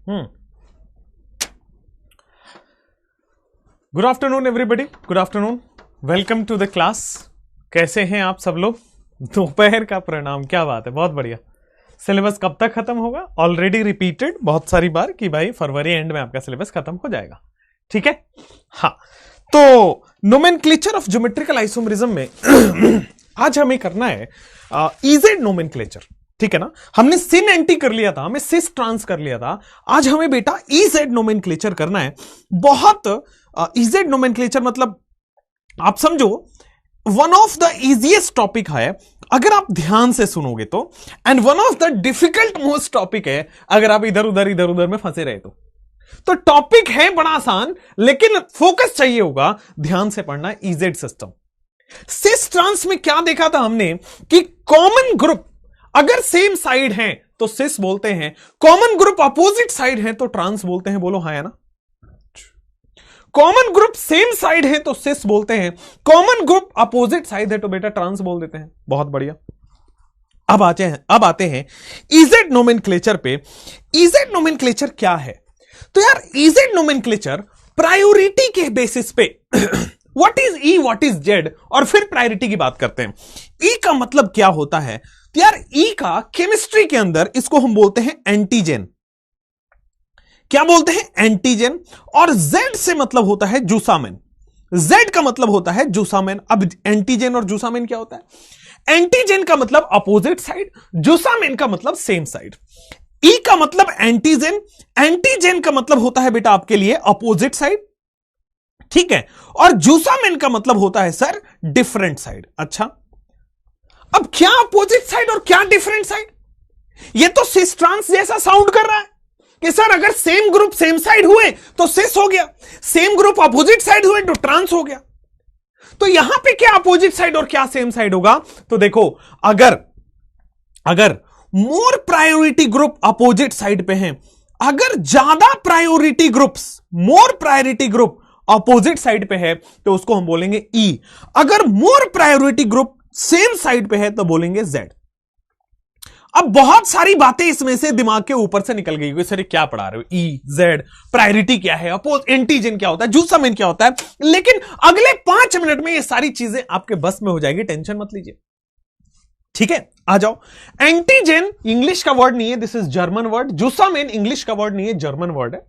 Good afternoon everybody, good afternoon, welcome to the class. कैसे हैं आप सब लोग? दोपहर का प्रणाम, क्या बात है, बहुत बढ़िया। सिलेबस कब तक खत्म होगा? ऑलरेडी रिपीटेड बहुत सारी बार कि भाई फरवरी एंड में आपका सिलेबस खत्म हो जाएगा, ठीक है। हाँ, तो नोमेनक्लेचर ऑफ ज्योमेट्रिकल आइसोमेरिज्म में आज हमें करना है इजेड नोमेनक्लेचर, ठीक है ना। हमने सिन एंटी कर लिया था, हमें सिस ट्रांस कर लिया था। आज हमें बेटा इजेड नोमेनक्लेचर करना है। बहुत इजेड नोमेनक्लेचर मतलब आप समझो one of the easiest topic है अगर आप ध्यान से सुनोगे तो, and one of the difficult most topic है अगर आप इधर उधर में फंसे रहे तो टॉपिक है बड़ा आसान, लेकिन फोकस चाहिए होगा, ध्यान से पढ़ना है। इजेड सिस्टम सिस ट्रांस में क्या देखा था हमने कि कॉमन ग्रुप अगर सेम साइड हैं तो सिस बोलते हैं, कॉमन ग्रुप अपोजिट साइड हैं तो ट्रांस बोलते हैं। बोलो हाँ है ना। कॉमन ग्रुप सेम साइड है तो सिस बोलते हैं, कॉमन ग्रुप अपोजिट साइड है तो बेटा ट्रांस बोल देते हैं। बहुत बढ़िया। अब आते हैं इजेड नोमेनक्लेचर पे। इजेड नोमेनक्लेचर क्या है? तो यार इजेड नोमेनक्लेचर प्रायोरिटी के बेसिस पे what is E, what is Z, और फिर प्रायोरिटी की बात करते हैं। ई का मतलब क्या होता है? तो यार ई का केमिस्ट्री के अंदर इसको हम बोलते हैं एंटीजन। क्या बोलते हैं? एंटीजन। और जेड से मतलब होता है जूसामेन। जेड का मतलब होता है जूसामेन। अब एंटीजन और जूसामेन क्या होता है? एंटीजन का मतलब अपोजिट साइड, जूसामेन का मतलब सेम साइड। ई का मतलब एंटीजन, एंटीजन का मतलब होता है बेटा आपके लिए अपोजिट साइड, ठीक है। और जूसामेन का मतलब होता है सर डिफरेंट साइड। अच्छा, अब क्या अपोजिट साइड और क्या डिफरेंट साइड? ये तो सिस ट्रांस जैसा साउंड कर रहा है कि सर अगर सेम ग्रुप सेम साइड हुए तो सिस हो गया, सेम ग्रुप अपोजिट साइड हुए तो ट्रांस हो गया। तो यहां पे क्या अपोजिट साइड और क्या सेम साइड होगा? तो देखो, अगर मोर प्रायोरिटी ग्रुप अपोजिट साइड पे हैं, अगर ज्यादा प्रायोरिटी ग्रुप्स, मोर प्रायोरिटी ग्रुप अपोजिट साइड पे है तो उसको हम बोलेंगे ई। अगर मोर प्रायोरिटी ग्रुप सेम साइड पे है तो बोलेंगे जेड। अब बहुत सारी बातें इसमें से दिमाग के ऊपर से निकल गई, सर क्या पढ़ा रहे हो? ई, जेड, प्रायोरिटी क्या है, एंटीजन क्या होता है, जूसामेन क्या होता है। लेकिन अगले 5 मिनट में ये सारी चीजें आपके बस में हो जाएगी, टेंशन मत लीजिए, ठीक है। आ जाओ। एंटीजन इंग्लिश का वर्ड नहीं है, दिस इज जर्मन वर्ड। जूसामेन इंग्लिश का वर्ड नहीं है, जर्मन वर्ड है।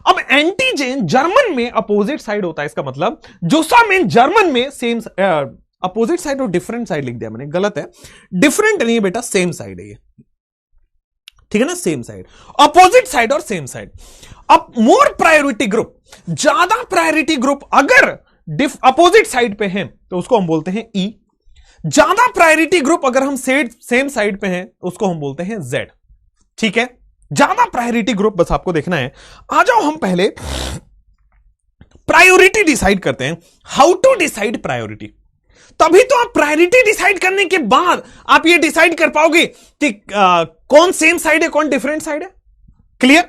अब एंटीजन जर्मन में अपोजिट साइड होता है, इसका मतलब जूसामेन जर्मन में सेम अपोजिट साइड और डिफरेंट साइड लिख दिया मैंने, गलत है। डिफरेंट नहीं है बेटा, सेम साइड है ये, ठीक है ना। सेम साइड, अपोजिट साइड और सेम साइड। अब मोर प्रायोरिटी ग्रुप, ज्यादा प्रायोरिटी ग्रुप अगर अपोजिट साइड पे हैं तो उसको हम बोलते हैं ई। ज्यादा प्रायोरिटी ग्रुप अगर हम सेम साइड पे हैं उसको हम बोलते हैं जेड, ठीक है। ज्यादा प्रायोरिटी ग्रुप बस आपको देखना है। आ जाओ हम पहले प्रायोरिटी डिसाइड करते हैं। How to decide priority? तभी तो आप प्रायोरिटी डिसाइड करने के बाद आप ये डिसाइड कर पाओगे कि कौन सेम साइड है कौन डिफरेंट साइड है। क्लियर?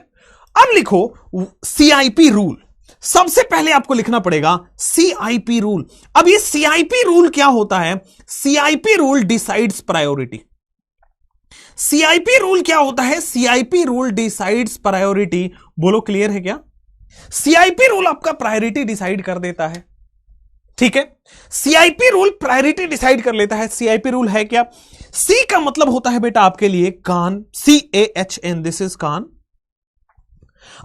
अब लिखो सीआईपी रूल। सबसे पहले आपको लिखना पड़ेगा सीआईपी रूल। अब ये सीआईपी रूल क्या होता है? CIP rule decides priority. CIP rule क्या होता है? CIP rule decides priority. बोलो क्लियर है क्या? सीआईपी रूल आपका प्रायोरिटी डिसाइड कर देता है, ठीक है। सीआईपी रूल प्रायोरिटी डिसाइड कर लेता है। सीआईपी रूल है क्या? सी का मतलब होता है बेटा आपके लिए कान, CAHN, दिस इज कान।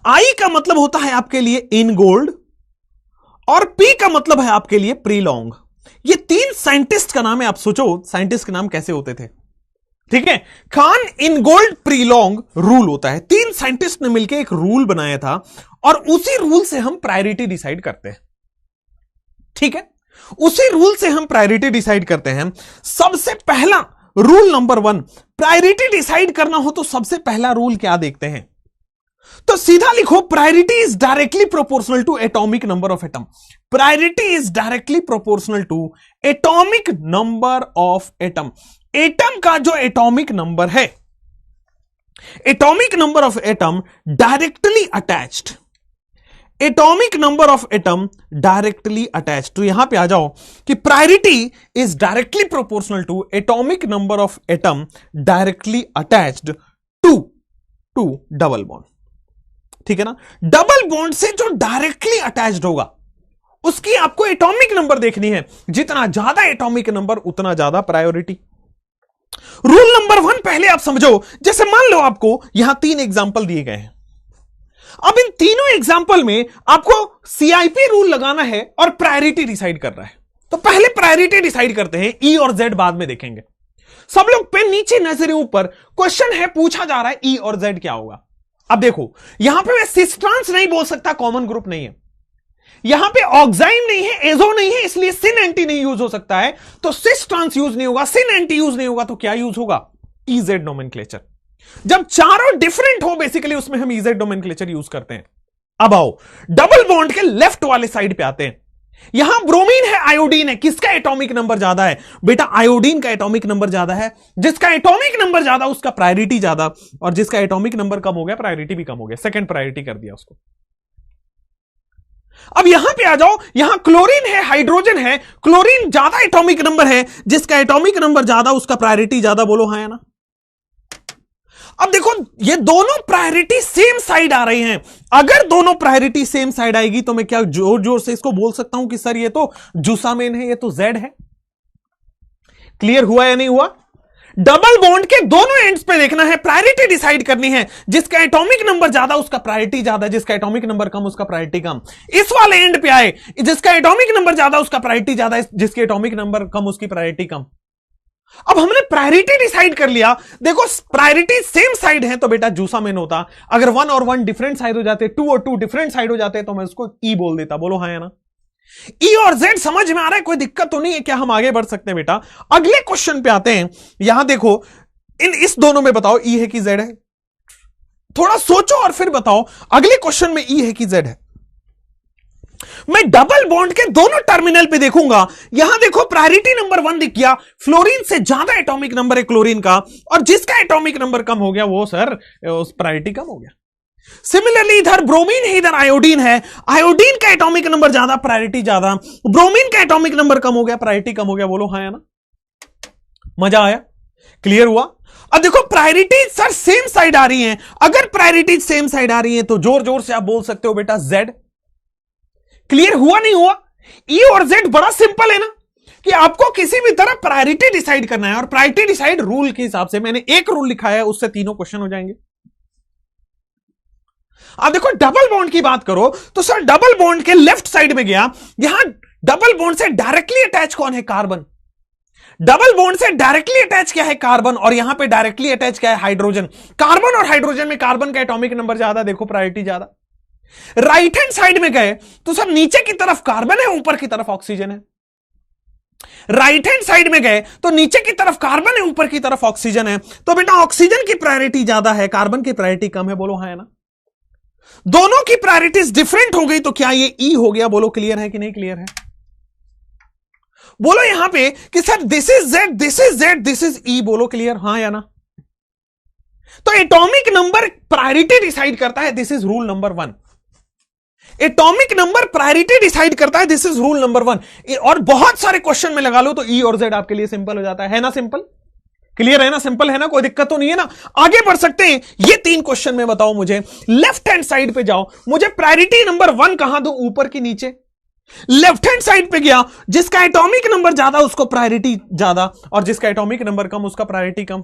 आई का मतलब होता है आपके लिए इन गोल्ड, और पी का मतलब है आपके लिए प्रीलॉन्ग। ये 3 साइंटिस्ट का नाम है। आप सोचो साइंटिस्ट के नाम कैसे होते थे, ठीक है। कान, इन गोल्ड, प्रीलॉन्ग रूल होता है। 3 साइंटिस्ट ने मिलकर एक रूल बनाया था और उसी रूल से हम प्रायोरिटी डिसाइड करते हैं, ठीक है। उसी रूल से हम प्रायोरिटी डिसाइड करते हैं। सबसे पहला रूल नंबर 1, प्रायोरिटी डिसाइड करना हो तो सबसे पहला रूल क्या देखते हैं? तो सीधा लिखो, priority is directly proportional to atomic number of atom. Priority is directly proportional to atomic number of atom. Atom का जो एटॉमिक नंबर है, atomic number of atom directly attached, atomic number of atom directly attached. तो यहां पे आ जाओ कि priority is directly proportional to atomic number of atom directly attached to double bond. ठीक है ना। डबल बॉन्ड से जो डायरेक्टली अटैच्ड होगा उसकी आपको एटॉमिक नंबर देखनी है, जितना ज्यादा एटॉमिक नंबर उतना ज्यादा प्रायोरिटी। रूल नंबर 1 पहले आप समझो। जैसे मान लो आपको यहां 3 एग्जांपल दिए गए हैं, अब इन तीनों एग्जांपल में आपको सीआईपी रूल लगाना है और प्रायोरिटी डिसाइड करना है। तो पहले प्रायोरिटी डिसाइड करते हैं, ई और जेड बाद में देखेंगे। सब लोग पेन नीचे नजरें ऊपर, क्वेश्चन है, पूछा जा रहा है ई और जेड क्या होगा। अब देखो यहां पे मैं सिस ट्रांस नहीं बोल सकता, कॉमन ग्रुप नहीं है। यहां पे ऑक्साइम नहीं है, एजो नहीं है, इसलिए सिन एंटी नहीं यूज हो सकता है, तो सिस ट्रांस यूज नहीं होगा, सिन एंटी यूज नहीं होगा, तो क्या यूज होगा? EZ nomenclature. जब चारों डिफरेंट हो बेसिकली उसमें हम इजेड नोमेनक्लेचर यूज करते हैं। अब आओ डबल बॉन्ड के लेफ्ट वाले साइड पे आते हैं। यहां ब्रोमीन है, आयोडीन है, किसका एटॉमिक नंबर ज्यादा है? बेटा आयोडीन का एटॉमिक नंबर ज्यादा है। जिसका एटॉमिक नंबर ज्यादा उसका प्रायोरिटी ज्यादा, और जिसका एटॉमिक नंबर कम हो गया प्रायोरिटी भी कम हो गया, सेकंड प्रायोरिटी कर दिया उसको। अब यहां पे आ जाओ, यहां क्लोरीन है, हाइड्रोजन है, क्लोरीन ज्यादा एटॉमिक नंबर है, जिसका एटॉमिक नंबर ज्यादा उसका प्रायोरिटी ज्यादा, बोलो हाँ या ना। अब देखो ये दोनों प्रायोरिटी सेम साइड आ रही हैं। अगर दोनों प्रायोरिटी सेम साइड आएगी तो मैं क्या जोर जोर से इसको बोल सकता हूं कि सर ये तो जूसामेन है, ये तो जेड है। क्लियर हुआ या नहीं हुआ? डबल बॉन्ड के दोनों एंड्स पे देखना है, प्रायोरिटी डिसाइड करनी है। जिसका एटॉमिक नंबर ज्यादा उसका प्रायोरिटी ज्यादा, जिसका एटॉमिक नंबर कम उसका प्रायोरिटी कम। इस वाले एंड पे आए, जिसका एटॉमिक नंबर ज्यादा उसका प्रायोरिटी ज्यादा, जिसके एटॉमिक नंबर कम उसकी प्रायोरिटी कम। अब हमने प्रायोरिटी डिसाइड कर लिया। देखो प्रायोरिटी सेम साइड है तो बेटा जूसामेन होता। अगर 1 और 1 डिफरेंट साइड हो जाते, 2 और 2 डिफरेंट साइड हो जाते, तो मैं उसको ई बोल देता। बोलो हाँ या ना। ई और जेड समझ में आ रहा है? कोई दिक्कत तो नहीं है? क्या हम आगे बढ़ सकते हैं बेटा? अगले क्वेश्चन पे आते हैं। यहां देखो इस दोनों में बताओ ई है कि जेड है? थोड़ा सोचो और फिर बताओ। अगले क्वेश्चन में ई है कि जेड है? मैं डबल बॉन्ड के दोनों टर्मिनल पे देखूंगा। यहां देखो प्रायोरिटी नंबर 1 दिख गया, फ्लोरीन से ज्यादा एटॉमिक नंबर है क्लोरीन का, और जिसका एटॉमिक नंबर कम हो गया वो सर उस प्रायोरिटी कम हो गया। सिमिलरली इधर ब्रोमीन है, इधर आयोडीन है, आयोडीन का एटॉमिक नंबर ज्यादा प्रायोरिटी ज्यादा, ब्रोमीन का एटॉमिक नंबर कम हो गया प्रायोरिटी कम हो गया। बोलो हाँ या ना। मजा आया? क्लियर हुआ? अब देखो प्रायोरिटी सर सेम साइड आ रही है। अगर प्रायोरिटी सेम साइड आ रही है तो जोर जोर से आप बोल सकते हो बेटा जेड। क्लियर हुआ नहीं हुआ? ई और जेड बड़ा सिंपल है ना, कि आपको किसी भी तरह प्रायोरिटी डिसाइड करना है, और प्रायोरिटी डिसाइड रूल के हिसाब से मैंने एक रूल लिखा है, उससे तीनों क्वेश्चन हो जाएंगे। अब देखो डबल बॉन्ड की बात करो तो सर डबल बॉन्ड के लेफ्ट साइड में गया। यहां डबल बॉन्ड से डायरेक्टली अटैच कौन है? कार्बन। डबल बॉन्ड से डायरेक्टली अटैच क्या है? कार्बन। और यहां पे डायरेक्टली अटैच क्या है? हाइड्रोजन। कार्बन और हाइड्रोजन में कार्बन का एटॉमिक नंबर ज्यादा, देखो प्रायोरिटी ज्यादा। राइट हैंड साइड में गए तो सर नीचे की तरफ कार्बन है, ऊपर की तरफ ऑक्सीजन है। राइट हैंड साइड में गए तो नीचे की तरफ कार्बन है, ऊपर की तरफ ऑक्सीजन है। तो बेटा ऑक्सीजन की प्रायोरिटी ज्यादा है, कार्बन की प्रायोरिटी कम है। बोलो हाँ या ना। दोनों की प्रायोरिटीज डिफरेंट हो गई तो क्या ये ई हो गया? बोलो क्लियर है कि नहीं क्लियर है? बोलो यहां पे कि sir this is Z, this is Z, this is E. बोलो क्लियर हाँ या ना। तो एटॉमिक नंबर प्रायोरिटी डिसाइड करता है, this is rule number 1। Atomic number priority decide करता है, दिस इज रूल नंबर 1। और बहुत सारे क्वेश्चन में लगा लो तो ई और जेड आपके लिए सिंपल हो जाता है ना? सिंपल क्लियर है ना? सिंपल है ना? कोई दिक्कत तो नहीं है ना? आगे बढ़ सकते हैं। ये 3 क्वेश्चन में बताओ मुझे, लेफ्ट हैंड साइड पे जाओ, मुझे प्रायोरिटी नंबर 1 कहां दो? ऊपर की नीचे? लेफ्ट हैंड साइड पे गया, जिसका एटॉमिक नंबर ज्यादा उसको प्रायोरिटी ज्यादा, और जिसका एटॉमिक नंबर कम उसका प्रायोरिटी कम।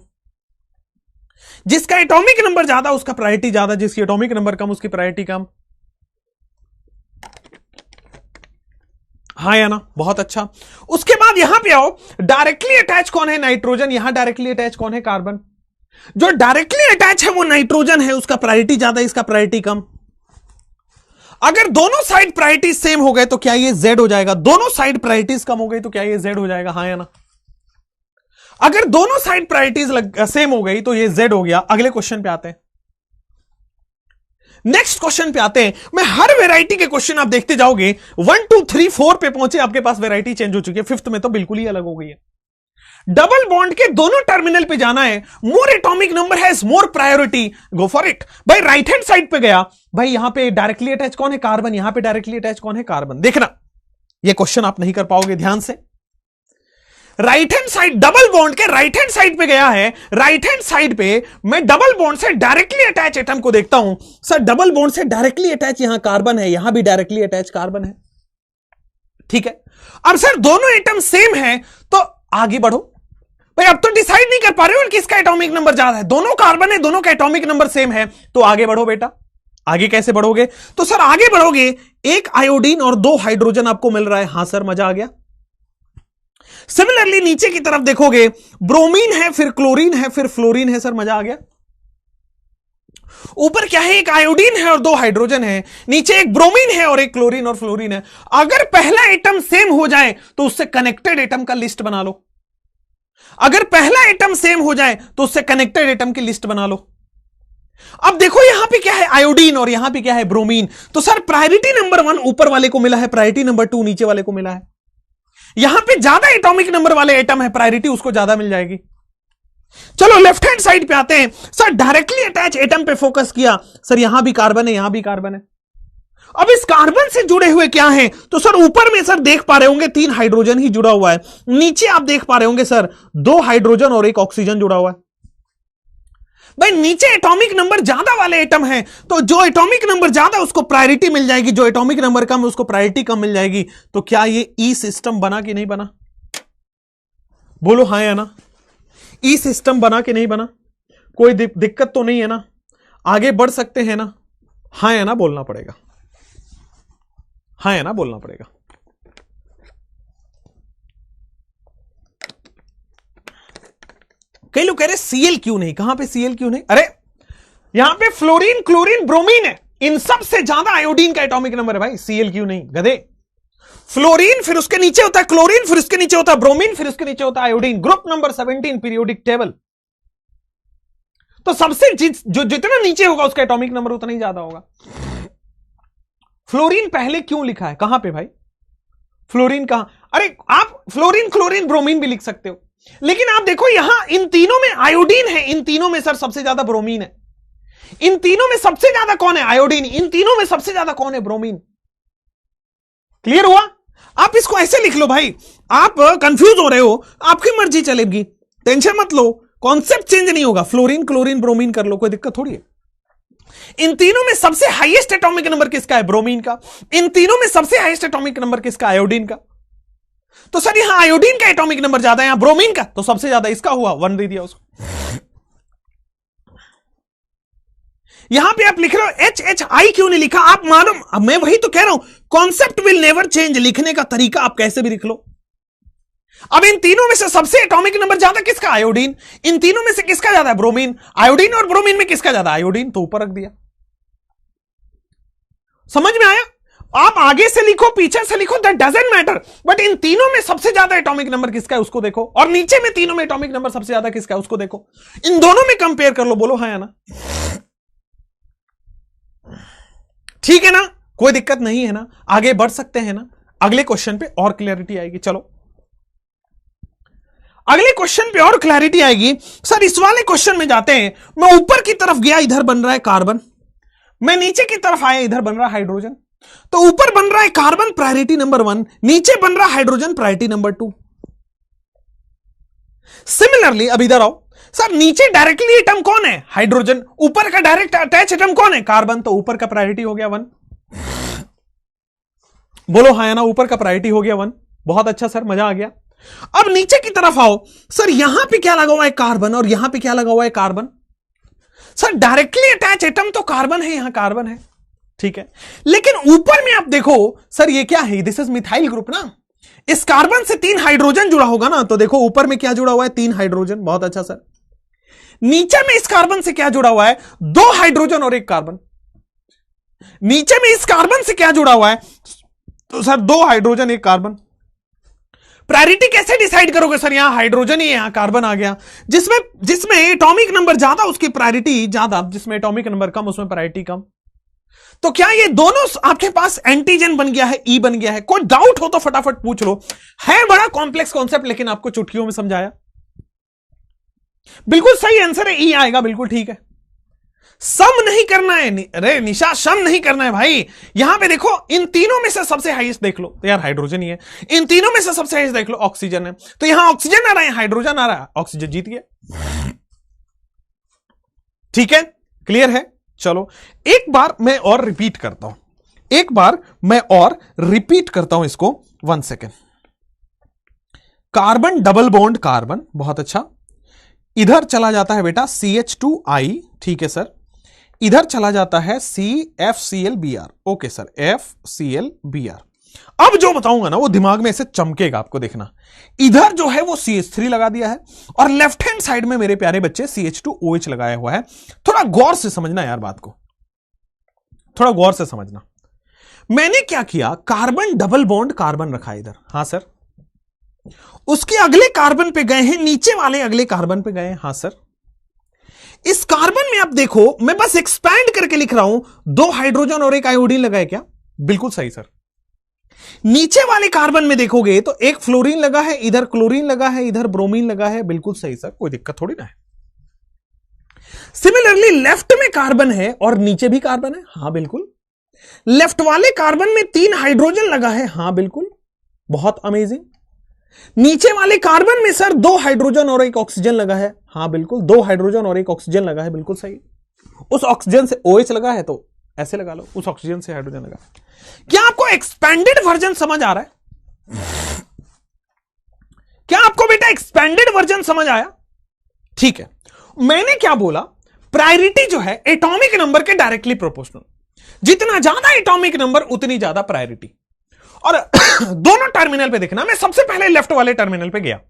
जिसका एटॉमिक नंबर ज्यादा उसका प्रायोरिटी ज्यादा, जिसकी एटॉमिक नंबर कम उसकी प्रायोरिटी कम। हाँ या ना? बहुत अच्छा। उसके बाद यहां पे आओ, डायरेक्टली अटैच कौन है? नाइट्रोजन। यहां डायरेक्टली अटैच कौन है? कार्बन। जो डायरेक्टली अटैच है वो नाइट्रोजन है, उसका प्रायोरिटी ज्यादा, इसका प्रायोरिटी कम। अगर दोनों साइड प्रायोरिटीज सेम हो गए तो क्या ये जेड हो जाएगा? दोनों साइड प्रायोरिटीज कम हो गई तो क्या ये जेड हो जाएगा? हाँ या ना? अगर दोनों साइड प्रायोरिटीज सेम हो गई तो ये जेड हो गया। अगले क्वेश्चन पे आते हैं, नेक्स्ट क्वेश्चन पे आते हैं। मैं हर वैरायटी के क्वेश्चन आप देखते जाओगे, 1 2 3 4 पे पहुंचे, आपके पास वैरायटी चेंज हो चुकी है, 5th में तो बिल्कुल ही अलग हो गई है। डबल बॉन्ड के दोनों टर्मिनल पे जाना है, more atomic number has more priority, go for it. भाई राइट हैंड साइड पे गया, भाई यहां पे डायरेक्टली अटैच कौन है? कार्बन। यहां पे डायरेक्टली अटैच कौन है? कार्बन। देखना ये क्वेश्चन आप नहीं कर पाओगे, ध्यान से। Right hand side double bond के राइट हैंड साइड पे गया है, राइट हैंड साइड पे मैं डबल बॉन्ड से डायरेक्टली अटैच एटम को देखता हूं। सर डबल बॉन्ड से डायरेक्टली अटैच यहां कार्बन है, यहां भी डायरेक्टली अटैच कार्बन है, ठीक है। अब सर दोनों एटम सेम है तो आगे बढ़ो भाई। अब तो डिसाइड नहीं कर पा रहे हो किसका एटॉमिक नंबर ज्यादा है, दोनों कार्बन है, दोनों का एटॉमिक नंबर सेम है, तो आगे बढ़ो बेटा। आगे कैसे बढ़ोगे? तो सर आगे बढ़ोगे, एक आयोडीन और 2 हाइड्रोजन आपको मिल रहा है। हां सर मजा आ गया। सिमिलरली नीचे की तरफ देखोगे, ब्रोमीन है, फिर क्लोरीन है, फिर फ्लोरीन है। सर मजा आ गया। ऊपर क्या है? एक आयोडीन है और 2 हाइड्रोजन है, नीचे एक ब्रोमीन है और एक क्लोरीन और फ्लोरीन है। अगर पहला एटम सेम हो जाए तो उससे कनेक्टेड एटम का लिस्ट बना लो। अगर पहला एटम सेम हो जाए तो उससे कनेक्टेड एटम की लिस्ट बना लो। अब देखो यहां पे क्या है? आयोडीन और यहां पे क्या है? ब्रोमीन। तो सर प्रायोरिटी नंबर 1 ऊपर वाले को मिला है, प्रायोरिटी नंबर 2 नीचे वाले को मिला है। यहां पे ज्यादा एटॉमिक नंबर वाले एटम है, प्रायोरिटी उसको ज्यादा मिल जाएगी। चलो लेफ्ट हैंड साइड पे आते हैं। सर डायरेक्टली अटैच एटम पे फोकस किया, सर यहां भी कार्बन है, यहां भी कार्बन है। अब इस कार्बन से जुड़े हुए क्या है? तो सर ऊपर में सर देख पा रहे होंगे 3 हाइड्रोजन ही जुड़ा हुआ है, नीचे आप देख पा रहे होंगे सर 2 हाइड्रोजन और 1 ऑक्सीजन जुड़ा हुआ है। भाई नीचे एटॉमिक नंबर ज्यादा वाले एटम हैं, तो जो एटॉमिक नंबर ज्यादा उसको प्रायोरिटी मिल जाएगी, जो एटॉमिक नंबर कम उसको प्रायोरिटी कम मिल जाएगी। तो क्या ये ई सिस्टम बना कि नहीं बना? बोलो हां या ना। ई सिस्टम बना कि नहीं बना? कोई दिक्कत तो नहीं है ना? आगे बढ़ सकते हैं ना? हां या ना बोलना पड़ेगा, हाँ या ना बोलना पड़ेगा। कई लोग कह रहे सीएल क्यों नहीं, कहां पे सीएल क्यों नहीं? अरे यहां पे फ्लोरीन, क्लोरीन, ब्रोमीन है, इन सब से ज्यादा आयोडीन का एटॉमिक नंबर है भाई। सीएल क्यों नहीं गधे? फ्लोरीन, फिर उसके नीचे होता है क्लोरीन, फिर उसके नीचे होता है ब्रोमीन, फिर उसके नीचे होता है iodine. Group number 17 periodic table. तो सबसे जो जितना नीचे होगा उसका एटॉमिक नंबर उतना ही ज्यादा होगा। फ्लोरीन पहले क्यों लिखा है? कहां पे भाई फ्लोरीन? कहां? अरे आप फ्लोरीन, क्लोरीन, ब्रोमीन भी लिख सकते हो, लेकिन आप देखो यहां इन तीनों में आयोडीन है, इन तीनों में सर सबसे ज्यादा ब्रोमीन है। इन तीनों में सबसे ज्यादा कौन है? आयोडीन। इन तीनों में सबसे ज्यादा कौन है? ब्रोमीन। क्लियर हुआ? आप इसको ऐसे लिख लो भाई। आप कंफ्यूज हो रहे हो, आपकी मर्जी चलेगी, टेंशन मत लो, कॉन्सेप्ट चेंज नहीं होगा। फ्लोरीन, क्लोरीन, ब्रोमीन कर लो, कोई दिक्कत थोड़ी है। इन तीनों में सबसे हाईएस्ट एटॉमिक नंबर किसका है? ब्रोमीन का। इन तीनों में सबसे हाईएस्ट एटॉमिक नंबर किसका? आयोडीन का। तो सर यहां आयोडीन का एटॉमिक नंबर ज्यादा है, यहां ब्रोमीन का, तो सबसे ज्यादा इसका हुआ, 1 दे दिया उसको। यहां पे आप लिख रहे हो HHI क्यों नहीं लिखा? आप मालूम, मैं वही तो कह रहा हूं, कॉन्सेप्ट विल नेवर चेंज। लिखने का तरीका आप कैसे भी लिख लो। अब इन तीनों में से सबसे एटॉमिक नंबर ज्यादा किसका? आयोडीन। इन तीनों में से किसका ज्यादा है? ब्रोमीन। आयोडीन और ब्रोमीन में किसका ज्यादा? आयोडीन, तो ऊपर रख दिया। समझ में आया? आप आगे से लिखो, पीछे से लिखो, that doesn't matter, but in तीनों में सबसे ज्यादा एटॉमिक नंबर किसका है उसको देखो, और नीचे में तीनों में एटॉमिक नंबर सबसे ज्यादा किसका है उसको देखो। इन दोनों में कंपेयर कर लो, बोलो हाँ या ना। ठीक है ना? कोई दिक्कत नहीं है ना? आगे बढ़ सकते हैं ना? अगले क्वेश्चन पे और क्लैरिटी आएगी। चलो अगले क्वेश्चन पे और क्लैरिटी आएगी। सर इस वाले क्वेश्चन में जाते हैं। मैं ऊपर की तरफ गया, इधर बन रहा है कार्बन, मैं नीचे की तरफ आया, इधर बन रहा है हाइड्रोजन। तो ऊपर बन रहा है कार्बन प्रायोरिटी नंबर 1, नीचे बन रहा है हाइड्रोजन प्रायोरिटी नंबर 2। सिमिलरली अब इधर आओ, सर नीचे डायरेक्टली एटम कौन है? हाइड्रोजन। ऊपर का डायरेक्ट अटैच एटम कौन है? कार्बन। तो ऊपर का प्रायोरिटी हो गया 1। बोलो हाँ या ना, ऊपर का प्रायोरिटी हो गया 1। बहुत अच्छा सर, मजा आ गया। अब नीचे की तरफ आओ, सर यहां पे क्या लगा हुआ है? कार्बन। और यहां पे क्या लगा हुआ है? Carbon. Sir directly attach atom तो कार्बन है, यहां कार्बन है, ठीक है। लेकिन ऊपर में आप देखो, सर ये क्या है? दिस इज मिथाइल ग्रुप ना। इस कार्बन से 3 हाइड्रोजन जुड़ा होगा ना, तो देखो ऊपर में क्या जुड़ा हुआ है? 3 हाइड्रोजन। बहुत अच्छा सर। नीचे में इस कार्बन से क्या जुड़ा हुआ है? 2 हाइड्रोजन और 1 कार्बन। नीचे में इस कार्बन से क्या जुड़ा हुआ है? तो सर 2 हाइड्रोजन 1 कार्बन। प्रायोरिटी कैसे डिसाइड करोगे? सर यहां हाइड्रोजन ही है, यहां कार्बन आ गया। जिसमें एटॉमिक नंबर ज्यादा उसकी प्रायोरिटी ज्यादा, जिसमें एटॉमिक नंबर कम उसमें प्रायोरिटी कम। तो क्या ये दोनों आपके पास एंटीजन बन गया है, ई बन गया है? कोई डाउट हो तो फटाफट पूछ लो। है बड़ा कॉम्प्लेक्स कॉन्सेप्ट, लेकिन आपको चुटकियों में समझाया। बिल्कुल सही आंसर है, ई आएगा, बिल्कुल ठीक है। सम नहीं करना है, अरे निशा सम नहीं करना है भाई। यहां पे देखो इन तीनों में से सबसे हाईएस्ट देख लो तो यार हाइड्रोजन ही है, इन तीनों में से सबसे हाईएस्ट देख लो ऑक्सीजन है, तो यहां ऑक्सीजन आ रहा है, हाइड्रोजन आ रहा है, ऑक्सीजन जीत गया। ठीक है, क्लियर है। चलो एक बार मैं और रिपीट करता हूं, एक बार मैं और रिपीट करता हूं इसको, 1 second. Carbon double bond carbon, बहुत अच्छा। इधर चला जाता है बेटा CH2I, ठीक है सर। इधर चला जाता है CFClBr, ओके सर, FClBr। अब जो बताऊंगा ना वो दिमाग में ऐसे चमकेगा, आपको देखना। इधर जो है वो CH3 लगा दिया है और लेफ्ट हैंड साइड में मेरे प्यारे बच्चे CH2OH लगाया हुआ है। थोड़ा गौर से समझना यार बात को, थोड़ा गौर से समझना। मैंने क्या किया, कार्बन डबल बॉन्ड कार्बन रखा इधर, हां सर। उसके अगले कार्बन पे गए हैं, नीचे वाले अगले कार्बन पे गए हैं, हां सर। इस कार्बन में आप देखो, मैं बस एक्सपैंड करके लिख रहा हूं, 2 हाइड्रोजन और 1 आयोडीन लगाए क्या? बिल्कुल सही सर। नीचे वाले कार्बन में देखोगे तो 1 फ्लोरीन लगा है, इधर क्लोरीन लगा है, इधर ब्रोमीन लगा है, बिल्कुल सही सर, कोई दिक्कत थोड़ी ना है। सिमिलरली लेफ्ट में कार्बन है और नीचे भी कार्बन है, हां बिल्कुल। लेफ्ट वाले कार्बन में 3 हाइड्रोजन लगा है, हां बिल्कुल, बहुत अमेजिंग। नीचे वाले कार्बन में सर 2 हाइड्रोजन और 1 ऑक्सीजन लगा है, हां बिल्कुल, 2 हाइड्रोजन और 1 ऑक्सीजन लगा है, बिल्कुल सही। उस ऑक्सीजन से OH लगा है तो ऐसे लगा लो, उस ऑक्सीजन से हाइड्रोजन लगा। क्या आपको एक्सपेंडेड वर्जन समझ आ रहा है? क्या आपको बेटा एक्सपेंडेड वर्जन समझ आया? ठीक है, मैंने क्या बोला, प्रायोरिटी जो है एटॉमिक नंबर के डायरेक्टली प्रोपोर्शनल, जितना ज्यादा एटॉमिक नंबर उतनी ज्यादा प्रायोरिटी। और दोनों टर्मिनल पे देखना, मैं सबसे पहले लेफ्ट वाले टर्मिनल पे गया,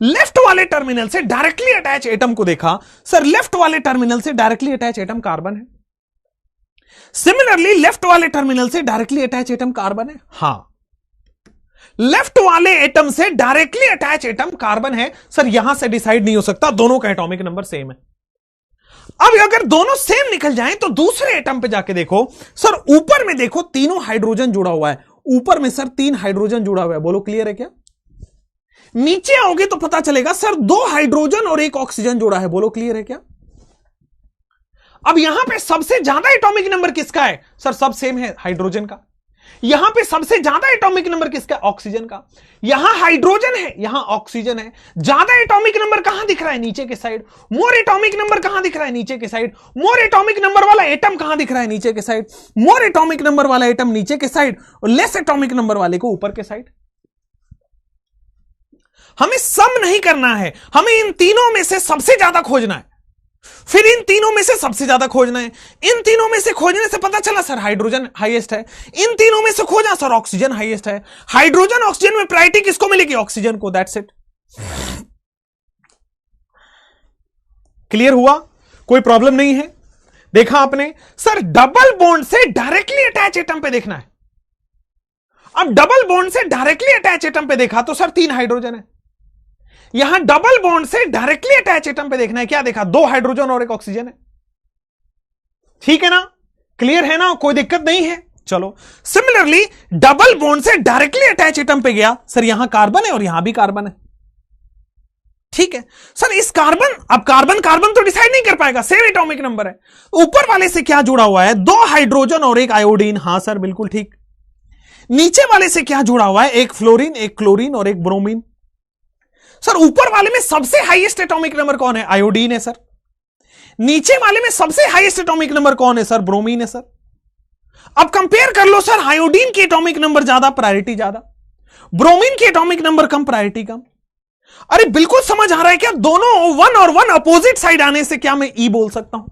लेफ्ट वाले टर्मिनल से डायरेक्टली अटैच एटम को देखा, सर लेफ्ट वाले टर्मिनल से डायरेक्टली अटैच एटम कार्बन है। सिमिलरली लेफ्ट वाले टर्मिनल से डायरेक्टली अटैच एटम कार्बन है, हां। लेफ्ट वाले एटम से डायरेक्टली अटैच एटम कार्बन है, सर यहां से डिसाइड नहीं हो सकता, दोनों का एटॉमिक नंबर सेम है। अब अगर दोनों सेम निकल जाएं तो दूसरे एटम पे जाके देखो, सर ऊपर में देखो तीनों हाइड्रोजन जुड़ा हुआ है, ऊपर में सर 3 हाइड्रोजन जुड़ा हुआ है, बोलो क्लियर है क्या? नीचे आओगे तो पता चलेगा सर 2 हाइड्रोजन और 1 ऑक्सीजन जुड़ा है, बोलो क्लियर है क्या? अब यहां पे सबसे ज्यादा एटॉमिक नंबर किसका है? सर सब सेम है, हाइड्रोजन का। यहां पे सबसे ज्यादा एटॉमिक नंबर किसका? ऑक्सीजन का। यहां हाइड्रोजन है, यहां ऑक्सीजन है। ज्यादा एटॉमिक नंबर कहां दिख रहा है? नीचे के साइड। मोर एटॉमिक नंबर कहां दिख रहा है? नीचे के साइड। मोर एटॉमिक नंबर वाला एटम कहां दिख रहा है? नीचे के साइड। मोर एटॉमिक नंबर वाला एटम नीचे के साइड और लेस एटॉमिक नंबर वाले को ऊपर के साइड। हमें सम नहीं करना है, हमें इन तीनों में से सबसे ज्यादा खोजना है, फिर इन तीनों में से सबसे ज्यादा खोजना है। इन तीनों में से खोजने से पता चला सर हाइड्रोजन हाईएस्ट है, इन तीनों में से खोजा सर ऑक्सीजन हाईएस्ट है। हाइड्रोजन ऑक्सीजन में प्रायोरिटी किसको मिलेगी? ऑक्सीजन को, दैट्स इट। क्लियर हुआ? कोई प्रॉब्लम नहीं है? देखा आपने? सर डबल बॉन्ड से डायरेक्टली अटैच एटम पे देखना है। अब डबल बॉन्ड से डायरेक्टली अटैच एटम पे देखा तो सर 3 हाइड्रोजन है। यहां डबल बॉन्ड से डायरेक्टली अटैच एटम पे देखना है, क्या देखा? 2 हाइड्रोजन और 1 ऑक्सीजन है। ठीक है ना? क्लियर है ना? कोई दिक्कत नहीं है? चलो सिमिलरली डबल बॉन्ड से डायरेक्टली अटैच एटम पे गया, सर यहां कार्बन है और यहां भी कार्बन है। ठीक है सर, इस कार्बन, अब कार्बन कार्बन तो डिसाइड नहीं कर पाएगा, सेम एटॉमिक नंबर है। ऊपर वाले से क्या जुड़ा हुआ है? 2 हाइड्रोजन और 1 आयोडीन, हां सर बिल्कुल ठीक। नीचे वाले से क्या जुड़ा हुआ है? 1 फ्लोरीन, 1 क्लोरीन और 1 ब्रोमीन। सर ऊपर वाले में सबसे हाईएस्ट एटॉमिक नंबर कौन है? आयोडीन है सर। नीचे वाले में सबसे हाईएस्ट एटॉमिक नंबर कौन है? सर ब्रोमीन है सर। अब कंपेयर कर लो सर, आयोडीन की एटॉमिक नंबर ज्यादा, प्रायोरिटी ज्यादा, ब्रोमीन की एटॉमिक नंबर कम, प्रायोरिटी कम। अरे बिल्कुल समझ आ रहा है क्या? दोनों 1 और 1 अपोजिट साइड आने से क्या मैं ई बोल सकता हूं?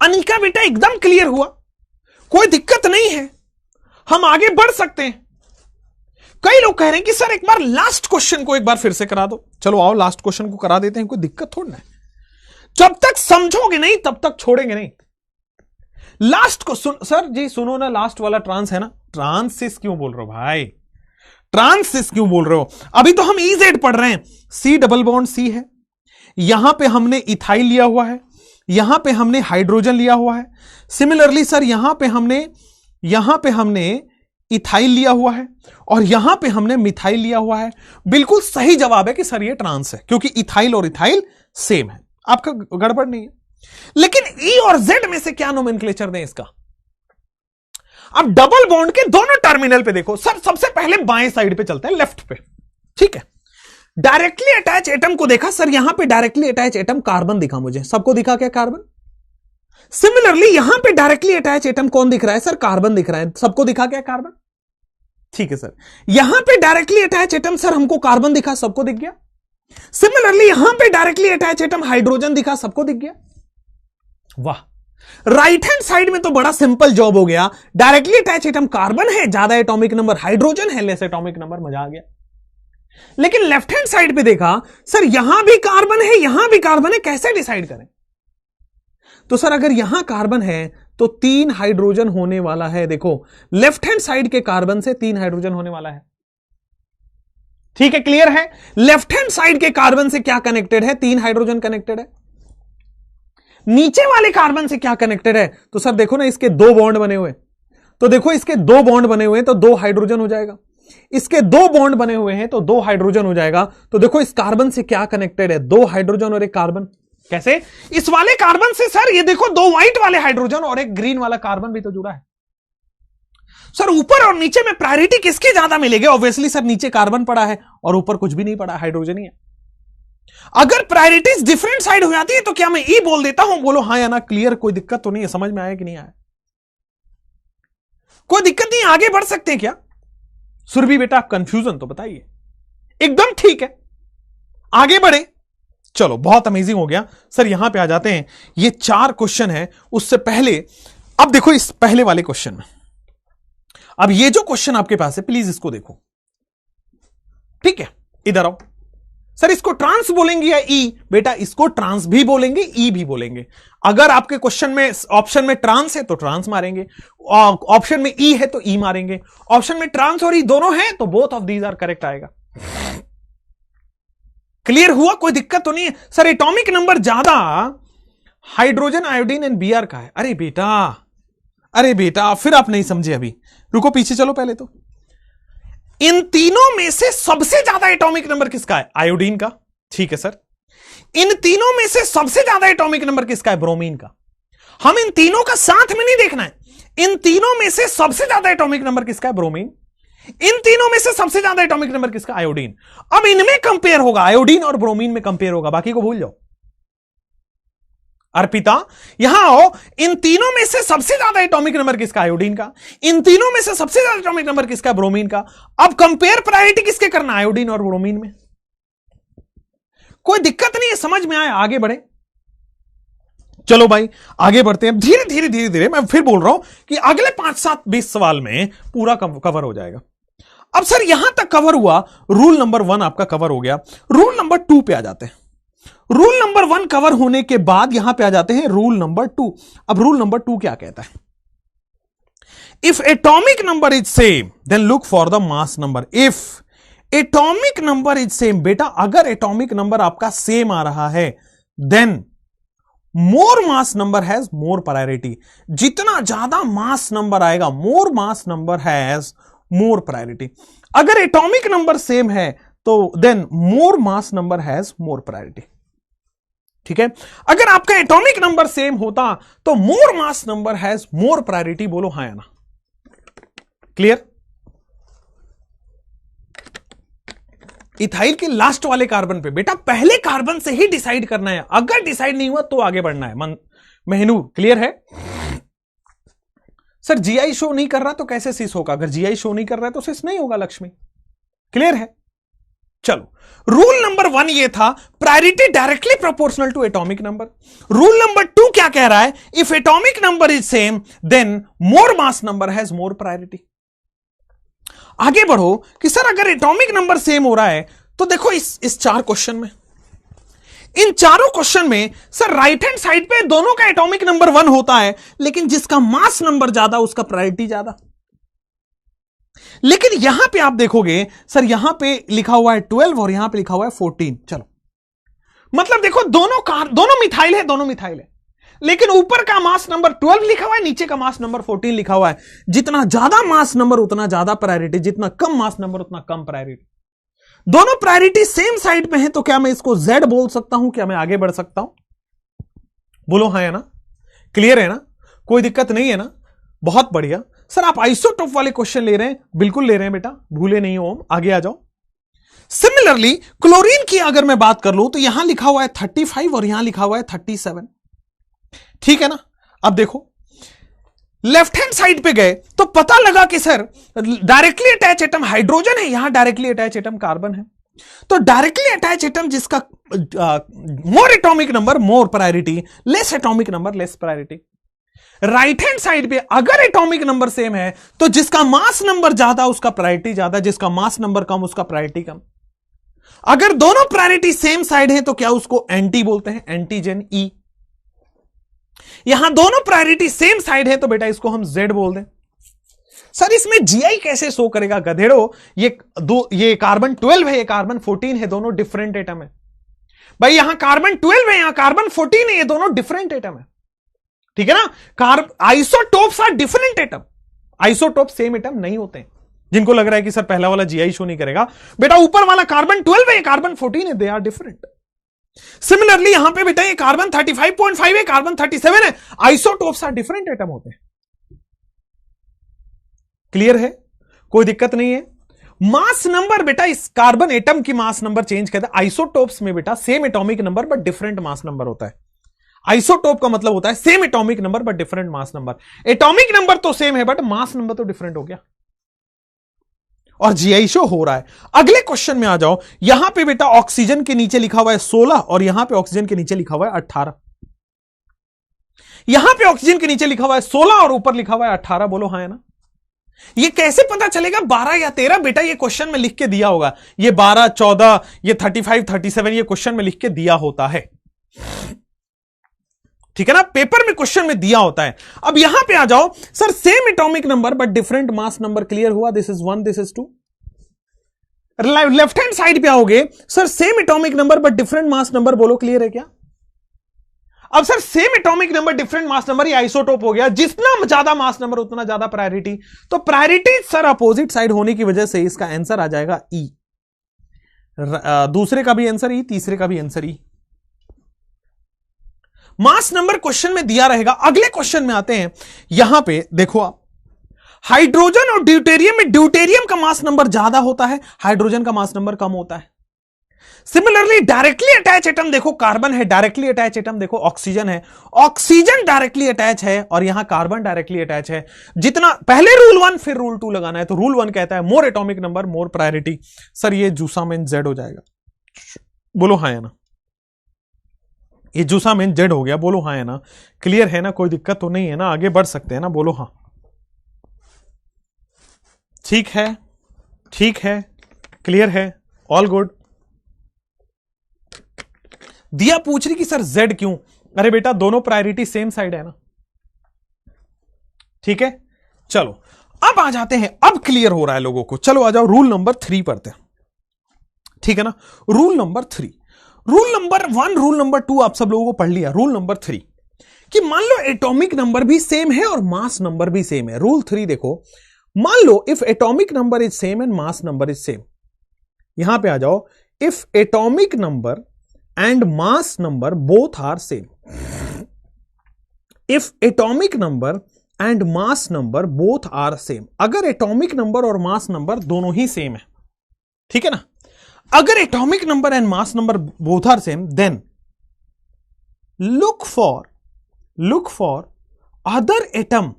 अनिका बेटा एकदम क्लियर हुआ, कोई दिक्कत नहीं है, हम आगे बढ़ सकते हैं। कई लोग कह रहे हैं कि सर एक बार लास्ट क्वेश्चन को एक बार फिर से करा दो। चलो आओ लास्ट क्वेश्चन को करा देते हैं, कोई दिक्कत थोड़ी ना है। जब तक समझोगे नहीं तब तक छोड़ेंगे नहीं। लास्ट को सर जी सुनो ना, लास्ट वाला ट्रांस है ना, ट्रांसिस क्यों बोल रहे हो भाई? ट्रांसिस क्यों बोल रहे हो? अभी तो हम इजेड पढ़ रहे हैं। C डबल बॉन्ड C है, यहां पे हमने इथाइल लिया हुआ है, यहां पे हमने हाइड्रोजन लिया हुआ है। सिमिलरली सर यहां पे हमने इथाइल लिया हुआ है और यहां पे हमने मिथाइल लिया हुआ है। बिल्कुल सही जवाब है कि सर ये ट्रांस है, क्योंकि इथाइल और इथाइल सेम है। आपका गड़बड़ नहीं है। लेकिन ई और जेड में से क्या नोमेनक्लेचर दें इसका? अब डबल बॉन्ड के दोनों टर्मिनल पे देखो सर, सबसे पहले बाएं साइड पे चलते हैं, लेफ्ट पे, ठीक है। डायरेक्टली अटैच एटम को देखा सर, यहां पे डायरेक्टली अटैच एटम कार्बन दिखा मुझे, सबको दिखा क्या? कार्बन। सिमिलरली यहां पे डायरेक्टली अटैच एटम कौन दिख रहा है सर? कार्बन दिख रहा है, सबको दिखा क्या? कार्बन, ठीक है सर। यहां पे डायरेक्टली अटैच एटम सर हमको कार्बन दिखा, सबको दिख गया। सिमिलरली यहां पे डायरेक्टली अटैच एटम हाइड्रोजन दिखा, सबको दिख गया। वाह, राइट हैंड साइड में तो बड़ा सिंपल जॉब हो गया। डायरेक्टली अटैच एटम कार्बन है, ज्यादा एटॉमिक नंबर, हाइड्रोजन है लेस एटॉमिक नंबर, मजा आ गया। लेकिन लेफ्ट हैंड साइड पे देखा सर, यहां भी कार्बन है, यहां भी कार्बन है, कैसे डिसाइड करें? तो सर अगर यहां कार्बन है तो 3 हाइड्रोजन होने वाला है। देखो लेफ्ट हैंड साइड के कार्बन से 3 हाइड्रोजन होने वाला है, ठीक है, क्लियर है। लेफ्ट हैंड साइड के कार्बन से क्या कनेक्टेड है? 3 हाइड्रोजन कनेक्टेड है। नीचे वाले कार्बन से क्या कनेक्टेड है? तो सर देखो ना, इसके 2 बॉन्ड बने हुए, तो देखो इसके 2 बॉन्ड बने हुए हैं तो 2 हाइड्रोजन हो जाएगा। इसके 2 बॉन्ड बने हुए हैं तो 2 हाइड्रोजन हो जाएगा। तो देखो इस कार्बन से क्या कनेक्टेड है? 2 हाइड्रोजन और 1 कार्बन। कैसे? इस वाले कार्बन से सर ये देखो 2 व्हाइट वाले हाइड्रोजन और 1 ग्रीन वाला कार्बन भी तो जुड़ा है। सर ऊपर और नीचे में प्रायोरिटी किसकी ज्यादा मिलेगी? ऑब्वियसली सर नीचे कार्बन पड़ा है और ऊपर कुछ भी नहीं पड़ा, हाइड्रोजन ही है। अगर प्रायोरिटीज डिफरेंट साइड हो जाती है तो क्या मैं ई बोल देता हूं? बोलो हाँ या ना, क्लियर? कोई दिक्कत तो नहीं है? समझ में आया कि नहीं आया? कोई दिक्कत नहीं, आगे बढ़ सकते हैं क्या? सुरभि बेटा आप कंफ्यूजन तो बताइए। एकदम ठीक है, आगे बढ़े। चलो बहुत अमेजिंग हो गया सर। यहां पे आ जाते हैं, ये 4 क्वेश्चन है। उससे पहले अब देखो इस पहले वाले क्वेश्चन में, अब ये जो क्वेश्चन आपके पास है प्लीज इसको देखो, ठीक है। इधर आओ सर, इसको ट्रांस बोलेंगे या ई? बेटा इसको ट्रांस भी बोलेंगे, ई भी बोलेंगे। अगर आपके क्वेश्चन में ऑप्शन में ट्रांस है तो ट्रांस मारेंगे, ऑप्शन में ई है तो ई मारेंगे, ऑप्शन में ट्रांस और ई दोनों है तो both of these are correct आएगा। क्लियर हुआ? कोई दिक्कत तो नहीं है? सर एटॉमिक नंबर ज्यादा हाइड्रोजन, आयोडीन एंड बीआर का है। अरे बेटा फिर आप नहीं समझे अभी, रुको पीछे चलो पहले। तो इन तीनों में से सबसे ज्यादा एटॉमिक नंबर किसका है? आयोडीन का, ठीक है सर। इन तीनों में से सबसे ज्यादा एटॉमिक नंबर किसका है? ब्रोमीन का। हम इन तीनों का साथ में नहीं देखना है, इन तीनों में से सबसे ज्यादा एटॉमिक नंबर किसका है? ब्रोमीन। इन तीनों में से सबसे ज्यादा एटॉमिक नंबर किसका? आयोडीन। अब इनमें कंपेयर होगा, आयोडीन और ब्रोमीन में कंपेयर होगा, बाकी को भूल जाओ। अर्पिता यहां आओ, इन तीनों में से सबसे ज्यादा एटॉमिक नंबर किसका? आयोडीन का। इन तीनों में से सबसे ज्यादा एटॉमिक नंबर किसका? ब्रोमीन का। अब कंपेयर प्रायोरिटी किसके करना? आयोडीन और ब्रोमीन में। कोई दिक्कत नहीं है, समझ में आया? आगे बढ़े। चलो भाई आगे बढ़ते हैं, धीरे धीरे धीरे धीरे। मैं फिर बोल रहा हूं कि अगले 5-7-20 सवाल में पूरा कवर हो जाएगा। अब सर यहां तक कवर हुआ, रूल नंबर 1 आपका कवर हो गया। रूल नंबर 2 पे आ जाते हैं। रूल नंबर 1 कवर होने के बाद यहां पे आ जाते हैं रूल नंबर 2। अब रूल नंबर 2 क्या कहता है? If atomic number is same then look for the mass number. If atomic number is same, बेटा अगर एटॉमिक नंबर आपका सेम आ रहा है then more mass number has more priority. जितना ज्यादा मास नंबर आएगा, more mass number has more priority. अगर एटॉमिक नंबर सेम है तो then more mass number has more priority, ठीक है। अगर आपका एटॉमिक नंबर सेम होता तो मोर mass number has more priority. बोलो हाँ या ना, क्लियर? इथाइल के लास्ट वाले कार्बन पे बेटा पहले कार्बन से ही डिसाइड करना है, अगर डिसाइड नहीं हुआ तो आगे बढ़ना है। मेहनूर क्लियर है? सर जीआई शो नहीं कर रहा तो कैसे सिस होगा? अगर जीआई शो नहीं कर रहा है तो सिस नहीं होगा लक्ष्मी, क्लियर है? चलो रूल नंबर 1 ये था, priority directly proportional to atomic number. Rule number 2 क्या कह रहा है? If atomic number is same then more mass number has more priority. आगे बढ़ो कि सर अगर एटॉमिक नंबर सेम हो रहा है तो देखो इस 4 क्वेश्चन में, इन चारों क्वेश्चन में सर राइट हैंड साइड पे दोनों का एटॉमिक नंबर 1 होता है, लेकिन जिसका मास नंबर ज्यादा उसका प्रायोरिटी ज्यादा। लेकिन यहां पे आप देखोगे सर यहां पे लिखा हुआ है 12 और यहां पे लिखा हुआ है 14। चलो मतलब देखो दोनों मिथाइल है, लेकिन ऊपर का मास नंबर 12 लिखा हुआ है, नीचे का मास नंबर 14 लिखा हुआ है। जितना ज्यादा मास नंबर उतना ज्यादा प्रायोरिटी, जितना कम मास नंबर उतना कम प्रायोरिटी। दोनों प्रायोरिटी सेम साइड पे है तो क्या मैं इसको Z बोल सकता हूं? क्या मैं आगे बढ़ सकता हूं? बोलो हाँ या ना, क्लियर है ना, कोई दिक्कत नहीं है ना, बहुत बढ़िया। सर आप आइसोटोप वाले क्वेश्चन ले रहे हैं, बिल्कुल ले रहे हैं बेटा, भूले नहीं हो, आगे आ जाओ। सिमिलरली क्लोरीन की अगर मैं बात कर लूं तो यहां लिखा हुआ है 35 और यहां लिखा हुआ है 37, ठीक है ना। अब देखो लेफ्ट हैंड साइड पे गए तो पता लगा कि sir directly attach atom hydrogen है, यहां डायरेक्टली अटैच एटम कार्बन है। तो डायरेक्टली अटैच एटम जिसका more atomic number more priority, less atomic number less priority. Right hand side पे अगर एटॉमिक नंबर सेम है तो जिसका मास नंबर ज्यादा उसका प्रायोरिटी ज्यादा, जिसका मास नंबर कम उसका प्रायोरिटी कम। अगर दोनों प्रायोरिटी सेम साइड है तो क्या उसको एंटी बोलते हैं, एंटीजन ई। यहां दोनों प्रायोरिटी सेम साइड है तो बेटा इसको हम जेड बोल दें। सर इसमें जीआई कैसे शो करेगा गधेड़ो, ये कार्बन 12 है, ये कार्बन 14 है, दोनों डिफरेंट एटम है। भाई यहां कार्बन 12 है, यहां कार्बन 14 है, ये दोनों डिफरेंट एटम है, ठीक है ना। Isotopes are different atom, isotope same atom नहीं होते हैं। जिनको लग रहा है कि सर पहला वाला जीआई शो नहीं करेगा, बेटा ऊपर वाला कार्बन 12 है, कार्बन 14 है, दे आर डिफरेंट। सिमिलरली यहां पे बेटा ये कार्बन 35.5 है, कार्बन 37 है, आइसोटोप्स आर डिफरेंट एटम होते हैं। क्लियर है, कोई दिक्कत नहीं है। मास नंबर बेटा इस कार्बन एटम की मास नंबर चेंज करता है, आइसोटोप्स में बेटा same atomic number but different mass number होता है। आइसोटोप का मतलब होता है same atomic number but different mass number. Atomic number तो सेम है बट मास नंबर तो डिफरेंट हो गया, और जीआई शो हो रहा है। अगले क्वेश्चन में आ जाओ, यहां पे बेटा ऑक्सीजन के नीचे लिखा हुआ है 16 और यहां पे ऑक्सीजन के नीचे लिखा हुआ है 18। यहां पे ऑक्सीजन के नीचे लिखा हुआ है 16 और ऊपर लिखा हुआ है 18, बोलो हाँ है ना। ये कैसे पता चलेगा 12 या 13? बेटा ये क्वेश्चन में लिख के दिया होगा, ये 12, 14, ये 35, 37 ये क्वेश्चन में लिख के दिया होता है, ठीक है ना, पेपर में क्वेश्चन में दिया होता है। अब यहां पे आ जाओ, sir same atomic number but different mass number, clear हुआ, this is 1 this is 2। Left hand side पे आओगे, sir same atomic number but different mass number, बोलो क्लियर है क्या। अब sir same atomic number different mass number, ये isotope हो गया, जितना ज्यादा मास नंबर उतना ज्यादा प्रायोरिटी। तो प्रायोरिटी सर अपोजिट साइड होने की वजह से इसका आंसर आ जाएगा ई। दूसरे का भी आंसर ई, तीसरे का भी आंसर ई। मास नंबर क्वेश्चन में दिया रहेगा। अगले क्वेश्चन में आते हैं, यहां पे देखो आप, हाइड्रोजन और ड्यूटेरियम में ड्यूटेरियम का मास नंबर ज्यादा होता है, हाइड्रोजन का मास नंबर कम होता है। सिमिलरली डायरेक्टली अटैच एटम देखो कार्बन है, डायरेक्टली अटैच एटम देखो ऑक्सीजन है, ऑक्सीजन डायरेक्टली अटैच है और यहां कार्बन डायरेक्टली अटैच है। जितना पहले रूल 1 फिर रूल 2 लगाना है, तो रूल 1 कहता है more atomic number more priority. Sir ये जूसा में जेड हो जाएगा, बोलो हाँ है ना, ये जूसा में जेड हो गया, बोलो हाँ है ना, क्लियर है ना, कोई दिक्कत तो नहीं है ना, आगे बढ़ सकते हैं ना, बोलो हाँ। ठीक है, ठीक है, क्लियर है, ऑल गुड। दिया पूछ रही कि सर जेड क्यों, अरे बेटा दोनों प्रायोरिटी सेम साइड है ना, ठीक है। चलो अब आ जाते हैं, अब क्लियर हो रहा है लोगों को, चलो आ जाओ रूल नंबर 3 पढ़ते हैं, ठीक है ना। Rule number 3, rule number 1 rule number 2 आप सब लोगों को पढ़ लिया, रूल नंबर 3 कि मान लो एटॉमिक नंबर भी सेम है और मास नंबर भी सेम है। रूल 3 देखो, मान लो if atomic number is same and mass number is same, यहां पे आ जाओ, if atomic number and mass number both are same, if atomic number and mass number both are same, अगर एटॉमिक नंबर और mass number दोनों ही same है, ठीक है ना, अगर atomic number and mass number both are same, then look for other atom,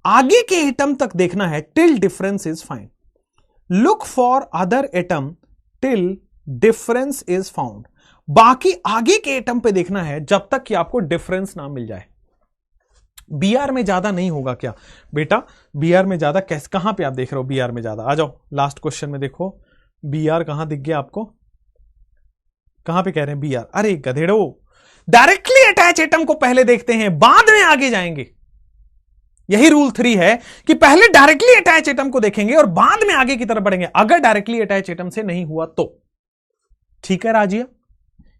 आगे के एटम तक देखना है till difference is find, look for other atom till difference is found, बाकी आगे के एटम पे देखना है जब तक कि आपको डिफरेंस ना मिल जाए। बीआर में ज्यादा नहीं होगा क्या बेटा, बीआर में ज्यादा कैसे, कहां पे आप देख रहे हो बीआर में ज्यादा, आ जाओ लास्ट क्वेश्चन में देखो, बीआर कहां दिख गया आपको, कहां पे कह रहे हैं बीआर, अरे गधेड़ो, डायरेक्टली अटैच एटम को पहले देखते हैं बाद में आगे जाएंगे। यही रूल 3 है कि पहले डायरेक्टली अटैच एटम को देखेंगे और बाद में आगे की तरफ बढ़ेंगे, अगर डायरेक्टली अटैच एटम से नहीं हुआ तो। ठीक है राजिया,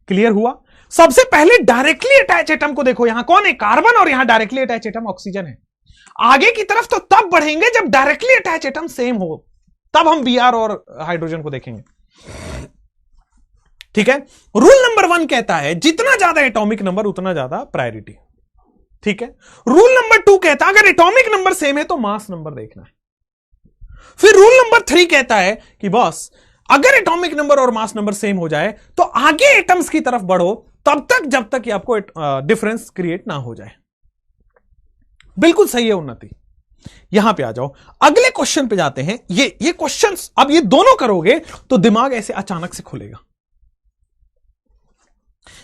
क्लियर हुआ। सबसे पहले डायरेक्टली अटैच एटम को देखो, यहां कौन है, कार्बन, और यहां डायरेक्टली अटैच एटम ऑक्सीजन है। आगे की तरफ तो तब बढ़ेंगे जब डायरेक्टली अटैच एटम सेम हो, तब हम बीआर और हाइड्रोजन को देखेंगे। ठीक है। रूल नंबर 1 कहता है जितना ज्यादा एटॉमिक नंबर उतना ज्यादा प्रायोरिटी। ठीक है। रूल नंबर 2 कहता है अगर एटॉमिक नंबर सेम है तो मास नंबर देखना है। फिर रूल नंबर 3 कहता है कि बॉस अगर एटॉमिक नंबर और मास नंबर सेम हो जाए तो आगे एटम्स की तरफ बढ़ो तब तक जब तक कि आपको डिफरेंस क्रिएट ना हो जाए। बिल्कुल सही है उन्नति। यहां पे आ जाओ, अगले क्वेश्चन पे जाते हैं। ये क्वेश्चंस अब ये दोनों करोगे तो दिमाग ऐसे अचानक से खुलेगा।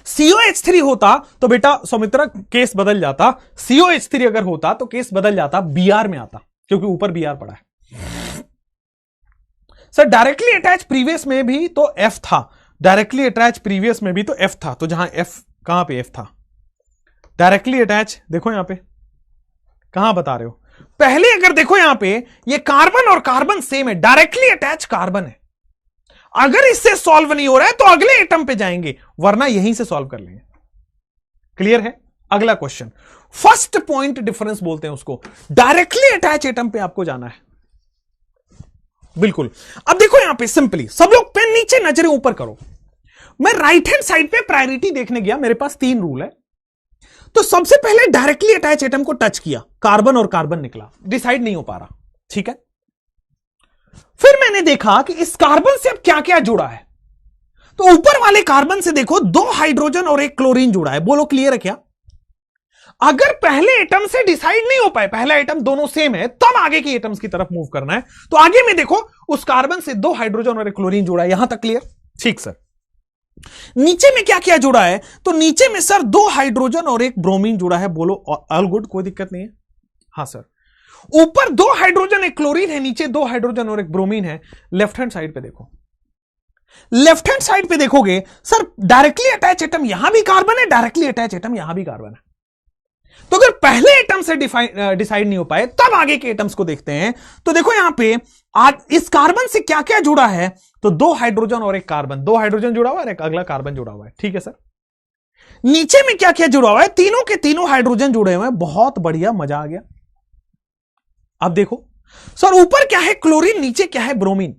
COH3 होता तो बेटा सौमित्रा केस बदल जाता। COH3 अगर होता तो केस बदल जाता, Br में आता, क्योंकि ऊपर Br पड़ा है। सर डायरेक्टली अटैच प्रीवियस में भी तो F था, डायरेक्टली अटैच प्रीवियस में भी तो F था, तो जहां F कहां पे F था? डायरेक्टली अटैच देखो यहां पे कहां बता रहे हो? पहले अगर देखो यहां पे ये कार्बन और कार्बन सेम है, डायरेक्टली अटैच कार्बन है। अगर इससे सॉल्व नहीं हो रहा है तो अगले एटम पे जाएंगे, वरना यहीं से सॉल्व कर लेंगे। क्लियर है? अगला क्वेश्चन, फर्स्ट पॉइंट डिफरेंस बोलते हैं उसको। डायरेक्टली अटैच एटम पे आपको जाना है। बिल्कुल। अब देखो यहां पे सिंपली सब लोग पेन नीचे नजरें ऊपर करो। मैं राइट हैंड साइड पे प्रायोरिटी देखने गया, मेरे पास 3 रूल है। तो सबसे पहले डायरेक्टली अटैच एटम को टच किया, कार्बन और कार्बन निकला, डिसाइड नहीं हो पा रहा। ठीक है। फिर मैंने देखा कि इस कार्बन से अब क्या क्या जुड़ा है। तो ऊपर वाले कार्बन से देखो 2 हाइड्रोजन और 1 क्लोरीन जुड़ा है। बोलो क्लियर है क्या? अगर पहले एटम से डिसाइड नहीं हो पाए, पहला एटम दोनों सेम है, तब आगे की एटम्स की तरफ मूव करना है। तो आगे में देखो उस कार्बन से 2 हाइड्रोजन और 1 क्लोरीन जुड़ा है। यहां तक क्लियर? ठीक सर। नीचे में क्या क्या जुड़ा है? तो नीचे में सर 2 हाइड्रोजन और 1 ब्रोमीन जुड़ा है। बोलो ऑल गुड, कोई दिक्कत नहीं है? हां सर। ऊपर 2 हाइड्रोजन 1 क्लोरीन है, नीचे 2 हाइड्रोजन और 1 ब्रोमीन है। लेफ्ट हैंड साइड पे देखो, लेफ्ट हैंड साइड पे देखोगे सर डायरेक्टली अटैच एटम यहां भी कार्बन है, डायरेक्टली अटैच एटम यहां भी कार्बन है। तो अगर पहले एटम से डिसाइड नहीं हो पाए तब आगे के एटम्स को देखते हैं। तो देखो यहां पे आज इस कार्बन से क्या क्या जुड़ा है? तो 2 हाइड्रोजन और 1 कार्बन, 2 हाइड्रोजन जुड़ा हुआ है और एक अगला कार्बन जुड़ा हुआ है। ठीक है सर। नीचे में क्या क्या जुड़ा हुआ है? तीनों के तीनों हाइड्रोजन जुड़े हुए हैं। बहुत बढ़िया, मजा आ गया। अब देखो सर ऊपर क्या है? क्लोरीन, नीचे क्या है? ब्रोमीन।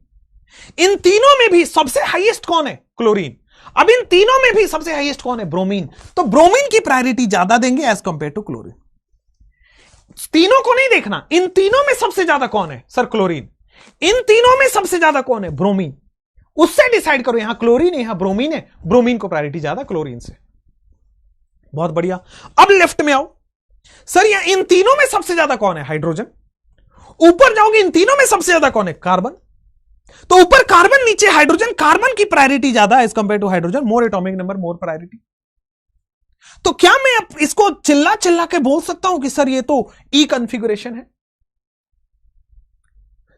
इन तीनों में भी सबसे हाईएस्ट कौन है? क्लोरीन। अब इन तीनों में भी सबसे हाईएस्ट कौन है? ब्रोमीन। तो ब्रोमीन की प्रायोरिटी ज्यादा देंगे एज कंपेयर टू क्लोरीन। तीनों को नहीं देखना, इन तीनों में सबसे ज्यादा कौन है? Sir chlorine. इन तीनों में सबसे ज्यादा कौन है? ब्रोमीन। उससे डिसाइड करो, यहां क्लोरीन है, यहां ब्रोमीन है, ब्रोमीन को प्रायोरिटी ज्यादा क्लोरीन से। बहुत बढ़िया। अब लेफ्ट में आओ। सर यहां इन तीनों में सबसे ज्यादा कौन है? हाइड्रोजन। ऊपर जाओगे, इन तीनों में सबसे ज्यादा कौन है? कार्बन। तो ऊपर कार्बन, नीचे हाइड्रोजन। कार्बन की प्रायोरिटी ज्यादा as compare to hydrogen. More atomic number, more priority. तो क्या मैं अब इसको चिल्ला चिल्ला के बोल सकता हूं कि सर ये तो ई कॉन्फ़िगरेशन है?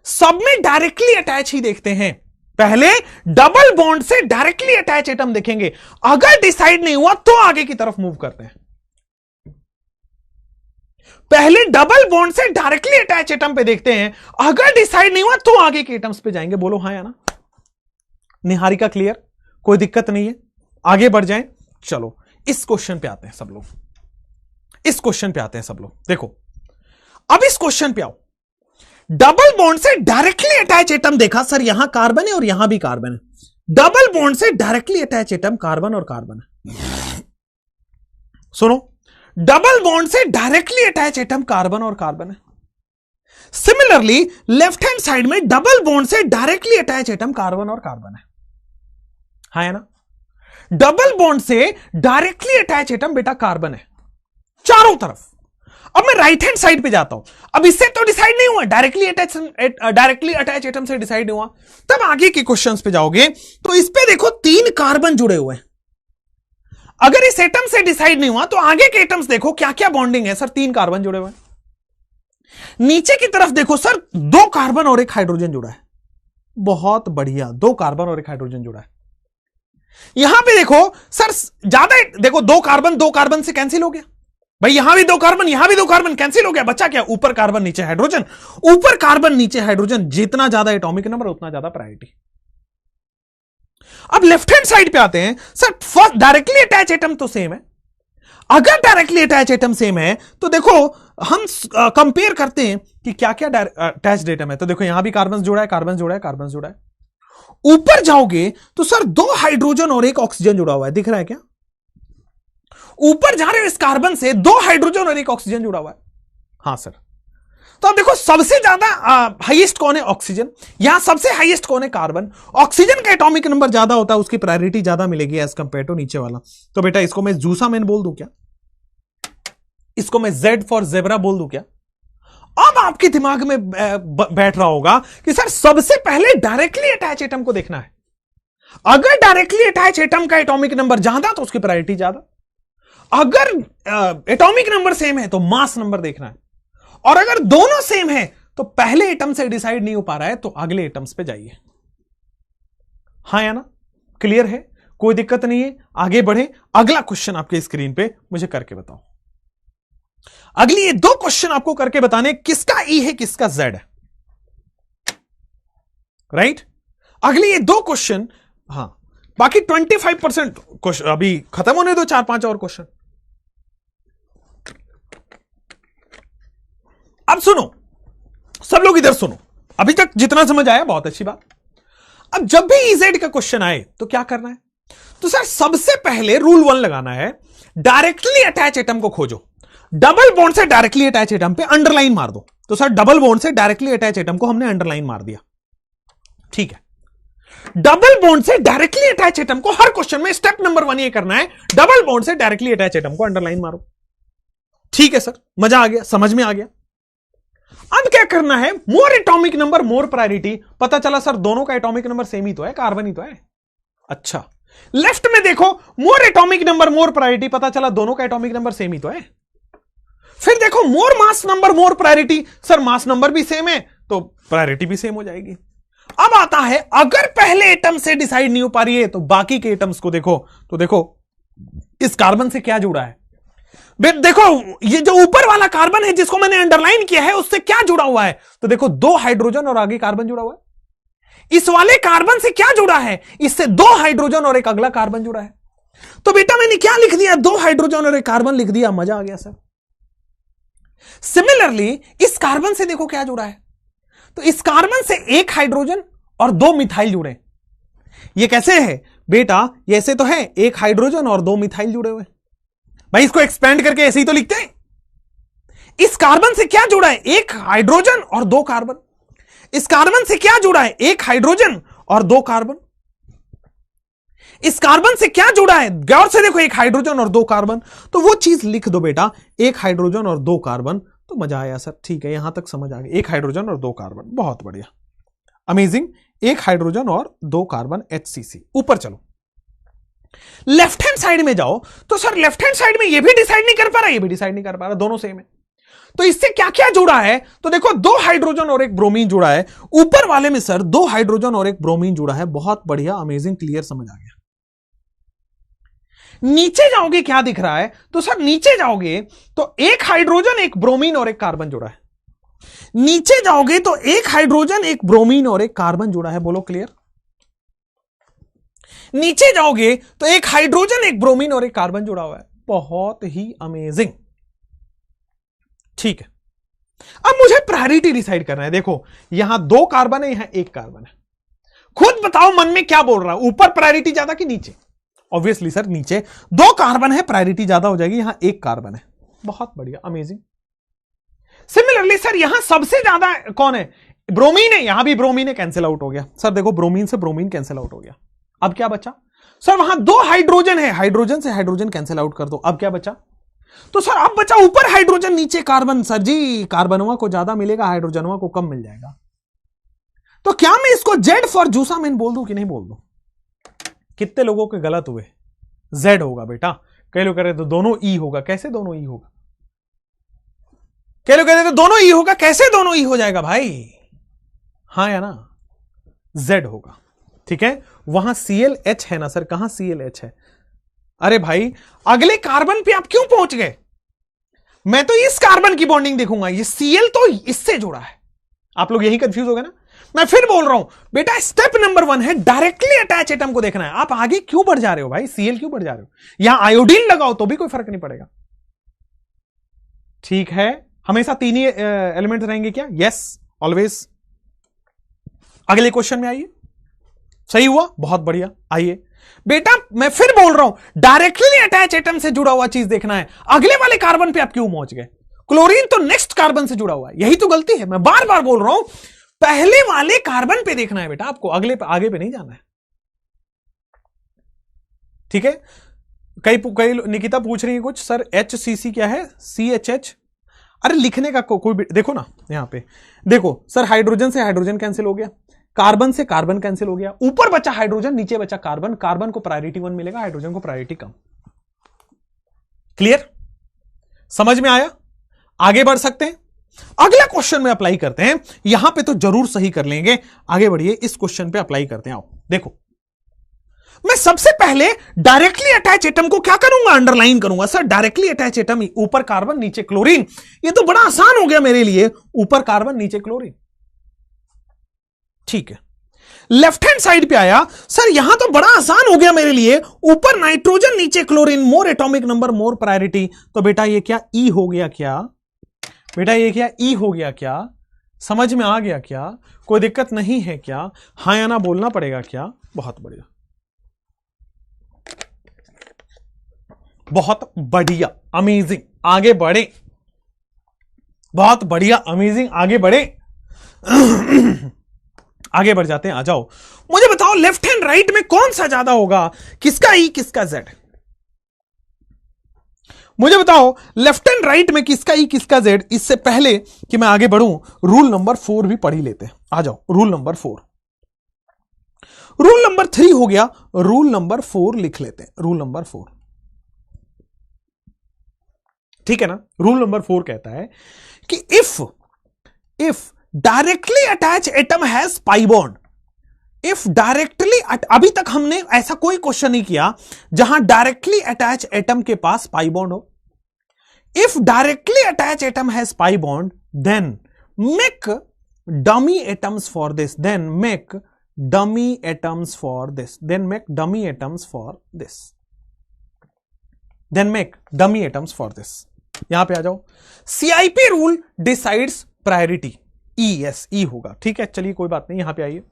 सब में डायरेक्टली अटैच ही देखते हैं। पहले डबल बॉन्ड से डायरेक्टली अटैच एटम देखेंगे, अगर डिसाइड नहीं हुआ तो आगे की तरफ मूव करते हैं। पहले डबल बॉन्ड से डायरेक्टली अटैच एटम पे देखते हैं, अगर डिसाइड नहीं हुआ तो आगे के एटम्स पे जाएंगे। बोलो हां या ना? निहारिका क्लियर? कोई दिक्कत नहीं है? आगे बढ़ जाएं। चलो इस क्वेश्चन पे आते हैं सब लोग। इस क्वेश्चन पे आते हैं सब लोग। देखो अब इस क्वेश्चन पे आओ। डबल बॉन्ड से डायरेक्टली अटैच एटम देखा, सर यहां कार्बन है और यहां भी कार्बन है। डबल बॉन्ड से डायरेक्टली अटैच एटम कार्बन और कार्बन है। सुनो, डबल बॉन्ड से डायरेक्टली अटैच एटम कार्बन और कार्बन है। सिमिलरली लेफ्ट हैंड साइड में डबल बॉन्ड से डायरेक्टली अटैच एटम कार्बन और कार्बन है। हाँ है ना? डबल बॉन्ड से डायरेक्टली अटैच एटम बेटा कार्बन है चारों तरफ। अब मैं राइट हैंड साइड पे जाता हूं। अब इससे तो डिसाइड नहीं हुआ, डायरेक्टली अटैच एटम से डिसाइड नहीं हुआ, तब आगे के क्वेश्चंस पे जाओगे तो इस पे देखो 3 कार्बन जुड़े हुए हैं। अगर इस एटम से डिसाइड नहीं हुआ तो आगे के एटम्स देखो क्या क्या बॉन्डिंग है। सर 3 कार्बन जुड़े हुए हैं। नीचे की तरफ देखो सर 2 कार्बन और 1 हाइड्रोजन जुड़ा है। बहुत बढ़िया, 2 कार्बन और 1 हाइड्रोजन जुड़ा है। यहां पे देखो सर ज्यादा, देखो 2 कार्बन से कैंसिल हो गया भाई। यहां भी 2 कार्बन, यहां भी 2 कार्बन, कैंसिल हो गया। बचा क्या? ऊपर कार्बन नीचे हाइड्रोजन, ऊपर कार्बन नीचे हाइड्रोजन। जितना ज्यादा एटॉमिक नंबर उतना ज्यादा प्रायोरिटी। अब लेफ्ट हैंड साइड पे आते हैं। Sir first directly attach atom तो सेम है। अगर डायरेक्टली अटैच एटम सेम है तो देखो हम कंपेयर करते हैं कि क्या क्या अटैच्ड एटम है। तो देखो यहां भी कार्बन जुड़ा है, कार्बन जुड़ा है, कार्बन जुड़ा है। ऊपर जाओगे तो सर 2 हाइड्रोजन और 1 ऑक्सीजन जुड़ा हुआ है, दिख रहा है क्या? ऊपर जा रहे हो इस कार्बन से 2 हाइड्रोजन और 1 ऑक्सीजन जुड़ा हुआ है। हां सर, तो अब देखो सबसे ज्यादा हाईएस्ट कौन है? ऑक्सीजन। यहां सबसे हाईएस्ट कौन है? कार्बन। ऑक्सीजन का एटॉमिक नंबर ज्यादा होता है, उसकी प्रायोरिटी ज्यादा मिलेगी एज कंपेयर टू नीचे वाला। तो बेटा इसको मैं जूसा मैन बोल दूं क्या? इसको मैं जेड फॉर जेब्रा बोल दूं क्या? अब आपके दिमाग में बैठ रहा होगा कि सर सबसे पहले डायरेक्टली अटैच एटम को देखना है। अगर डायरेक्टली अटैच एटम का एटॉमिक नंबर ज्यादा तो उसकी प्रायोरिटी ज्यादा, अगर एटॉमिक नंबर सेम है तो मास नंबर देखना है, और अगर दोनों सेम है तो पहले एटम से डिसाइड नहीं हो पा रहा है तो अगले एटम्स पे जाइए। हाँ या ना? क्लियर है? कोई दिक्कत नहीं है, आगे बढ़े। अगला क्वेश्चन आपके स्क्रीन पे मुझे करके बताओ। अगली ये 2 क्वेश्चन आपको करके बताने, किसका ई है किसका जेड है, राइट? अगली ये 2 क्वेश्चन, हां बाकी 25% क्वेश्चन अभी खत्म होने दो, 4-5 और क्वेश्चन। अब सुनो, सब लोग इधर सुनो, अभी तक जितना समझ आया बहुत अच्छी बात। अब जब भी इजेड का क्वेश्चन आए तो क्या करना है? तो सर सबसे पहले रूल 1 लगाना है, डायरेक्टली अटैच एटम को खोजो। डबल बॉन्ड से डायरेक्टली अटैच एटम पे अंडरलाइन मार दो। तो सर डबल बॉन्ड से डायरेक्टली अटैच एटम को हमने अंडरलाइन मार दिया, ठीक है। डबल बॉन्ड से डायरेक्टली अटैच एटम को हर क्वेश्चन में स्टेप नंबर 1 ये करना है, डबल बॉन्ड से डायरेक्टली अटैच एटम को अंडरलाइन मारो। ठीक है सर, मजा आ गया, समझ में आ गया। अब क्या करना है? More atomic number more priority. पता चला सर दोनों का एटॉमिक नंबर सेम ही तो है, कार्बन ही तो है। अच्छा, लेफ्ट में देखो, मोर एटॉमिक नंबर मोर प्रायोरिटी, पता चला दोनों का एटॉमिक नंबर सेम ही तो है। फिर देखो more mass number more priority, sir mass number भी सेम है तो प्रायोरिटी भी सेम हो जाएगी। अब आता है, अगर पहले एटम से डिसाइड नहीं हो पा रही है तो बाकी के एटम्स को देखो। तो देखो इस कार्बन से क्या जुड़ा है? देखो ये जो ऊपर वाला कार्बन है जिसको मैंने अंडरलाइन किया है उससे क्या जुड़ा हुआ है? तो देखो 2 हाइड्रोजन और आगे कार्बन जुड़ा हुआ है। इस वाले कार्बन से क्या जुड़ा है? इससे 2 हाइड्रोजन और एक अगला कार्बन जुड़ा है। तो बेटा मैंने क्या लिख दिया? 2 हाइड्रोजन और एक कार्बन लिख दिया, मजा आ गया सर। सिमिलरली इस कार्बन से देखो क्या जुड़ा है। तो इस कार्बन से 1 हाइड्रोजन और 2 मिथाइल जुड़े। ये कैसे है बेटा? ये ऐसे तो है, 1 हाइड्रोजन और 2 मिथाइल जुड़े हुए। भाई इसको एक्सपेंड करके ऐसे ही तो लिखते हैं। इस कार्बन से क्या जुड़ा है? 1 हाइड्रोजन और 2 कार्बन। इस कार्बन से क्या जुड़ा है? 1 हाइड्रोजन और 2 कार्बन। इस कार्बन से क्या जुड़ा है? गौर से देखो, 1 हाइड्रोजन और 2 कार्बन। तो वो चीज लिख दो बेटा, 1 हाइड्रोजन और 2 कार्बन। तो मजा आया सर, ठीक है, यहां तक समझ आ गया। 1 हाइड्रोजन और 2 कार्बन, बहुत बढ़िया, अमेजिंग। 1 हाइड्रोजन और 2 कार्बन HCC। ऊपर चलो, लेफ्ट हैंड साइड में जाओ। तो सर लेफ्ट हैंड साइड में ये भी डिसाइड नहीं कर पा रहा, ये भी डिसाइड नहीं कर पा रहा, दोनों सेम है। तो इससे क्या क्या जुड़ा है? तो देखो 2 हाइड्रोजन और 1 ब्रोमीन जुड़ा है। ऊपर वाले में सर 2 हाइड्रोजन और 1 ब्रोमीन जुड़ा है, बहुत बढ़िया, अमेजिंग, क्लियर, समझ आ गया। नीचे जाओगे क्या दिख रहा है? तो सर नीचे जाओगे तो 1 हाइड्रोजन 1 ब्रोमीन और 1 कार्बन जुड़ा है। नीचे जाओगे तो 1 हाइड्रोजन 1 ब्रोमीन और 1 कार्बन जुड़ा है, बोलो क्लियर। नीचे जाओगे तो 1 हाइड्रोजन 1 ब्रोमीन और 1 कार्बन जुड़ा हुआ है, बहुत ही अमेजिंग। ठीक है, अब मुझे प्रायोरिटी डिसाइड करना है। देखो यहां 2 कार्बन है, यहां 1 कार्बन है। खुद बताओ मन में क्या बोल रहा है, ऊपर प्रायोरिटी ज्यादा कि नीचे? ऑब्वियसली सर नीचे। 2 कार्बन है, प्रायोरिटी ज्यादा हो जाएगी। यहां 1 कार्बन है, बहुत बढ़िया, अमेजिंग। सिमिलरली सर यहां सबसे ज्यादा कौन है? ब्रोमीन है, यहां भी ब्रोमीन है, कैंसिल आउट हो गया। सर देखो ब्रोमीन से ब्रोमीन कैंसिल आउट हो गया। अब क्या बचा? सर वहां 2 हाइड्रोजन है, हाइड्रोजन से हाइड्रोजन कैंसिल आउट कर दो। अब क्या बचा? तो सर अब बचा ऊपर हाइड्रोजन नीचे कार्बन। सर जी कार्बनवा को ज्यादा मिलेगा, हाइड्रोजनवा को कम मिल जाएगा। तो क्या मैं इसको जेड फॉर जूसामिन बोल दूं कि नहीं बोल दूं? कितने लोगों के गलत हुए? जेड होगा बेटा। कई लोग कह रहे तो दोनों ई होगा। कैसे दोनों ई होगा? कई लोग कह रहे तो दोनों ई होगा। कैसे दोनों ई हो जाएगा भाई? हाँ या ना? जेड होगा, ठीक है। वहां ClH है ना सर? कहां ClH है? अरे भाई अगले कार्बन पे आप क्यों पहुंच गए? मैं तो इस कार्बन की बॉन्डिंग देखूंगा, ये Cl तो इससे जुड़ा है। आप लोग यही कंफ्यूज हो गए ना? मैं फिर बोल रहा हूं बेटा, स्टेप नंबर 1 है डायरेक्टली अटैच एटम को देखना है। आप आगे क्यों बढ़ जा रहे हो भाई? Cl क्यों बढ़ जा रहे हो? यहां आयोडीन लगाओ तो भी कोई फर्क नहीं पड़ेगा, ठीक है। हमेशा 3 ही एलिमेंट रहेंगे क्या? Yes, always. अगले क्वेश्चन में आइए। सही हुआ, बहुत बढ़िया। आइए बेटा, मैं फिर बोल रहा हूं, डायरेक्टली अटैच एटम से जुड़ा हुआ चीज देखना है। अगले वाले कार्बन पे आप क्यों पहुंच गए? क्लोरीन तो नेक्स्ट कार्बन से जुड़ा हुआ है, यही तो गलती है। मैं बार बार बोल रहा हूं, पहले वाले कार्बन पे देखना है बेटा आपको, अगले पे, आगे पे नहीं जाना है। ठीक है। कई निकिता पूछ रही है कुछ, सर HCC क्या है? CHH। अरे लिखने का कोई देखो ना, यहां पे देखो सर, हाइड्रोजन से हाइड्रोजन कैंसिल हो गया, कार्बन से कार्बन कैंसिल हो गया, ऊपर बचा हाइड्रोजन, नीचे बचा कार्बन। कार्बन को प्रायोरिटी 1 मिलेगा, हाइड्रोजन को प्रायोरिटी कम। क्लियर? समझ में आया? आगे बढ़ सकते हैं। अगला क्वेश्चन में अप्लाई करते हैं, यहां पे तो जरूर सही कर लेंगे। आगे बढ़िए, इस क्वेश्चन पे अप्लाई करते हैं। आओ देखो, मैं सबसे पहले डायरेक्टली अटैच एटम को क्या करूंगा? अंडरलाइन करूंगा। सर डायरेक्टली अटैच एटम, ऊपर कार्बन नीचे क्लोरीन, ये तो बड़ा आसान हो गया मेरे लिए। ऊपर कार्बन नीचे क्लोरीन, ठीक है। लेफ्ट हैंड साइड पे आया, सर यहां तो बड़ा आसान हो गया मेरे लिए, ऊपर नाइट्रोजन नीचे क्लोरीन, मोर एटॉमिक नंबर मोर प्रायोरिटी। तो बेटा ये क्या ई हो गया क्या? बेटा ये क्या ई हो गया क्या? समझ में आ गया क्या? कोई दिक्कत नहीं है क्या? हाँ या ना बोलना पड़ेगा क्या? बहुत बढ़िया, बहुत बढ़िया, अमेजिंग। आगे बढ़े, बहुत बढ़िया, अमेजिंग, आगे बढ़े। आगे बढ़ जाते हैं, आ जाओ। मुझे बताओ लेफ्ट हैंड राइट में कौन सा ज्यादा होगा? किसका ई, किसका जेड? मुझे बताओ लेफ्ट हैंड राइट में किसका ई, किसका जेड? इससे पहले कि मैं आगे बढ़ूं, रूल नंबर 4 भी पढ़ ही लेते हैं। आ जाओ, रूल नंबर 4। रूल नंबर 3 हो गया, रूल नंबर 4 लिख लेते हैं। रूल नंबर 4, ठीक है ना? रूल नंबर 4 कहता है कि if directly attach atom has pi bond, if directly, अभी तक हमने ऐसा कोई क्वेश्चन नहीं किया जहां डायरेक्टली अटैच एटम के पास पाई बॉन्ड हो। If directly attach atom has pi bond, then make dummy atoms for this, then make dummy atoms for this, then make dummy atoms for this, then make dummy atoms for this. यहां पे आ जाओ। CIP rule decides priority, yes E होगा, ठीक है। चलिए कोई बात नहीं, यहां पे आइए।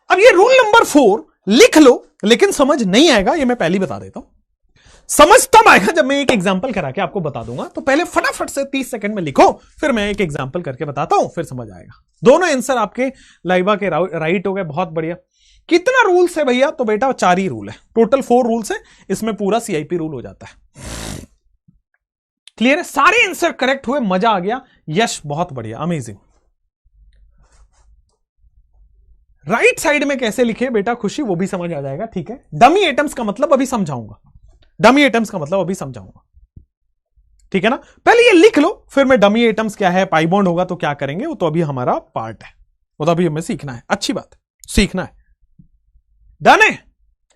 अब ये रूल नंबर 4 लिख लो, लेकिन समझ नहीं आएगा, ये मैं पहले ही बता देता हूं। समझ तब आएगा जब मैं एक एग्जांपल करा के आपको बता दूंगा। तो पहले फटाफट से 30 सेकंड में लिखो, फिर मैं एक एग्जांपल करके बताता हूं, फिर समझ आएगा। दोनों आंसर आपके लाइबा के राइट हो गए, बहुत बढ़िया। कितना रूल्स है भैया? तो बेटा 4 ही रूल है, टोटल 4 रूल्स है, इसमें पूरा CIP रूल हो जाता है। क्लियर है? सारे आंसर करेक्ट हुए, मजा आ गया, यश बहुत बढ़िया, अमेजिंग। राइट साइड में कैसे लिखे बेटा खुशी, वो भी समझ आ जाएगा, ठीक है। डमी एटम्स का मतलब अभी समझाऊंगा, डमी एटम्स का मतलब अभी समझाऊंगा, ठीक है ना? पहले ये लिख लो, फिर मैं डमी एटम्स क्या है, पाई बॉन्ड होगा तो क्या करेंगे, वो तो अभी हमारा पार्ट है, वो तो अभी हमें सीखना है। अच्छी बात है, सीखना है। डन है?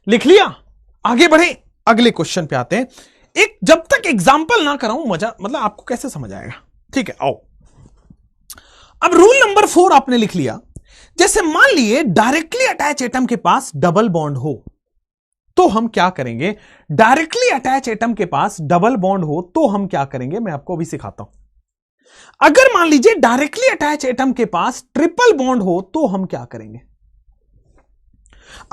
लिख लिया? आगे बढ़े, अगले क्वेश्चन पे आते हैं। एक जब तक एग्जाम्पल ना कराऊं मजा, मतलब आपको कैसे समझ आएगा, ठीक है। आओ, अब रूल नंबर 4 आपने लिख लिया। जैसे मान लिए डायरेक्टली अटैच एटम के पास डबल बॉन्ड हो, तो हम क्या करेंगे? डायरेक्टली अटैच एटम के पास डबल बॉन्ड हो तो हम क्या करेंगे, मैं आपको अभी सिखाता हूं। अगर मान लीजिए डायरेक्टली अटैच एटम के पास ट्रिपल बॉन्ड हो तो हम क्या करेंगे?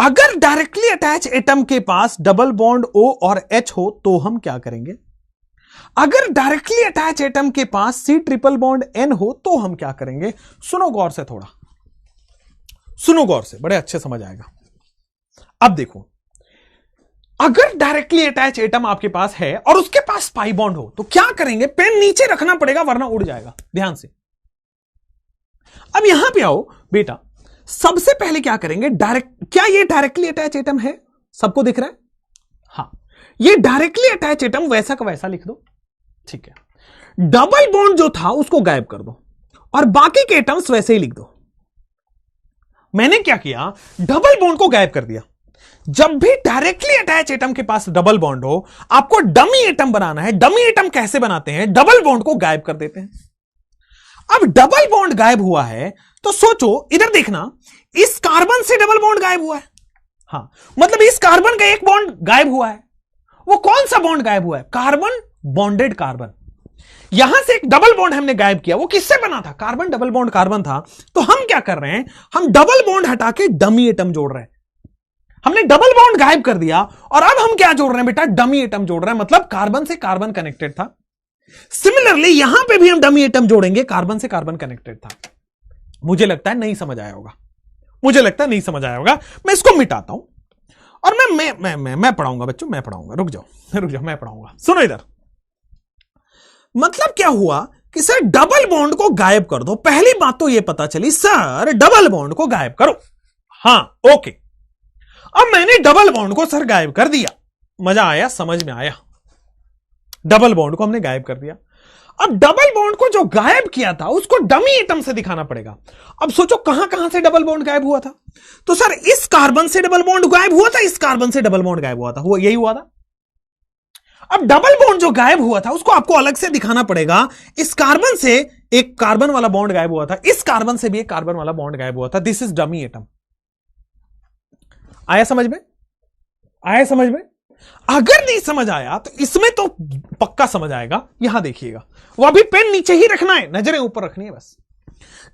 अगर डायरेक्टली अटैच एटम के पास डबल बॉन्ड O और H हो तो हम क्या करेंगे? अगर डायरेक्टली अटैच एटम के पास C ट्रिपल बॉन्ड N हो तो हम क्या करेंगे? सुनो गौर से, थोड़ा सुनो गौर से, बड़े अच्छे समझ आएगा। अब देखो, अगर डायरेक्टली अटैच एटम आपके पास है और उसके पास पाई बॉन्ड हो तो क्या करेंगे? पेन नीचे रखना पड़ेगा वरना उड़ जाएगा, ध्यान से। अब यहां पे आओ बेटा, सबसे पहले क्या करेंगे? क्या ये डायरेक्टली अटैच एटम है? सबको दिख रहा है? हां, ये डायरेक्टली अटैच एटम वैसा का वैसा लिख दो, ठीक है। डबल बॉन्ड जो था उसको गायब कर दो और बाकी के एटम्स वैसे ही लिख दो। मैंने क्या किया? डबल बॉन्ड को गायब कर दिया। जब भी डायरेक्टली अटैच एटम के पास डबल बॉन्ड हो, आपको डमी एटम बनाना है। डमी एटम कैसे बनाते हैं? डबल बॉन्ड को गायब कर देते हैं। अब डबल बॉन्ड गायब हुआ है तो सोचो, इधर देखना, इस कार्बन से डबल बॉन्ड गायब हुआ है। हां, मतलब इस कार्बन का एक बॉन्ड गायब हुआ है। वो कौन सा बॉन्ड गायब हुआ है? Carbon bonded carbon. यहां से एक डबल बॉन्ड हमने गायब किया, वो किससे बना था? कार्बन डबल बॉन्ड कार्बन था। तो हम क्या कर रहे हैं? हम डबल बॉन्ड हटा के डमी एटम जोड़ रहे हैं। हमने डबल बॉन्ड गायब कर दिया और अब हम क्या जोड़ रहे हैं बेटा, डमी एटम जोड़ रहे हैं, मतलब कार्बन से कार्बन कनेक्टेड था। सिमिलरली यहां पे भी हम डमी एटम जोड़ेंगे, कार्बन से कार्बन कनेक्टेड था। मुझे लगता है नहीं समझ आया होगा, मुझे लगता है नहीं समझ आया होगा। मैं इसको मिटाता हूं और मैं पढ़ाऊंगा बच्चों, मैं पढ़ाऊंगा, रुक जाओ मैं पढ़ाऊंगा। सुनो इधर, मतलब क्या हुआ कि सर डबल बॉन्ड को गायब कर दो। पहली बात तो यह पता चली सर डबल बॉन्ड को गायब करो, हां ओके। अब मैंने डबल बॉन्ड को सर गायब कर दिया, मजा आया, समझ में आया। डबल बॉन्ड को हमने गायब कर दिया। अब डबल बॉन्ड को जो गायब किया था उसको डमी एटम से दिखाना पड़ेगा। अब सोचो कहां कहां से डबल बॉन्ड गायब हुआ था, तो सर इस कार्बन से डबल बॉन्ड गायब हुआ था, इस कार्बन से डबल बॉन्ड गायब हुआ था, यही हुआ था। अब डबल बॉन्ड जो गायब हुआ था उसको आपको अलग से दिखाना पड़ेगा। इस कार्बन से एक कार्बन वाला बॉन्ड गायब हुआ था, इस कार्बन से भी एक कार्बन वाला बॉन्ड गायब हुआ था। This is dummy atom. आया समझ में, आया समझ में? अगर नहीं समझ आया तो इसमें तो पक्का समझ आएगा। यहां देखिएगा, वो अभी पेन नीचे ही रखना है, नजरें ऊपर रखनी है बस।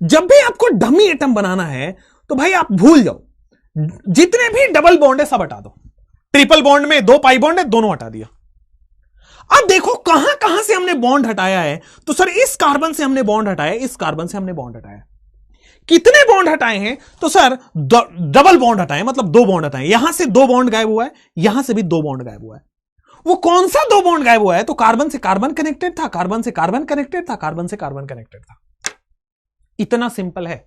जब भी आपको डमी एटम बनाना है तो भाई आप भूल जाओ, जितने भी डबल बॉन्ड है सब हटा दो। ट्रिपल बॉन्ड में 2 पाई बॉन्ड है, दोनों हटा दिया। अब देखो कहां कहां से हमने बॉन्ड हटाया है, तो सर इस कार्बन से हमने बॉन्ड हटाया, इस कार्बन से हमने बॉन्ड हटाया। कितने बॉन्ड हटाए हैं, तो सर डबल बॉन्ड हटाए, मतलब 2 बॉन्ड हटाए। यहां से 2 बॉन्ड गायब हुआ है, यहां से भी 2 बॉन्ड गायब हुआ है। वो कौन सा 2 बॉन्ड गायब हुआ है, तो कार्बन से कार्बन कनेक्टेड था, कार्बन से कार्बन कनेक्टेड था, कार्बन से कार्बन कनेक्टेड था। इतना सिंपल है,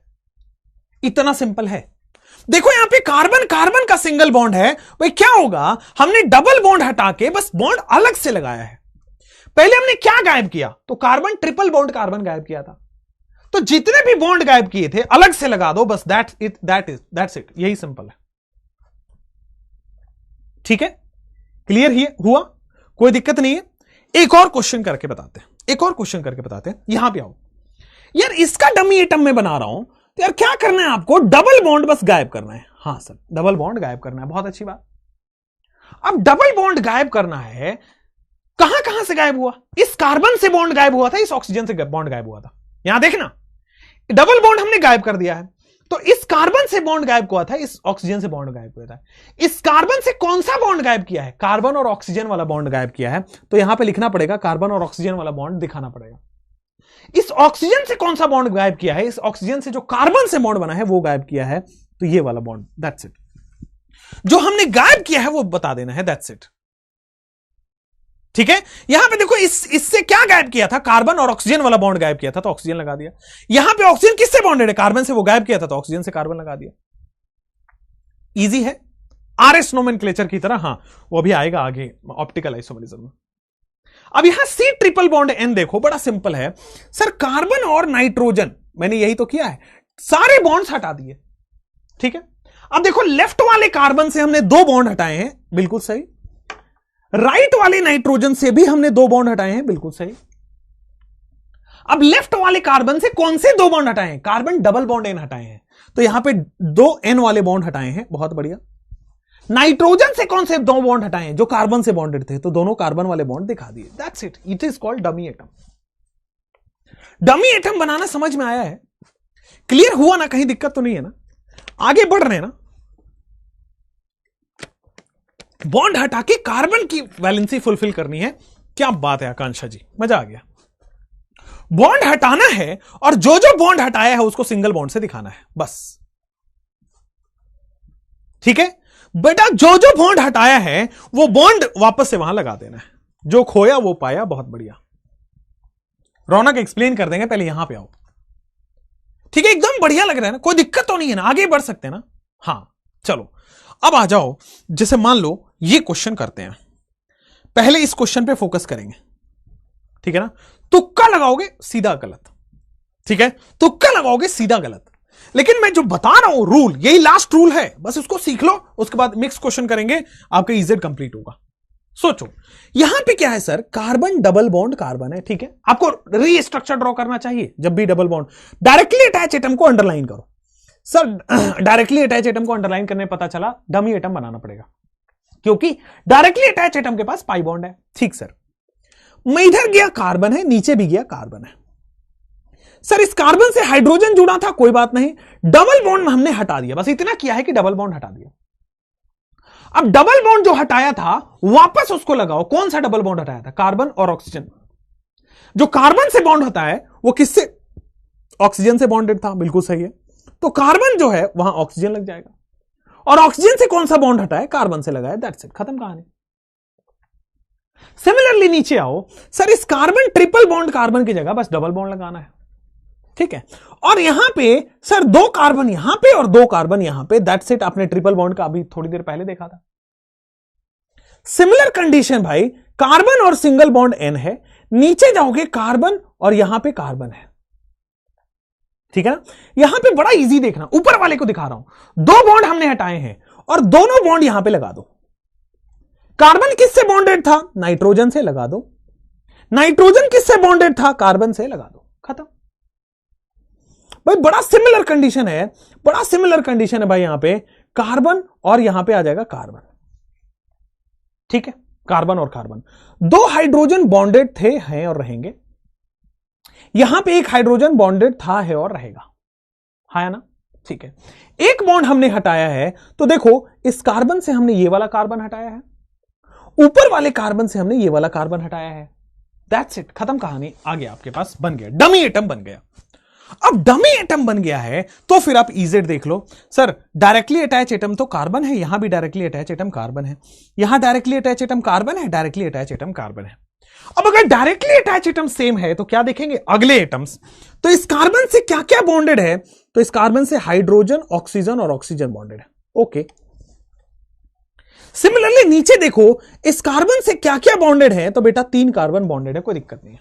इतना सिंपल है। देखो यहां पे कार्बन कार्बन का सिंगल बॉन्ड है, भाई क्या होगा, हमने डबल बॉन्ड हटा के बस बॉन्ड अलग से लगाया है। पहले हमने क्या गायब किया, तो कार्बन ट्रिपल बॉन्ड कार्बन गायब किया था। तो जितने भी बॉन्ड गायब किए थे अलग से लगा दो, बस दैट्स इट, यही सिंपल है। ठीक है, क्लियर ही हुआ, कोई दिक्कत नहीं है। एक और क्वेश्चन करके बताते हैं, एक और क्वेश्चन करके बताते हैं। यहां पे आओ यार, इसका डमी एटम में बना रहा हूं, तो यार क्या करना है आपको, डबल बॉन्ड बस गायब करना है। हां सर, डबल बॉन्ड गायब करना है, बहुत अच्छी बात। अब डबल बॉन्ड गायब करना है, कहां कहां से गायब हुआ, इस कार्बन से बॉन्ड गायब हुआ था, इस ऑक्सीजन से बॉन्ड गायब हुआ था। यहां देखना, डबल बॉन्ड हमने गायब कर दिया है, तो इस कार्बन से बॉन्ड गायब हुआ था, इस ऑक्सीजन से बॉन्ड गायब हुआ था। इस कार्बन से कौन सा बॉन्ड गायब किया है, कार्बन और ऑक्सीजन वाला बॉन्ड गायब किया है, तो यहां पे लिखना पड़ेगा कार्बन और ऑक्सीजन वाला बॉन्ड दिखाना पड़ेगा। इस ऑक्सीजन से कौन सा बॉन्ड गायब किया है, इस ऑक्सीजन से जो कार्बन से बॉन्ड बना है वो गायब किया है, तो ये वाला बॉन्ड, दैट्स इट। जो हमने गायब किया है वो बता देना है, दैट्स इट। ठीक है, यहां पे देखो इससे क्या गायब किया था, कार्बन और ऑक्सीजन वाला बॉन्ड गायब किया था, तो ऑक्सीजन लगा दिया। यहां पे ऑक्सीजन किससे बॉन्डेड है, कार्बन से, वो गायब किया था, तो ऑक्सीजन से कार्बन लगा दिया। इजी है, आरएस नोमेनक्लेचर की तरह। हां, वो भी आएगा आगे ऑप्टिकल आइसोमरिज्म में। अब यहां सी ट्रिपल बॉन्ड एन देखो, बड़ा सिंपल है सर, कार्बन और नाइट्रोजन, मैंने यही तो किया है, सारे बॉन्ड्स हटा दिए। ठीक है, अब देखो लेफ्ट वाले कार्बन से हमने 2 बॉन्ड हटाए हैं, बिल्कुल सही। राइट वाले नाइट्रोजन से भी हमने 2 बॉन्ड हटाए हैं, बिल्कुल सही। अब लेफ्ट वाले कार्बन से कौन से 2 बॉन्ड हटाए हैं, कार्बन डबल बॉन्ड एन हटाए हैं, तो यहां पे 2 एन वाले बॉन्ड हटाए हैं, बहुत बढ़िया। नाइट्रोजन से कौन से 2 बॉन्ड हटाए हैं, जो कार्बन से बॉन्डेड थे, तो दोनों कार्बन वाले बॉन्ड दिखा दिए, that's it, it is called dummy atom. Dummy atom बनाना समझ में आया है, क्लियर हुआ ना, कहीं दिक्कत तो नहीं है ना, आगे बढ़ रहे हैं ना। बॉन्ड हटा के कार्बन की वैलेंसी फुलफिल करनी है, क्या बात है आकांक्षा जी, मजा आ गया। बॉन्ड हटाना है और जो जो बॉन्ड हटाया है उसको सिंगल बॉन्ड से दिखाना है, बस। ठीक है बेटा, जो जो बॉन्ड हटाया है वो बॉन्ड वापस से वहां लगा देना है, जो खोया वो पाया, बहुत बढ़िया। रौनक एक्सप्लेन कर देंगे, पहले यहां पे आओ। ठीक है, एकदम बढ़िया लग रहा है ना, कोई दिक्कत तो नहीं है ना, आगे बढ़ सकते हैं ना। हां चलो, अब आ जाओ, जैसे मान लो ये क्वेश्चन करते हैं, पहले इस क्वेश्चन पे फोकस करेंगे। ठीक है ना, तुक्का लगाओगे सीधा गलत। ठीक है, तुक्का लगाओगे सीधा गलत, लेकिन मैं जो बता रहा हूं रूल, यही लास्ट रूल है, बस उसको सीख लो, उसके बाद मिक्स क्वेश्चन करेंगे, आपका इजेड कंप्लीट होगा। सोचो यहां पे क्या है sir, carbon double bond carbon है। ठीक है, आपको रीस्ट्रक्चर ड्रॉ करना चाहिए जब भी double bond, directly attach atom को अंडरलाइन करो। सर डायरेक्टली अटैच एटम को अंडरलाइन करने पता चला डमी एटम बनाना पड़ेगा, क्योंकि डायरेक्टली अटैच एटम के पास पाई बॉन्ड है। ठीक सर, मैं इधर गया कार्बन है, नीचे भी गया कार्बन है। सर इस कार्बन से हाइड्रोजन जुड़ा था, कोई बात नहीं, डबल बॉन्ड हमने हटा दिया, बस इतना किया है कि डबल बॉन्ड हटा दिया। अब डबल बॉन्ड जो हटाया था वापस उसको लगाओ। कौन सा डबल बॉन्ड हटाया था? कार्बन और ऑक्सीजन। जो कार्बन से बॉन्ड होता है वो किससे? ऑक्सीजन से बॉन्डेड था, बिल्कुल सही है। तो कार्बन जो है वहां ऑक्सीजन लग जाएगा, और ऑक्सीजन से कौन सा बॉन्ड हटा है? कार्बन से लगाया, दैट्स इट, खत्म कहानी। सिमिलरली नीचे आओ, सर इस कार्बन ट्रिपल बॉन्ड कार्बन की जगह बस डबल बॉन्ड लगाना है, ठीक है। और यहां पे सर 2 कार्बन यहां पे और 2 कार्बन यहां पे, दैट्स इट। आपने ट्रिपल बॉन्ड का अभी थोड़ी देर पहले देखा था। सिमिलर कंडीशन भाई, कार्बन और सिंगल बॉन्ड एन है, नीचे जाओगे कार्बन और यहां पे कार्बन है, ठीक है ना। यहां पे बड़ा इजी देखना, ऊपर वाले को दिखा रहा हूं। 2 बॉन्ड हमने हटाए हैं और दोनों बॉन्ड यहां पे लगा दो। कार्बन किससे बॉन्डेड था? नाइट्रोजन से, लगा दो। नाइट्रोजन किससे बॉन्डेड था? कार्बन से, लगा दो, खत्म भाई। बड़ा सिमिलर कंडीशन है, बड़ा सिमिलर कंडीशन है भाई। यहां पे कार्बन और यहां पे आ जाएगा कार्बन, ठीक है। कार्बन और कार्बन 2 हाइड्रोजन बॉन्डेड थे, हैं और रहेंगे। यहां पे एक हाइड्रोजन बॉन्डेड था, है और रहेगा, है ना, ठीक है। एक बॉन्ड हमने हटाया है, तो देखो इस कार्बन से हमने ये वाला कार्बन हटाया है, ऊपर वाले कार्बन से हमने ये वाला कार्बन हटाया है, दैट्स इट, खत्म कहानी। आ गया आपके पास, बन गया, डमी एटम बन गया। अब डमी एटम बन गया है तो फिर आप इजेड देख लो। सर डायरेक्टली अटैच एटम तो कार्बन है, यहां भी डायरेक्टली अटैच एटम कार्बन है, यहां डायरेक्टली अटैच एटम कार्बन है, डायरेक्टली अटैच एटम कार्बन है। अब अगर डायरेक्टली अटैच एटम सेम है तो क्या देखेंगे? अगले एटम्स। तो इस कार्बन से क्या क्या बॉन्डेड है? तो इस कार्बन से हाइड्रोजन, ऑक्सीजन और ऑक्सीजन बॉन्डेड है, ओके। सिमिलरली नीचे देखो, इस कार्बन से क्या क्या बॉन्डेड है? तो बेटा 3 कार्बन बॉन्डेड है, कोई दिक्कत नहीं है,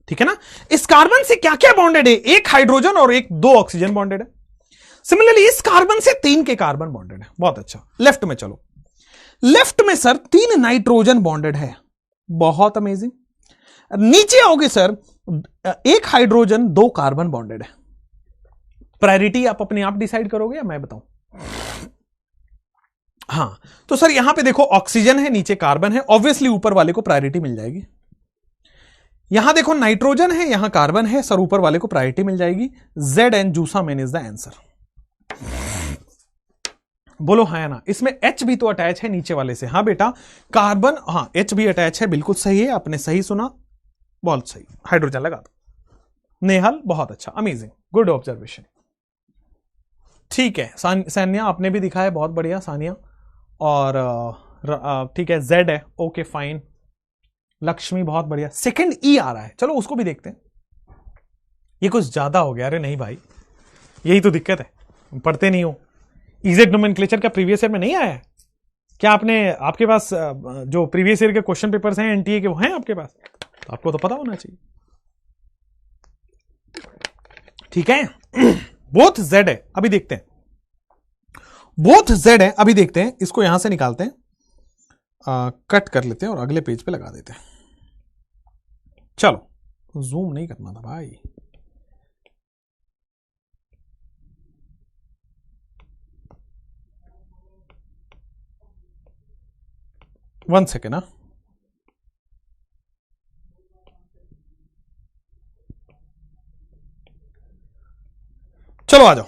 ठीक है ना। इस कार्बन से क्या क्या बॉन्डेड है? 1 हाइड्रोजन और 2 ऑक्सीजन बॉन्डेड है। सिमिलरली इस कार्बन से 3 के कार्बन बॉन्डेड है, बहुत अच्छा। लेफ्ट में चलो, लेफ्ट में सर 3 नाइट्रोजन बॉन्डेड है, बहुत अमेजिंग। नीचे आओगे सर 1 हाइड्रोजन 2 कार्बन बॉन्डेड है। प्रायोरिटी आप अपने आप डिसाइड करोगे या मैं बताऊं? हां, तो सर यहां पे देखो ऑक्सीजन है, नीचे कार्बन है, ऑब्वियसली ऊपर वाले को प्रायोरिटी मिल जाएगी। यहां देखो नाइट्रोजन है, यहां कार्बन है, सर ऊपर वाले को प्रायोरिटी मिल जाएगी। ZN जूसा मेन इज द आंसर। बोलो हाँ या ना। इसमें H भी तो अटैच है नीचे वाले से, हाँ बेटा कार्बन, हाँ H भी अटैच है, बिल्कुल सही है, आपने सही सुना, बहुत सही। हाइड्रोजन लगा दो। नेहल बहुत अच्छा, अमेजिंग, गुड ऑब्जर्वेशन, ठीक है। सानिया आपने भी दिखा है, बहुत बढ़िया सानिया। और ठीक है, Z है, ओके फाइन। लक्ष्मी बहुत बढ़िया। सेकंड E आ रहा है, चलो उसको भी देखते हैं। ये कुछ ज्यादा हो गया, अरे नहीं भाई, यही तो दिक्कत है, पढ़ते नहीं हो। इजेड नोमेनक्लेचर का प्रीवियस ईयर में नहीं आया है क्या? आपके पास जो प्रीवियस ईयर के क्वेश्चन पेपर्स हैं एनटीए के, वो हैं आपके पास? तो आपको तो पता होना चाहिए, ठीक है। बोथ Z है, अभी देखते हैं। बोथ Z है, अभी देखते हैं। इसको यहां से निकालते हैं, कट कर लेते हैं और अगले पेज पे लगा देते हैं। चलो, जूम नहीं करना था भाई। वन सेकेंड ना, चलो आ जाओ।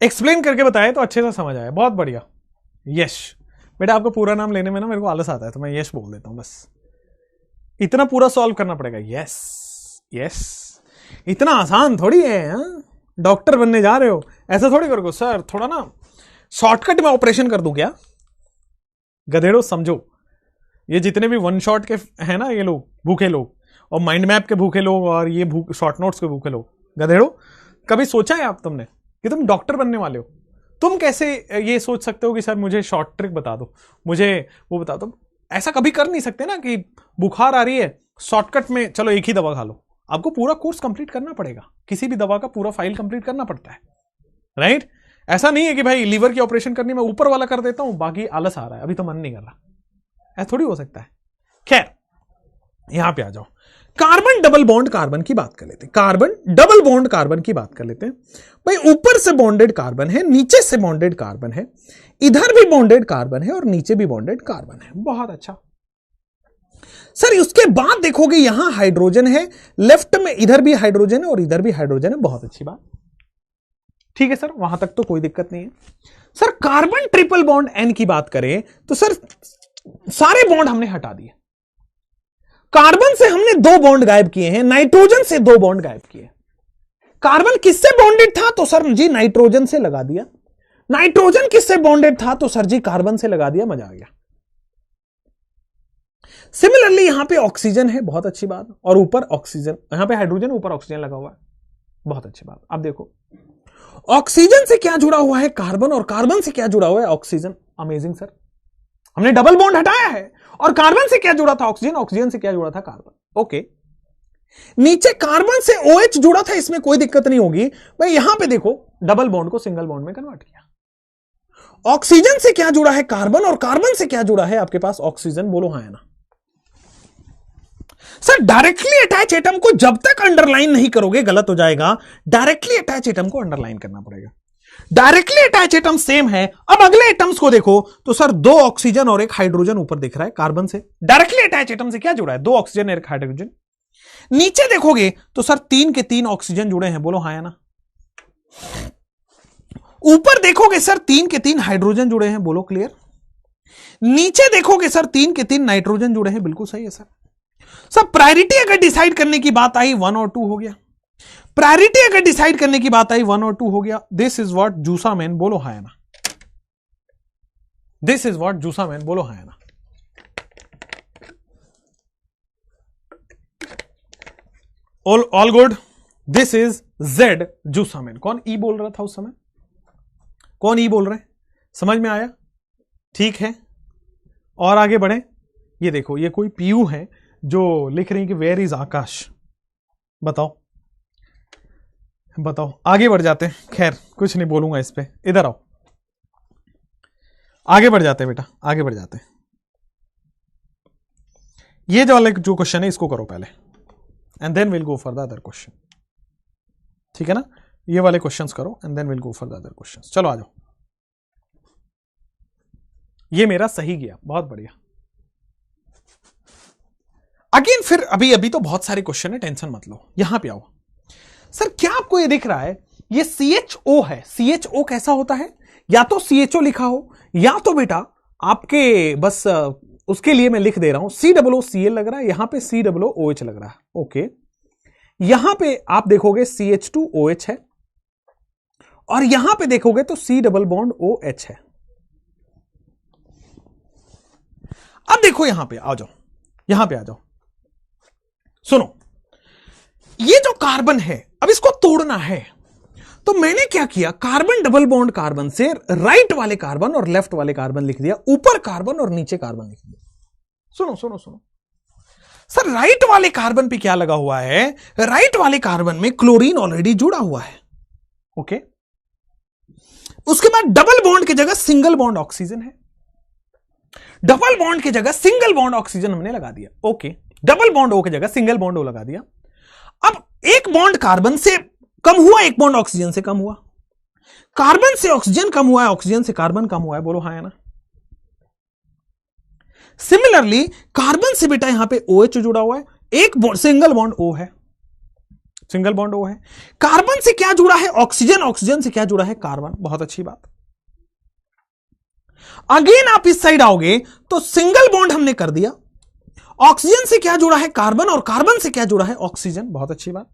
एक्सप्लेन करके बताए तो अच्छे से समझ आया, बहुत बढ़िया। यश बेटा, आपका पूरा नाम लेने में ना मेरे को आलस आता है, तो मैं यश बोल देता हूं बस। इतना पूरा सॉल्व करना पड़ेगा? यस यस, इतना आसान थोड़ी है। हाँ? डॉक्टर बनने जा रहे हो, ऐसा थोड़ी करोगे सर, थोड़ा ना शॉर्टकट में ऑपरेशन कर दूं क्या? गधेड़ो समझो, ये जितने भी वन शॉट के हैं ना, ये लोग भूखे लोग, और माइंड मैप के भूखे लोग, और ये शॉर्ट नोट्स के भूखे लोग, गधेड़ो, कभी सोचा है आप तुमने कि तुम डॉक्टर बनने वाले हो? तुम कैसे ये सोच सकते हो कि सर मुझे शॉर्ट ट्रिक बता दो, मुझे वो बता दो? ऐसा कभी कर नहीं सकते ना कि बुखार आ रही है, शॉर्टकट में चलो एक ही दवा खा लो। आपको पूरा कोर्स कंप्लीट करना पड़ेगा, किसी भी दवा का पूरा फाइल कंप्लीट करना पड़ता है, राइट? ऐसा नहीं है कि भाई लीवर की ऑपरेशन करनी, मैं ऊपर वाला कर देता हूं, बाकी आलस आ रहा है, अभी तो मन नहीं कर रहा, ऐसा थोड़ी हो सकता है। खैर, यहां पे आ जाओ। कार्बन डबल बॉन्ड कार्बन की बात कर लेते हैं, कार्बन डबल बॉन्ड कार्बन की बात कर लेते हैं। भाई ऊपर से बॉन्डेड कार्बन है, नीचे से बॉन्डेड कार्बन है, इधर भी बॉन्डेड कार्बन है और नीचे भी बॉन्डेड कार्बन है, बहुत अच्छा। सर उसके बाद देखोगे यहां हाइड्रोजन है, लेफ्ट में इधर भी हाइड्रोजन है और इधर भी हाइड्रोजन है, बहुत अच्छी बात। ठीक है सर, वहां तक तो कोई दिक्कत नहीं है। Sir carbon triple bond N की बात करें तो सर सारे बॉन्ड हमने हटा दिए। कार्बन से हमने 2 बॉन्ड गायब किए हैं, नाइट्रोजन से 2 बॉन्ड गायब किए। कार्बन किससे बॉन्डेड था तो सर जी नाइट्रोजन से लगा दिया। नाइट्रोजन किससे बॉन्डेड था तो सर जी कार्बन से लगा दिया। मजा आ गया। सिमिलरली यहां पे ऑक्सीजन है, बहुत अच्छी बात, और ऊपर ऑक्सीजन, यहां पे हाइड्रोजन, ऊपर ऑक्सीजन लगा हुआ है, बहुत अच्छी बात। अब देखो ऑक्सीजन से क्या जुड़ा हुआ है कार्बन, और कार्बन से क्या जुड़ा हुआ है ऑक्सीजन। अमेजिंग सर, हमने डबल बॉन्ड हटाया है। और कार्बन से क्या जुड़ा था ऑक्सीजन, ऑक्सीजन से क्या जुड़ा था कार्बन। ओके, नीचे कार्बन से OH जुड़ा था, इसमें कोई दिक्कत नहीं होगी भाई। यहां पे देखो डबल बॉन्ड को सिंगल बॉन्ड में कन्वर्ट किया। ऑक्सीजन से क्या जुड़ा है कार्बन, और कार्बन से क्या जुड़ा है आपके पास ऑक्सीजन। बोलो हाँ या ना। सर डायरेक्टली अटैच एटम को जब तक अंडरलाइन नहीं करोगे गलत हो जाएगा। डायरेक्टली अटैच एटम को अंडरलाइन करना पड़ेगा। डायरेक्टली अटैच एटम सेम है। अब अगले एटम्स को देखो तो सर 2 ऑक्सीजन और 1 हाइड्रोजन ऊपर दिख रहा है कार्बन से। डायरेक्टली अटैच एटम से क्या जुड़ा है, 2 ऑक्सीजन और 1 हाइड्रोजन। नीचे देखोगे तो सर 3 के 3 ऑक्सीजन जुड़े हैं। बोलो हाँ या ना। ऊपर देखोगे सर 3 के 3 हाइड्रोजन जुड़े हैं। बोलो क्लियर। नीचे देखोगे सर 3 के 3 नाइट्रोजन जुड़े हैं। बिल्कुल सही है सर। सब प्रायोरिटी अगर डिसाइड करने की बात आई 1 और 2 हो गया। प्रायोरिटी अगर डिसाइड करने की बात आई 1 और 2 हो गया। दिस इज व्हाट जूसा मैन। बोलो हाँ या ना। दिस इज व्हाट जूसा मैन। बोलो हाँ या ना। All good. This is Z जूसा मैन। कौन ई बोल रहा था उस समय, कौन ई बोल रहे हैं, समझ में आया? ठीक है, और आगे बढ़े। ये देखो ये कोई पीयू है जो लिख रही है कि वेयर इज आकाश। बताओ बताओ, आगे बढ़ जाते हैं। खैर कुछ नहीं बोलूंगा इस पे, इधर आओ, आगे बढ़ जाते हैं बेटा, आगे बढ़ जाते हैं। ये जो वाला जो क्वेश्चन है इसको करो पहले, and then will go for the other question. ठीक है ना, ये वाले क्वेश्चंस करो and then will go for the other questions. चलो आ जाओ। ये मेरा सही गया, बहुत बढ़िया। अगेन फिर अभी तो बहुत सारे क्वेश्चन है, टेंशन मत लो। यहां पे आओ। सर क्या आपको ये दिख रहा है, ये CHO है। CHO कैसा होता है, या तो CHO लिखा हो, या तो बेटा आपके बस उसके लिए मैं लिख दे रहा हूं COOCl लग रहा है, यहां पे COOH लग रहा है। ओके, यहां पे आप देखोगे CH2OH है, और यहां पे देखोगे तो C डबल बॉन्ड OH है। अब देखो यहां पे आ जाओ, यहां पे आ जाओ, सुनो। ये जो कार्बन है अब इसको तोड़ना है, तो मैंने क्या किया, कार्बन डबल बॉन्ड कार्बन से राइट वाले कार्बन और लेफ्ट वाले कार्बन लिख दिया, ऊपर कार्बन और नीचे कार्बन लिख दिया। सुनो सुनो सुनो सर, राइट वाले कार्बन पे क्या लगा हुआ है, राइट वाले कार्बन में क्लोरीन ऑलरेडी जुड़ा हुआ है। ओके, उसके बाद डबल बॉन्ड की जगह सिंगल बॉन्ड ऑक्सीजन है। डबल बॉन्ड की जगह सिंगल बॉन्ड ऑक्सीजन हमने लगा दिया। ओके, डबल बॉन्ड ओ की जगह सिंगल बॉन्ड ओ लगा दिया। अब एक बॉन्ड कार्बन से कम हुआ, एक बॉन्ड ऑक्सीजन से कम हुआ, कार्बन से ऑक्सीजन कम हुआ है, ऑक्सीजन से कार्बन कम हुआ है। बोलो हाँ या ना। सिमिलरली कार्बन से बेटा यहां पे OH जुड़ा हुआ है, एक सिंगल बॉन्ड O है, सिंगल बॉन्ड O है। कार्बन से क्या जुड़ा है ऑक्सीजन, ऑक्सीजन से क्या जुड़ा है कार्बन। बहुत अच्छी बात। अगेन आप इस साइड आओगे तो सिंगल बॉन्ड हमने कर दिया, ऑक्सीजन से क्या जुड़ा है कार्बन, और कार्बन से क्या जुड़ा है ऑक्सीजन। बहुत अच्छी बात।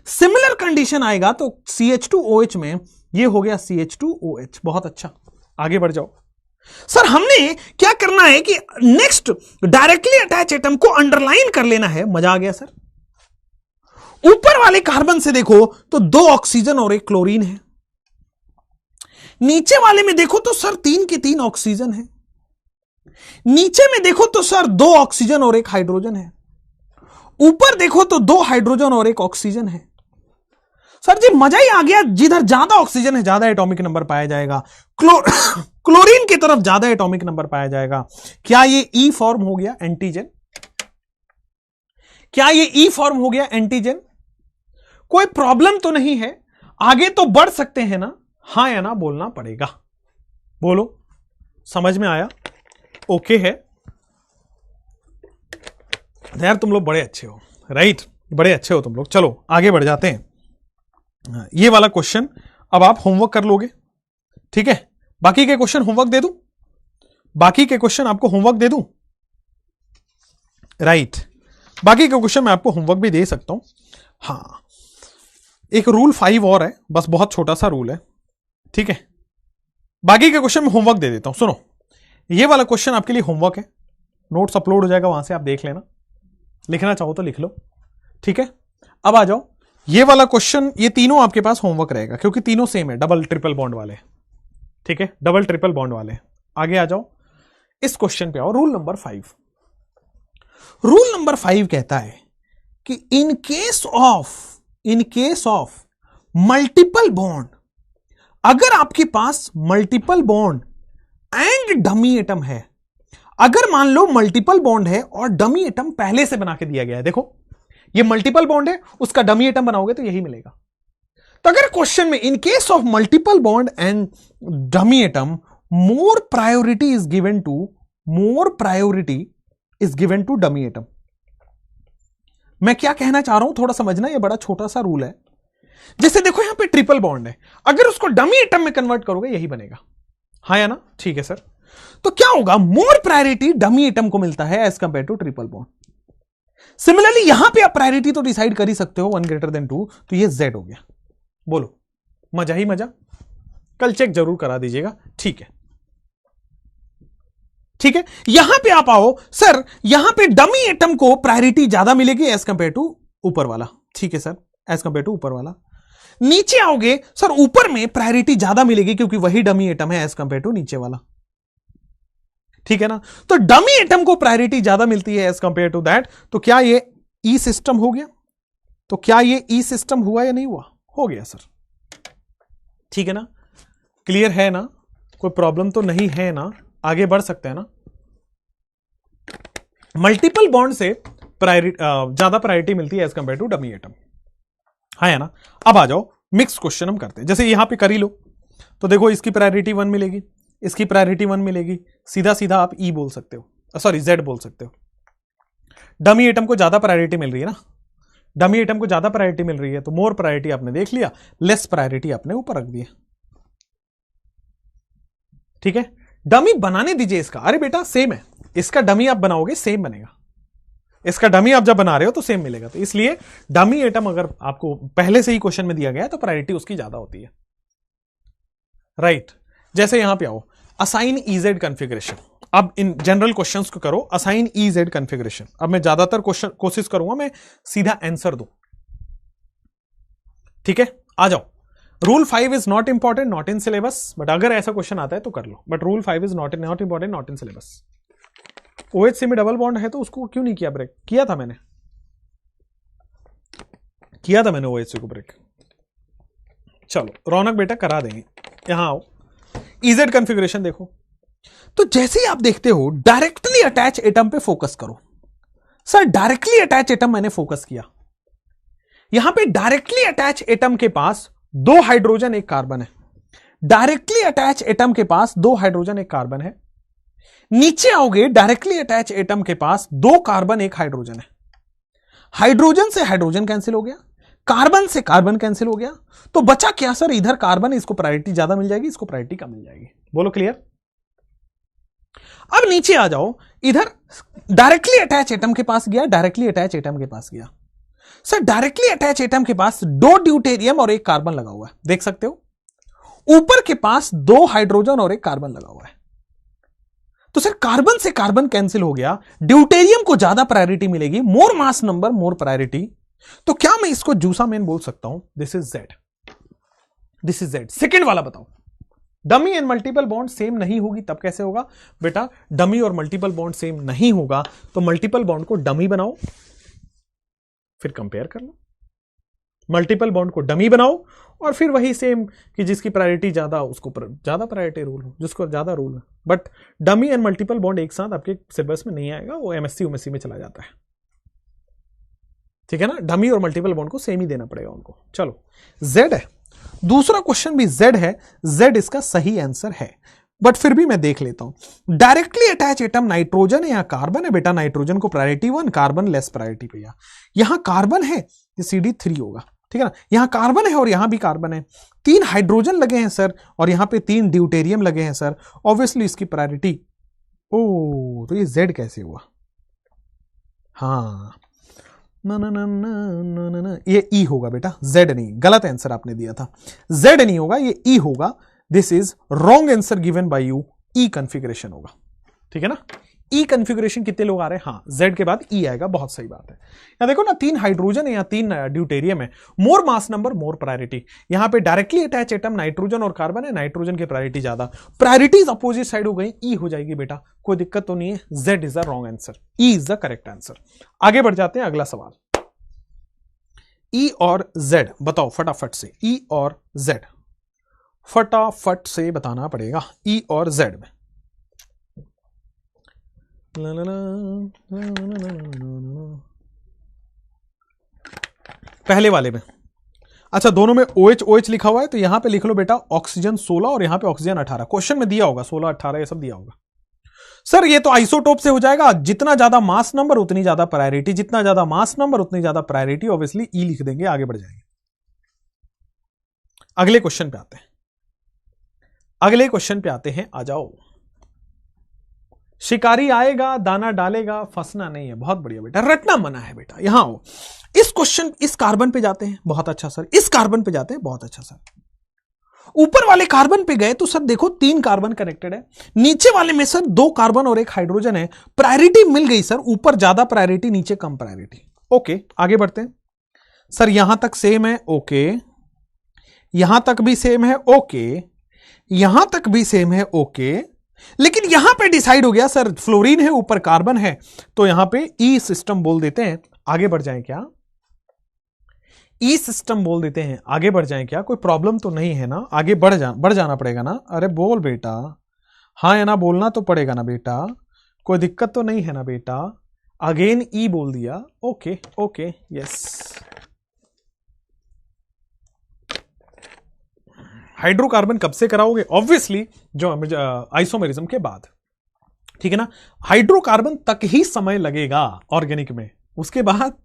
सिमिलर कंडीशन आएगा तो CH2OH में ये हो गया CH2OH। बहुत अच्छा, आगे बढ़ जाओ। सर हमने क्या करना है कि नेक्स्ट डायरेक्टली अटैच एटम को अंडरलाइन कर लेना है। मजा आ गया सर। ऊपर वाले कार्बन से देखो तो 2 ऑक्सीजन और 1 क्लोरीन है, नीचे वाले में देखो तो सर 3 के 3 ऑक्सीजन है, नीचे में देखो तो सर 2 ऑक्सीजन और 1 हाइड्रोजन है, ऊपर देखो तो 2 हाइड्रोजन और 1 ऑक्सीजन है। सर जी मजा ही आ गया, जिधर ज्यादा ऑक्सीजन है ज्यादा एटॉमिक नंबर पाया जाएगा, क्लोरीन की तरफ ज्यादा एटॉमिक नंबर पाया जाएगा। क्या ये ई फॉर्म हो गया एंटीजन, क्या ये ई फॉर्म हो गया एंटीजन? कोई प्रॉब्लम तो नहीं है, आगे तो बढ़ सकते हैं ना, हां या ना बोलना पड़ेगा। बोलो, समझ में आया? ओके है यार, तुम लोग बड़े अच्छे हो, राइट, बड़े अच्छे हो तुम लोग। चलो आगे बढ़ जाते हैं। ये वाला क्वेश्चन अब आप होमवर्क कर लोगे, ठीक है। बाकी के क्वेश्चन होमवर्क दे दूं, बाकी के क्वेश्चन आपको होमवर्क दे दूं, राइट। बाकी के क्वेश्चन मैं आपको होमवर्क भी दे सकता हूं। हाँ, एक रूल 5 और है, बस बहुत छोटा सा रूल है, ठीक है। बाकी के क्वेश्चन में होमवर्क दे देता हूं। सुनो, ये वाला क्वेश्चन आपके लिए होमवर्क है, नोट्स अपलोड हो जाएगा, वहां से आप देख लेना, लिखना चाहो तो लिख लो, ठीक है। अब आ जाओ, ये वाला क्वेश्चन, ये तीनों आपके पास होमवर्क रहेगा क्योंकि तीनों सेम है, डबल ट्रिपल बॉन्ड वाले, ठीक है, डबल ट्रिपल बॉन्ड वाले। आगे आ जाओ, इस क्वेश्चन पे आओ, रूल नंबर 5। रूल नंबर 5 कहता है कि in case of multiple bond, अगर आपके पास multiple bond and dummy atom है, अगर मान लो मल्टीपल बॉन्ड है और डमी एटम पहले से बना के दिया गया है, देखो ये मल्टीपल बॉन्ड है, उसका डमी एटम बनाओगे तो यही मिलेगा। तो अगर क्वेश्चन में in case of multiple bond and dummy atom more priority is given to dummy atom, मैं क्या कहना चाह रहा हूं थोड़ा समझना, ये बड़ा छोटा सा रूल है। जैसे देखो यहां पे ट्रिपल बॉन्ड है, अगर उसको डमी एटम में कन्वर्ट करोगे यही बनेगा, हाँ या ना, ठीक है सर। तो क्या होगा, मोर प्रायोरिटी डमी एटम को मिलता है as compare to triple bond. Similarly यहां पे आप प्रायोरिटी तो डिसाइड कर ही सकते हो 1 greater than 2, तो ये Z हो गया। बोलो, मजा ही मजा, कल चेक जरूर करा दीजिएगा, ठीक है, ठीक है। यहां पे आप आओ, सर यहां पे डमी एटम को प्रायोरिटी ज्यादा मिलेगी एज कंपेयर टू ऊपर वाला, ठीक है सर, एज कंपेयर टू ऊपर वाला। नीचे आओगे, सर ऊपर में प्रायोरिटी ज्यादा मिलेगी क्योंकि वही डमी एटम है एज कंपेयर टू नीचे वाला, ठीक है ना। तो डमी एटम को प्रायोरिटी ज्यादा मिलती है एज कंपेयर टू दैट, तो क्या ये ई सिस्टम हो गया? तो क्या ये ई सिस्टम हुआ या नहीं हुआ? हो गया सर, ठीक है ना, क्लियर है ना, कोई प्रॉब्लम तो नहीं है ना, आगे बढ़ सकते हैं ना। मल्टीपल बॉन्ड से ज्यादा प्रायोरिटी मिलती है as compare to dummy atom, हाँ है ना। अब आ जाओ, मिक्स क्वेश्चन हम करते हैं, जैसे यहां पे कर ही लो, तो देखो इसकी प्रायोरिटी 1 मिलेगी, इसकी प्रायोरिटी 1 मिलेगी, सीधा सीधा आप ई बोल सकते हो, सॉरी जेड बोल सकते हो। डमी एटम को ज्यादा प्रायोरिटी मिल रही है ना, डमी एटम को ज्यादा प्रायोरिटी मिल रही है, तो मोर प्रायोरिटी आपने देख लिया, लेस प्रायोरिटी आपने ऊपर रख दिया, ठीक है। डमी बनाने दीजिए इसका, अरे बेटा सेम है, इसका डमी आप बनाओगे सेम बनेगा, इसका डमी आप जब बना रहे हो तो सेम मिलेगा। तो इसलिए डमी एटम अगर आपको पहले से ही क्वेश्चन में दिया गया है तो प्रायोरिटी उसकी ज्यादा होती है, राइट। जैसे यहां पे आओ, असाइन ईजेड कॉन्फ़िगरेशन, अब इन जनरल क्वेश्चंस को करो, असाइन ईजेड कॉन्फ़िगरेशन। अब मैं ज्यादातर क्वेश्चन कोशिश करूंगा मैं सीधा आंसर दूं, ठीक है। आ जाओ, rule 5 is not important, not in syllabus, but अगर ऐसा क्वेश्चन आता है तो कर लो, but rule 5 is not important, not in syllabus. OHC में डबल बॉन्ड है तो उसको क्यों नहीं किया ब्रेक? किया था मैंने OHC को ब्रेक। चलो रौनक बेटा करा देंगे, यहां आओ, ईजेड कॉन्फ़िगरेशन देखो। तो जैसे ही आप देखते हो डायरेक्टली अटैच एटम पे फोकस करो। सर डायरेक्टली अटैच एटम मैंने फोकस किया, यहां पे डायरेक्टली अटैच एटम के पास 2 हाइड्रोजन 1 कार्बन है, डायरेक्टली अटैच एटम के पास 2 हाइड्रोजन 1 कार्बन है। नीचे आओगे, डायरेक्टली अटैच एटम के पास 2 कार्बन 1 हाइड्रोजन है, हाइड्रोजन से हाइड्रोजन कैंसिल हो गया, कार्बन से कार्बन कैंसिल हो गया, तो बचा क्या सर, इधर कार्बन, इसको प्रायोरिटी ज्यादा मिल जाएगी, इसको प्रायोरिटी कम मिल जाएगी। बोलो क्लियर। अब नीचे आ जाओ, इधर डायरेक्टली अटैच एटम के पास गया, डायरेक्टली अटैच एटम के पास गया। सर डायरेक्टली अटैच एटम के पास 2 ड्यूटेरियम और 1 कार्बन लगा हुआ है, देख सकते हो। ऊपर के पास 2 हाइड्रोजन और 1 कार्बन लगा हुआ है, तो सर कार्बन से कार्बन कैंसिल हो गया, ड्यूटेरियम को ज्यादा प्रायोरिटी मिलेगी, मोर मास नंबर मोर प्रायोरिटी। तो क्या मैं इसको जूसा मेन बोल सकता हूं? This is Z, this is Z. Second वाला बताओ, dummy and multiple bond same नहीं होगी, तब कैसे होगा बेटा? डमी और मल्टीपल बॉन्ड सेम नहीं होगा तो मल्टीपल बॉन्ड को डमी बनाओ, फिर कंपेयर कर लो, मल्टीपल बॉन्ड को डमी बनाओ और फिर वही सेम कि जिसकी प्रायोरिटी ज्यादा उसको ज्यादा प्रायोरिटी रूल हो, जिसको ज्यादा रूल है। But dummy and multiple bond एक साथ आपके सिलेबस में नहीं आएगा, वो एमएससी उमएससी में चला जाता है, ठीक है ना। डमी और मल्टीपल बॉन्ड को सेम ही देना पड़ेगा उनको। चलो जेड है, दूसरा क्वेश्चन भी जेड है, जेड इसका सही आंसर है, बट फिर भी मैं देख लेता हूं। डायरेक्टली अटैच एटम नाइट्रोजन है या कार्बन है? बेटा नाइट्रोजन को प्रायोरिटी 1, कार्बन लेस प्रायोरिटी भैया। यहां कार्बन है, ये CD3 होगा, ठीक है ना, यहां कार्बन है और यहां भी कार्बन है, 3 हाइड्रोजन लगे हैं सर और यहां पे 3 ड्यूटेरियम लगे हैं सर, ऑब्वियसली इसकी प्रायोरिटी, ओ तो ये Z कैसे हुआ, हाँ ना ना ना ना ना ना ना, ये E होगा बेटा, Z नहीं, गलत आंसर आपने दिया था, Z नहीं होगा, ये E होगा, this is wrong answer given by you, E configuration होगा, ठीक है ना, E कॉन्फ़िगरेशन कितने लोग आ रहे हैं, हाँ Z के बाद E आएगा, बहुत सही बात है। यहां देखो ना 3 हाइड्रोजन है या 3 ड्यूटेरियम है, मोर मास नंबर मोर प्रायोरिटी, यहां पे डायरेक्टली अटैच एटम नाइट्रोजन और कार्बन है, नाइट्रोजन की प्रायोरिटी ज्यादा, प्रायोरिटीज अपोजिट साइड हो गई, E हो जाएगी बेटा, कोई दिक्कत तो नहीं है, Z is the wrong answer, E is the correct answer. आगे बढ़ जाते हैं, अगला सवाल, E और Z बताओ फटाफट से, E और Z फटाफट से बताना पड़ेगा, E और Z में, पहले वाले में, अच्छा दोनों में OH OH लिखा हुआ है, तो यहां पे लिख लो बेटा ऑक्सीजन 16 और यहां पे ऑक्सीजन 18, क्वेश्चन में दिया होगा 16 18 ये सब दिया होगा। सर ये तो आइसोटोप से हो जाएगा, जितना ज्यादा मास नंबर उतनी ज्यादा प्रायोरिटी, जितना ज्यादा मास नंबर उतनी ज्यादा प्रायोरिटी, ऑब्वियसली E लिख देंगे, आगे बढ़ जाएंगे। अगले क्वेश्चन पे आते हैं, अगले क्वेश्चन पे आते हैं, आ जाओ। शिकारी आएगा दाना डालेगा, फंसना नहीं है, बहुत बढ़िया बेटा, रटना मना है बेटा, यहां हो, इस क्वेश्चन इस कार्बन पे जाते हैं, बहुत अच्छा सर, इस कार्बन पे जाते हैं, बहुत अच्छा सर, ऊपर वाले कार्बन पे गए तो सर देखो 3 कार्बन कनेक्टेड है, नीचे वाले में सर 2 कार्बन और 1 हाइड्रोजन है, प्रायोरिटी मिल गई सर, ऊपर ज्यादा प्रायोरिटी नीचे कम प्रायोरिटी, ओके आगे बढ़ते हैं। सर यहां तक सेम है, ओके, यहां तक भी सेम है, ओके, यहां तक भी सेम है, ओके, लेकिन यहां पे डिसाइड हो गया सर फ्लोरीन है ऊपर कार्बन है, तो यहां पे ई सिस्टम बोल देते हैं, आगे बढ़ जाएं क्या, ई सिस्टम बोल देते हैं, आगे बढ़ जाएं क्या, कोई प्रॉब्लम तो नहीं है ना, आगे बढ़ जाना पड़ेगा ना, अरे बोल बेटा, हाँ या ना बोलना तो पड़ेगा ना बेटा, कोई दिक्कत तो नहीं है ना बेटा, अगेन ई बोल दिया, ओके ओके यस। हाइड्रोकार्बन कब से कराओगे, ऑब्वियसली जो आइसोमेरिज्म के बाद, ठीक है ना, हाइड्रोकार्बन तक ही समय लगेगा ऑर्गेनिक में, उसके बाद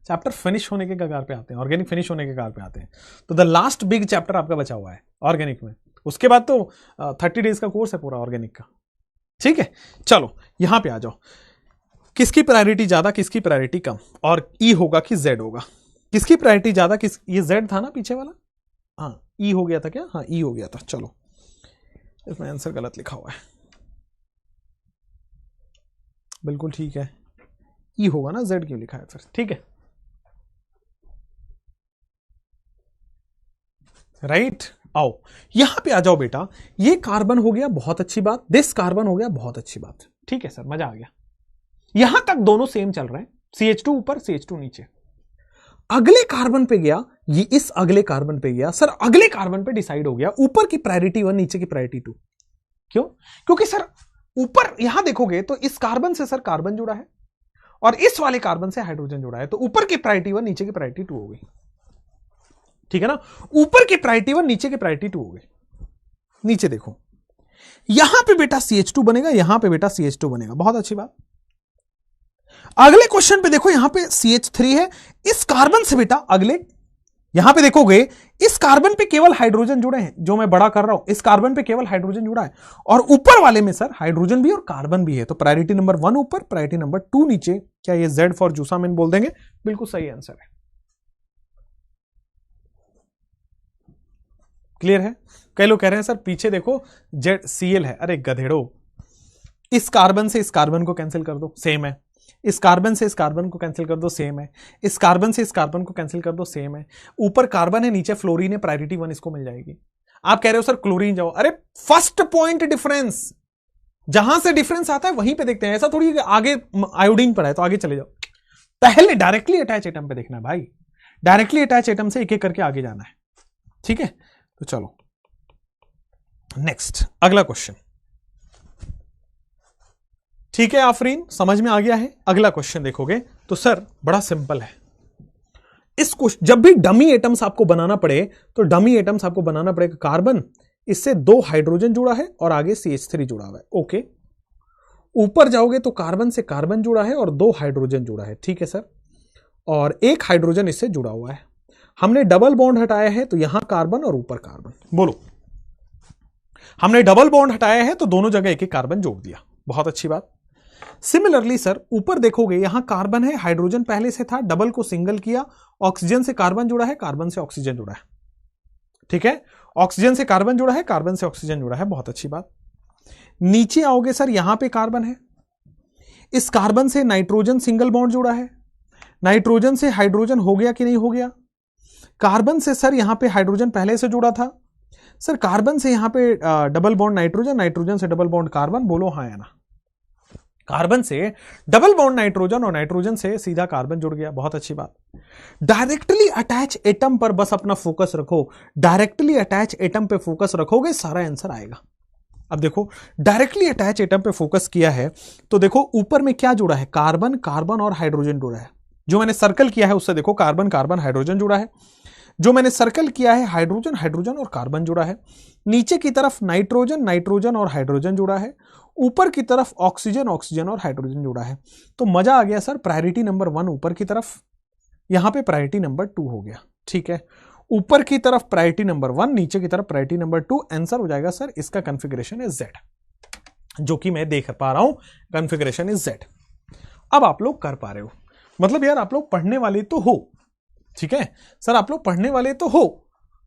चैप्टर फिनिश होने के कगार पे आते हैं, ऑर्गेनिक फिनिश होने के कगार पे आते हैं, तो द लास्ट बिग चैप्टर आपका बचा हुआ है ऑर्गेनिक में, उसके बाद तो 30 डेज का कोर्स है पूरा ऑर्गेनिक का, ठीक है। चलो यहां पे आ जाओ, किसकी प्रायोरिटी ज्यादा किसकी प्रायोरिटी कम, और ई होगा कि जेड होगा, किसकी प्रायोरिटी ज्यादा, किस, ये जेड था ना पीछे वाला, हाँ ई हो गया था क्या, हाँ ई हो गया था, चलो इसमें आंसर गलत लिखा हुआ है, बिल्कुल ठीक है, ई होगा ना, जेड क्यों लिखा है फिर, ठीक है राइट। आओ यहां पे आ जाओ बेटा, ये कार्बन हो गया, बहुत अच्छी बात, दिस कार्बन हो गया, बहुत अच्छी बात, ठीक है सर मजा आ गया, यहां तक दोनों सेम चल रहे हैं, CH2 ऊपर CH2 नीचे, अगले कार्बन पे गया, ये इस अगले कार्बन पे गया, सर अगले कार्बन पे डिसाइड हो गया, ऊपर की प्रायोरिटी 1 नीचे की प्रायोरिटी 2, क्यों, क्योंकि सर ऊपर यहां देखोगे तो इस कार्बन से सर कार्बन जुड़ा है और इस वाले कार्बन से हाइड्रोजन जुड़ा है, तो ऊपर की प्रायोरिटी 1 नीचे की प्रायोरिटी 2 हो गई, ठीक है ना, ऊपर की प्रायोरिटी 1 नीचे की प्रायोरिटी 2 हो गई, नीचे देखो यहां पे बेटा CH2 बनेगा, यहां पे बेटा CH2 बनेगा, बहुत अच्छी बात। अगले क्वेश्चन पे देखो, यहां पे CH3 है, इस कार्बन से बेटा अगले, यहां पे देखोगे इस कार्बन पे केवल हाइड्रोजन जुड़े हैं, जो मैं बड़ा कर रहा हूं, इस कार्बन पे केवल हाइड्रोजन जुड़ा है, और ऊपर वाले में सर हाइड्रोजन भी और कार्बन भी है, तो प्रायोरिटी नंबर 1 ऊपर, प्रायोरिटी नंबर 2 नीचे, क्या ये Z फॉर जूसामिन बोल देंगे, बिल्कुल सही आंसर है, क्लियर है। कई लोग कह रहे हैं सर पीछे देखो ZCl है, अरे गधेड़ो, इस कार्बन से इस कार्बन को कैंसिल कर दो, सेम है, इस कार्बन से इस कार्बन को कैंसिल कर दो, सेम है, इस कार्बन से इस कार्बन को कैंसिल कर दो, सेम है, ऊपर कार्बन है नीचे फ्लोरीन है, प्रायोरिटी 1 इसको मिल जाएगी। आप कह रहे हो सर क्लोरीन जाओ, अरे फर्स्ट पॉइंट डिफरेंस, जहां से डिफरेंस आता है वहीं पे देखते हैं, ऐसा थोड़ी आगे आयोडीन पर है तो आगे चले जाओ, पहले डायरेक्टली अटैच एटम पे देखना है भाई, डायरेक्टली अटैच एटम से एक एक करके आगे जाना है, ठीक है। तो चलो नेक्स्ट अगला क्वेश्चन, ठीक है आफरीन समझ में आ गया है। अगला क्वेश्चन देखोगे तो सर बड़ा सिंपल है, इस क्वेश्चन जब भी डमी एटम्स आपको बनाना पड़े तो डमी एटम्स आपको बनाना पड़ेगा, कार्बन इससे 2 हाइड्रोजन जुड़ा है और आगे CH3 जुड़ा हुआ है, ओके, ऊपर जाओगे तो कार्बन से कार्बन जुड़ा है और 2 हाइड्रोजन जुड़ा है, ठीक है सर, और 1 हाइड्रोजन इससे जुड़ा हुआ है, हमने डबल बॉन्ड हटाया है तो यहां कार्बन और ऊपर कार्बन, बोलो हमने डबल बॉन्ड हटाया है तो दोनों जगह एक एक कार्बन जोड़ दिया, बहुत अच्छी बात। सिमिलरली सर ऊपर देखोगे यहां कार्बन है, हाइड्रोजन पहले से था, डबल को सिंगल किया, ऑक्सीजन से कार्बन जुड़ा है, कार्बन से ऑक्सीजन जुड़ा है, ठीक है, ऑक्सीजन से कार्बन जुड़ा है, कार्बन से ऑक्सीजन जुड़ा है, बहुत अच्छी बात। नीचे आओगे सर यहां पे कार्बन है, इस कार्बन से नाइट्रोजन सिंगल बॉन्ड जुड़ा है, नाइट्रोजन से हाइड्रोजन हो गया कि नहीं हो गया, कार्बन से सर यहां पे हाइड्रोजन पहले से जुड़ा था, सर कार्बन से यहां पे डबल बॉन्ड नाइट्रोजन, नाइट्रोजन से डबल बॉन्ड कार्बन, बोलो हां या ना। कार्बन से डबल बॉन्ड नाइट्रोजन और नाइट्रोजन से सीधा कार्बन जुड़ गया, बहुत अच्छी बात। डायरेक्टली अटैच एटम पर बस अपना फोकस रखो, डायरेक्टली अटैच एटम पे फोकस रखोगे सारा आंसर आएगा। अब देखो डायरेक्टली अटैच एटम पे फोकस किया है तो देखो ऊपर में क्या जुड़ा है, कार्बन, कार्बन और हाइड्रोजन जुड़ा है। जो मैंने सर्कल किया है उससे देखो कार्बन, कार्बन, हाइड्रोजन जुड़ा है। जो मैंने सर्कल किया है हाइड्रोजन, हाइड्रोजन और कार्बन जुड़ा है। नीचे की तरफ नाइट्रोजन, नाइट्रोजन और हाइड्रोजन जुड़ा है। ऊपर की तरफ ऑक्सीजन, ऑक्सीजन और हाइड्रोजन जुड़ा है। तो मजा आ गया सर, प्रायोरिटी नंबर 1 ऊपर की तरफ, यहां पे प्रायोरिटी नंबर 2 हो गया, ठीक है। ऊपर की तरफ प्रायोरिटी नंबर 1, नीचे की तरफ प्रायोरिटी नंबर 2, आंसर हो जाएगा सर इसका कॉन्फ़िगरेशन इज Z, जो कि मैं देख पा रहा हूं कॉन्फ़िगरेशन इज Z। अब आप लोग कर पा रहे हो, मतलब यार आप लोग पढ़ने वाले तो हो, ठीक है सर, आप लोग पढ़ने वाले तो हो,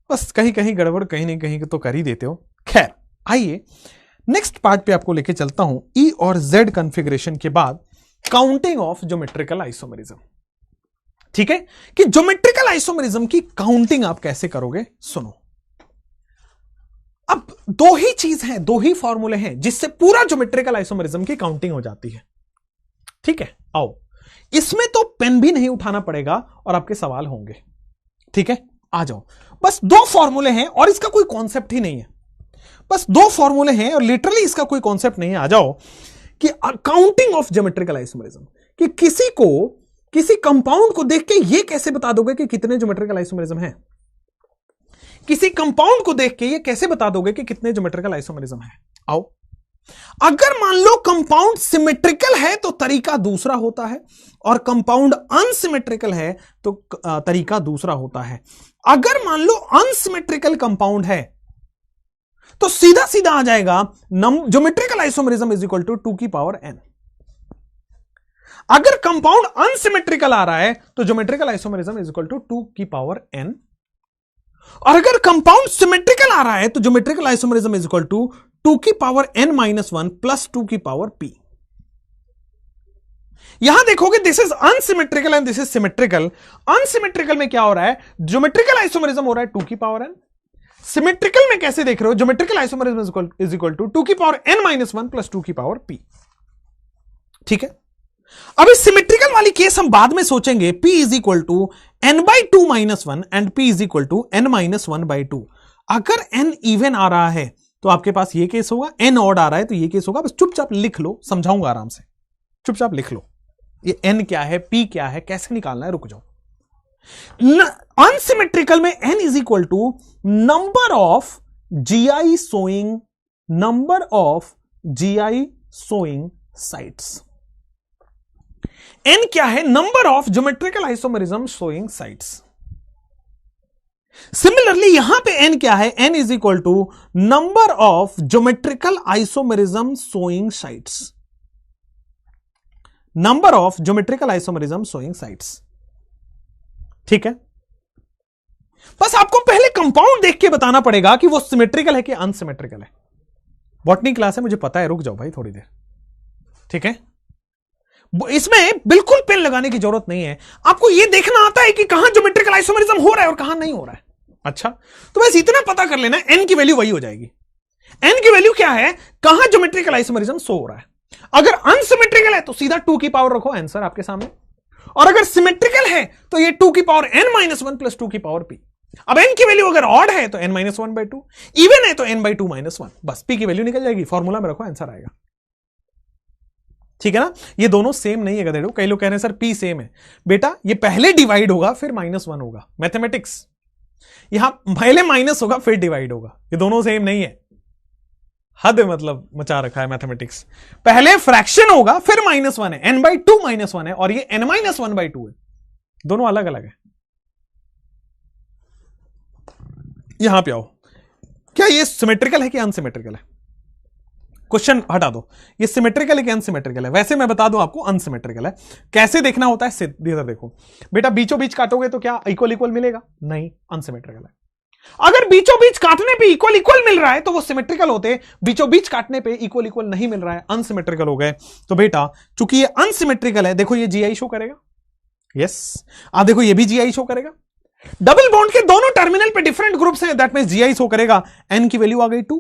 बस कहीं कहीं गड़बड़ कहीं नहीं कहीं तो कर ही देते हो। खैर आइए नेक्स्ट पार्ट पे आपको लेके चलता हूं। E और Z कॉन्फ़िगरेशन के बाद काउंटिंग ऑफ ज्योमेट्रिकल आइसोमेरिज्म, ठीक है, कि ज्योमेट्रिकल आइसोमेरिज्म की काउंटिंग आप कैसे करोगे, सुनो। अब दो ही चीज है, दो ही फॉर्मूले हैं जिससे पूरा ज्योमेट्रिकल आइसोमेरिज्म की काउंटिंग हो जाती है, ठीक है। आओ इसमें तो पेन भी नहीं उठाना पड़ेगा और आपके सवाल होंगे, ठीक है, आ जाओ। बस दो फॉर्मूले हैं और इसका कोई कॉन्सेप्ट ही नहीं है, बस दो फॉर्मूले हैं और लिटरली इसका कोई कॉन्सेप्ट नहीं है। आ जाओ कि काउंटिंग ऑफ ज्योमेट्रिकल आइसोमेरिज्म, कि किसी कंपाउंड को देख के ये कैसे बता दोगे कि कितने ज्योमेट्रिकल आइसोमेरिज्म है, किसी कंपाउंड को देख के ये कैसे बता दोगे कि कितने ज्योमेट्रिकल आइसोमेरिज्म है। आओ, अगर मान लो कंपाउंड सिमेट्रिकल है तो तरीका दूसरा होता है और कंपाउंड अनसिमेट्रिकल है तो तरीका दूसरा होता है। अगर मान लो अनसिमेट्रिकल कंपाउंड है तो सीधा सीधा आ जाएगा geometrical isomerism is equal to 2 की पावर n। अगर कंपाउंड अनसिमेट्रिकल आ रहा है तो geometrical isomerism is equal to 2 की पावर n, और अगर कंपाउंड सिमेट्रिकल आ रहा है तो geometrical isomerism is equal to 2 की पावर n-1 प्लस 2 की पावर p। यहां देखोगे this is unsymmetrical and this is symmetrical. Unsymmetrical में क्या हो रहा है, ज्योमेट्रिकल आइसोमेरिज्म हो रहा है 2 की पावर n। सिमेट्रिकल में कैसे देख रहे हो, geometrical isomerism is equal to 2 की पावर n-1 प्लस 2 की पावर p, ठीक है। अब इस सिमेट्रिकल वाली केस हम बाद में सोचेंगे, p is equal to n/2-1 and p is equal to n-1/2। अगर n इवन आ रहा है तो आपके पास ये केस होगा, n ऑड आ रहा है तो ये केस होगा। बस चुपचाप लिख लो, समझाऊंगा आराम से, चुपचाप लिख लो ये n क्या है, p क्या है, कैसे निकालना है, रुक जाओ। अनसिमेट्रिकल में n is equal to number of GI showing sites. n क्या है, number of geometrical isomerism showing sites. Similarly यहां पे n क्या है, n is equal to number of geometrical isomerism showing sites, number of geometrical isomerism showing sites, ठीक है। बस आपको पहले कंपाउंड देख के बताना पड़ेगा कि वो सिमेट्रिकल है कि अनसिमेट्रिकल है। बॉटनी क्लास है मुझे पता है, रुक जाओ भाई थोड़ी देर, ठीक है। इसमें बिल्कुल पेन लगाने की जरूरत नहीं है, आपको यह देखना आता है कि कहां ज्योमेट्रिकल आइसोमेरिज्म हो रहा है और कहां नहीं हो रहा है। अच्छा, तो बस इतना पता कर लेना, n की वैल्यू वही हो जाएगी। n की वैल्यू क्या है, कहां ज्योमेट्रिकल आइसोमेरिज्म शो हो रहा है। अगर अनसिमेट्रिकल है तो सीधा 2 की पावर रखो, आंसर आपके सामने। और अगर सिमेट्रिकल है तो ये 2 की पावर n-1 प्लस 2 की पावर p। अब n की वैल्यू अगर ऑड है तो n-1/2, इवन है तो n/2-1, बस p की वैल्यू निकल जाएगी, फॉर्मूला में रखो, आंसर आएगा, ठीक है ना। ये दोनों सेम नहीं है गधेड़ो, कई लोग कह रहे हैं सर p सेम है। बेटा ये पहले डिवाइड होगा फिर -1 होगा, मैथमेटिक्स। यहां पहले माइनस होगा फिर डिवाइड होगा, ये दोनों सेम नहीं है। हद मतलब मचा रखा है मैथमेटिक्स, पहले फ्रैक्शन होगा फिर -1 है, n/2 -1 है, और ये n-1/2 है, दोनों अलग अलग है। यहां पे आओ, क्या ये सिमेट्रिकल है कि अनसिमेट्रिकल है? क्वेश्चन हटा दो, ये सिमेट्रिकल है कि अनसिमेट्रिकल है? वैसे मैं बता दूं आपको अनसिमेट्रिकल है। कैसे देखना होता है, इधर देखो बेटा, बीचों बीच काटोगे तो क्या इक्वल इक्वल मिलेगा? नहीं, अनसिमेट्रिकल है। अगर बीचों बीच काटने पे इक्वल इक्वल मिल रहा है तो वो सिमेट्रिकल होते, बीचों बीच काटने पे इक्वल इक्वल नहीं मिल रहा है, अनसिमेट्रिकल हो गए। तो बेटा चूंकि ये अनसिमेट्रिकल है, देखो ये जीआई शो करेगा, यस, आप देखो ये भी जीआई शो करेगा। डबल बॉन्ड के दोनों टर्मिनल पे डिफरेंट ग्रुप्स हैं, दैट मींस जीआई शो करेगा। एन की वैल्यू आ गई 2।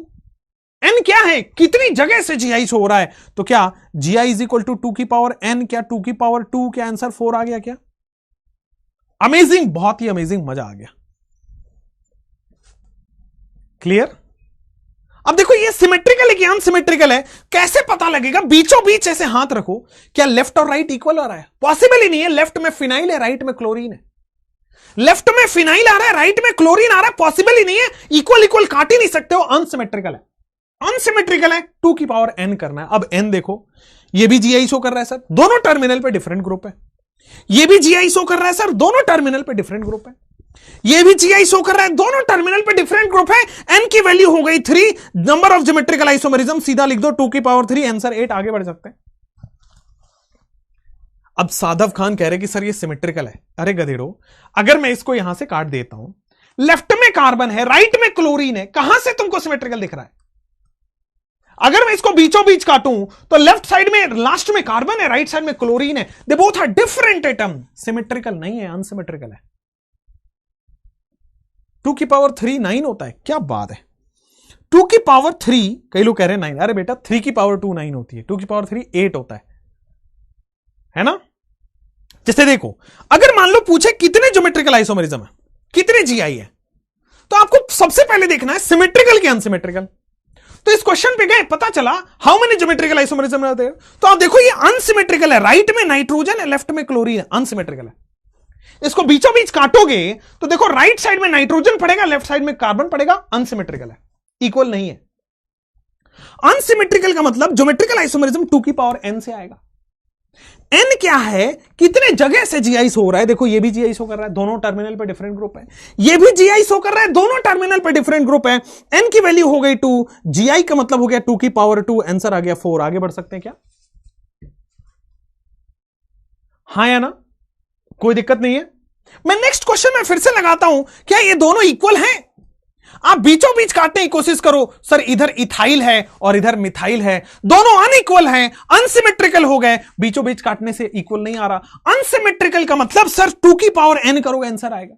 एन क्या है, कितनी जगह से जीआई शो हो रहा है, तो क्या जीआई इज इक्वल टू 2 की पावर एन, क्या 2 की पावर 2, क्या आंसर 4 आ गया? क्या अमेजिंग, बहुत ही अमेजिंग, मजा आ गया। क्लियर? अब देखो ये सिमेट्रिकल है कि अनसिमेट्रिकल है, कैसे पता लगेगा? बीचों बीच ऐसे हाथ रखो, क्या लेफ्ट और राइट इक्वल आ रहा है? पॉसिबल ही नहीं है। लेफ्ट में फिनाइल है, राइट में क्लोरीन है। लेफ्ट में फिनाइल आ रहा है, राइट में क्लोरीन आ रहा है, पॉसिबल ही नहीं है। इक्वल इक्वल काट ही नहीं सकते हो, अनसिमेट्रिकल है। अनसिमेट्रिकल है, 2 की पावर n करना है। अब n देखो, ये भी जीआई शो कर रहा है सर, दोनों टर्मिनल पे डिफरेंट ग्रुप है। ये भी जीआई शो कर रहा है सर, दोनों टर्मिनल पे डिफरेंट ग्रुप है। ये भी जीआई शो कर रहा है, दोनों टर्मिनल पे डिफरेंट ग्रुप है। n की वैल्यू हो गई 3, नंबर ऑफ ज्योमेट्रिकल आइसोमेरिज्म सीधा लिख दो 2 की पावर 3, आंसर 8। आगे बढ़ सकते हैं। अब सादव खान कह रहे कि सर ये सिमेट्रिकल है। अरे गधेड़ो, अगर मैं इसको यहां से काट देता हूं, लेफ्ट में कार्बन है, राइट में क्लोरीन है, कहां से तुमको सिमेट्रिकल दिख रहा है? अगर मैं इसको बीचों बीच काटूं तो लेफ्ट साइड में लास्ट में कार्बन है, राइट साइड में क्लोरीन है, they both are different atom. Symmetrical नहीं है, अनसिमेट्रिकल है। 2 की पावर 3 9 होता है, क्या बात है। 2 की पावर 3, कई लोग कह रहे हैं 9, अरे बेटा 3 की पावर 2 9 होती है, 2 की पावर 3 8 होता है ना? जैसे देखो, अगर मान लो पूछे कितने ज्योमेट्रिकल आइसोमेरिज्म है, कितने जीआई है, तो आपको सबसे पहले देखना है सिमेट्रिकल कि अनसिमेट्रिकल। तो इस क्वेश्चन पे गए, पता चला हाउ मेनी ज्योमेट्रिकल आइसोमेरिज्म रहते हैं, तो आप देखो ये अनसिमेट्रिकल है, राइट में नाइट्रोजन है, लेफ्ट में क्लोरीन है, अनसिमेट्रिकल है। इसको बीचों बीच काटोगे तो देखो राइट साइड में नाइट्रोजन पड़ेगा, लेफ्ट साइड में कार्बन पड़ेगा, अनसिमेट्रिकल है, इक्वल नहीं है। अनसिमेट्रिकल का मतलब ज्योमेट्रिकल आइसोमेरिज्म 2 की पावर n से आएगा। n क्या है, कितने जगह से जीआई शो हो रहा है। देखो ये भी जीआई शो कर रहा है, दोनों टर्मिनल पे डिफरेंट ग्रुप है। ये भी जीआई शो कर रहा है, दोनों टर्मिनल पे डिफरेंट ग्रुप है। n की वैल्यू हो गई 2, जीआई का मतलब हो गया 2 की पावर 2, आंसर आ गया 4। आगे बढ़ सकते हैं क्या? हाँ या ना? कोई दिक्कत नहीं है। मैं नेक्स्ट क्वेश्चन में फिर से लगाता हूं, क्या ये दोनों इक्वल हैं? आप बीचों बीच काटने की कोशिश करो, सर इधर इथाइल है और इधर मिथाइल है, दोनों अनइक्वल हैं, अनसिमेट्रिकल हो गए। बीचों बीच काटने से इक्वल नहीं आ रहा। अनसिमेट्रिकल का मतलब सर 2 की पावर n करोगे, आंसर आएगा।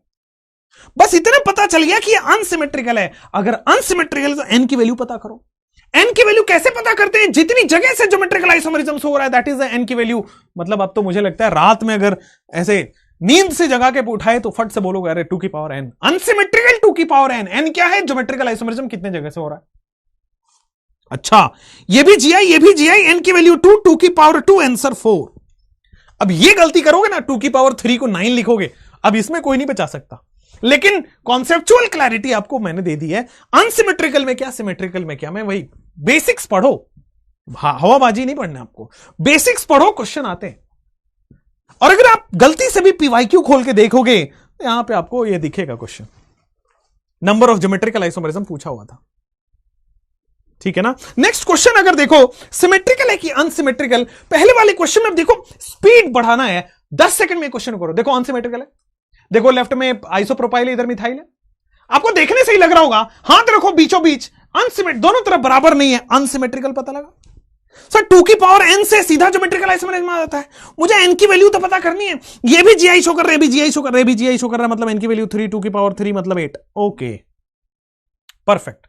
बस इतना पता चल गया कि ये अनसिमेट्रिकल है। अगर अनसिमेट्रिकल तो n की वैल्यू पता करो। n की वैल्यू कैसे पता करते हैं? जितनी जगह से ज्योमेट्रिकल आइसोमेरिज्म हो रहा है, दैट इज द n की वैल्यू। मतलब अब तो मुझे लगता है रात में अगर ऐसे नींद से जगा के उठाए तो फट से बोलोगे अरे 2 की पावर n, अनसिमेट्रिकल 2 की पावर n। n क्या है? ज्योमेट्रिकल आइसोमेरिज्म कितने जगह से हो रहा है। अच्छा, ये भी जीआई, ये भी जीआई, n की वैल्यू 2, 2 की पावर 2, आंसर 4। अब ये गलती करोगे ना, 2 की पावर 3 को 9 लिखोगे, अब इसमें कोई नहीं बचा सकता। लेकिन कॉन्सेप्चुअल क्लैरिटी आपको मैंने दे दी है। अनसिमेट्रिकल में क्या, सिमेट्रिकल में क्या, मैं वही बेसिक्स पढ़ो, हवाबाजी नहीं पढ़ना आपको, बेसिक्स पढ़ो, क्वेश्चन आते हैं। और अगर आप गलती से भी पीवाईक्यू खोल के देखोगे तो यहां पे आपको ये दिखेगा question, number of geometrical isomerism पूछा हुआ था। ठीक है ना? नेक्स्ट क्वेश्चन अगर देखो, सिमेट्रिकल है कि अनसिमेट्रिकल। पहले वाले क्वेश्चन में देखो स्पीड बढ़ाना है, 10 सेकंड में क्वेश्चन करो। देखो अनसिमेट्रिकल है, देखो लेफ्ट में आइसोप्रोपाइल है, इधर मिथाइल है। आपको देखने से ही लग रहा होगा, हाथ रखो बीचों बीच, अनसिमेट्रिकल, दोनों तरफ बराबर नहीं है, अनसिमेट्रिकल पता लगा। सर 2 की पावर n से सीधा ज्योमेट्रिकल आइसोमेरिज्म आ जाता है, मुझे n की वैल्यू तो पता करनी है। ये भी जीआई शो कर रहे हैं, भी जीआई शो कर रहे हैं, भी जीआई शो कर रहा है, मतलब n की वैल्यू 3, 2 की पावर 3 मतलब 8। ओके परफेक्ट,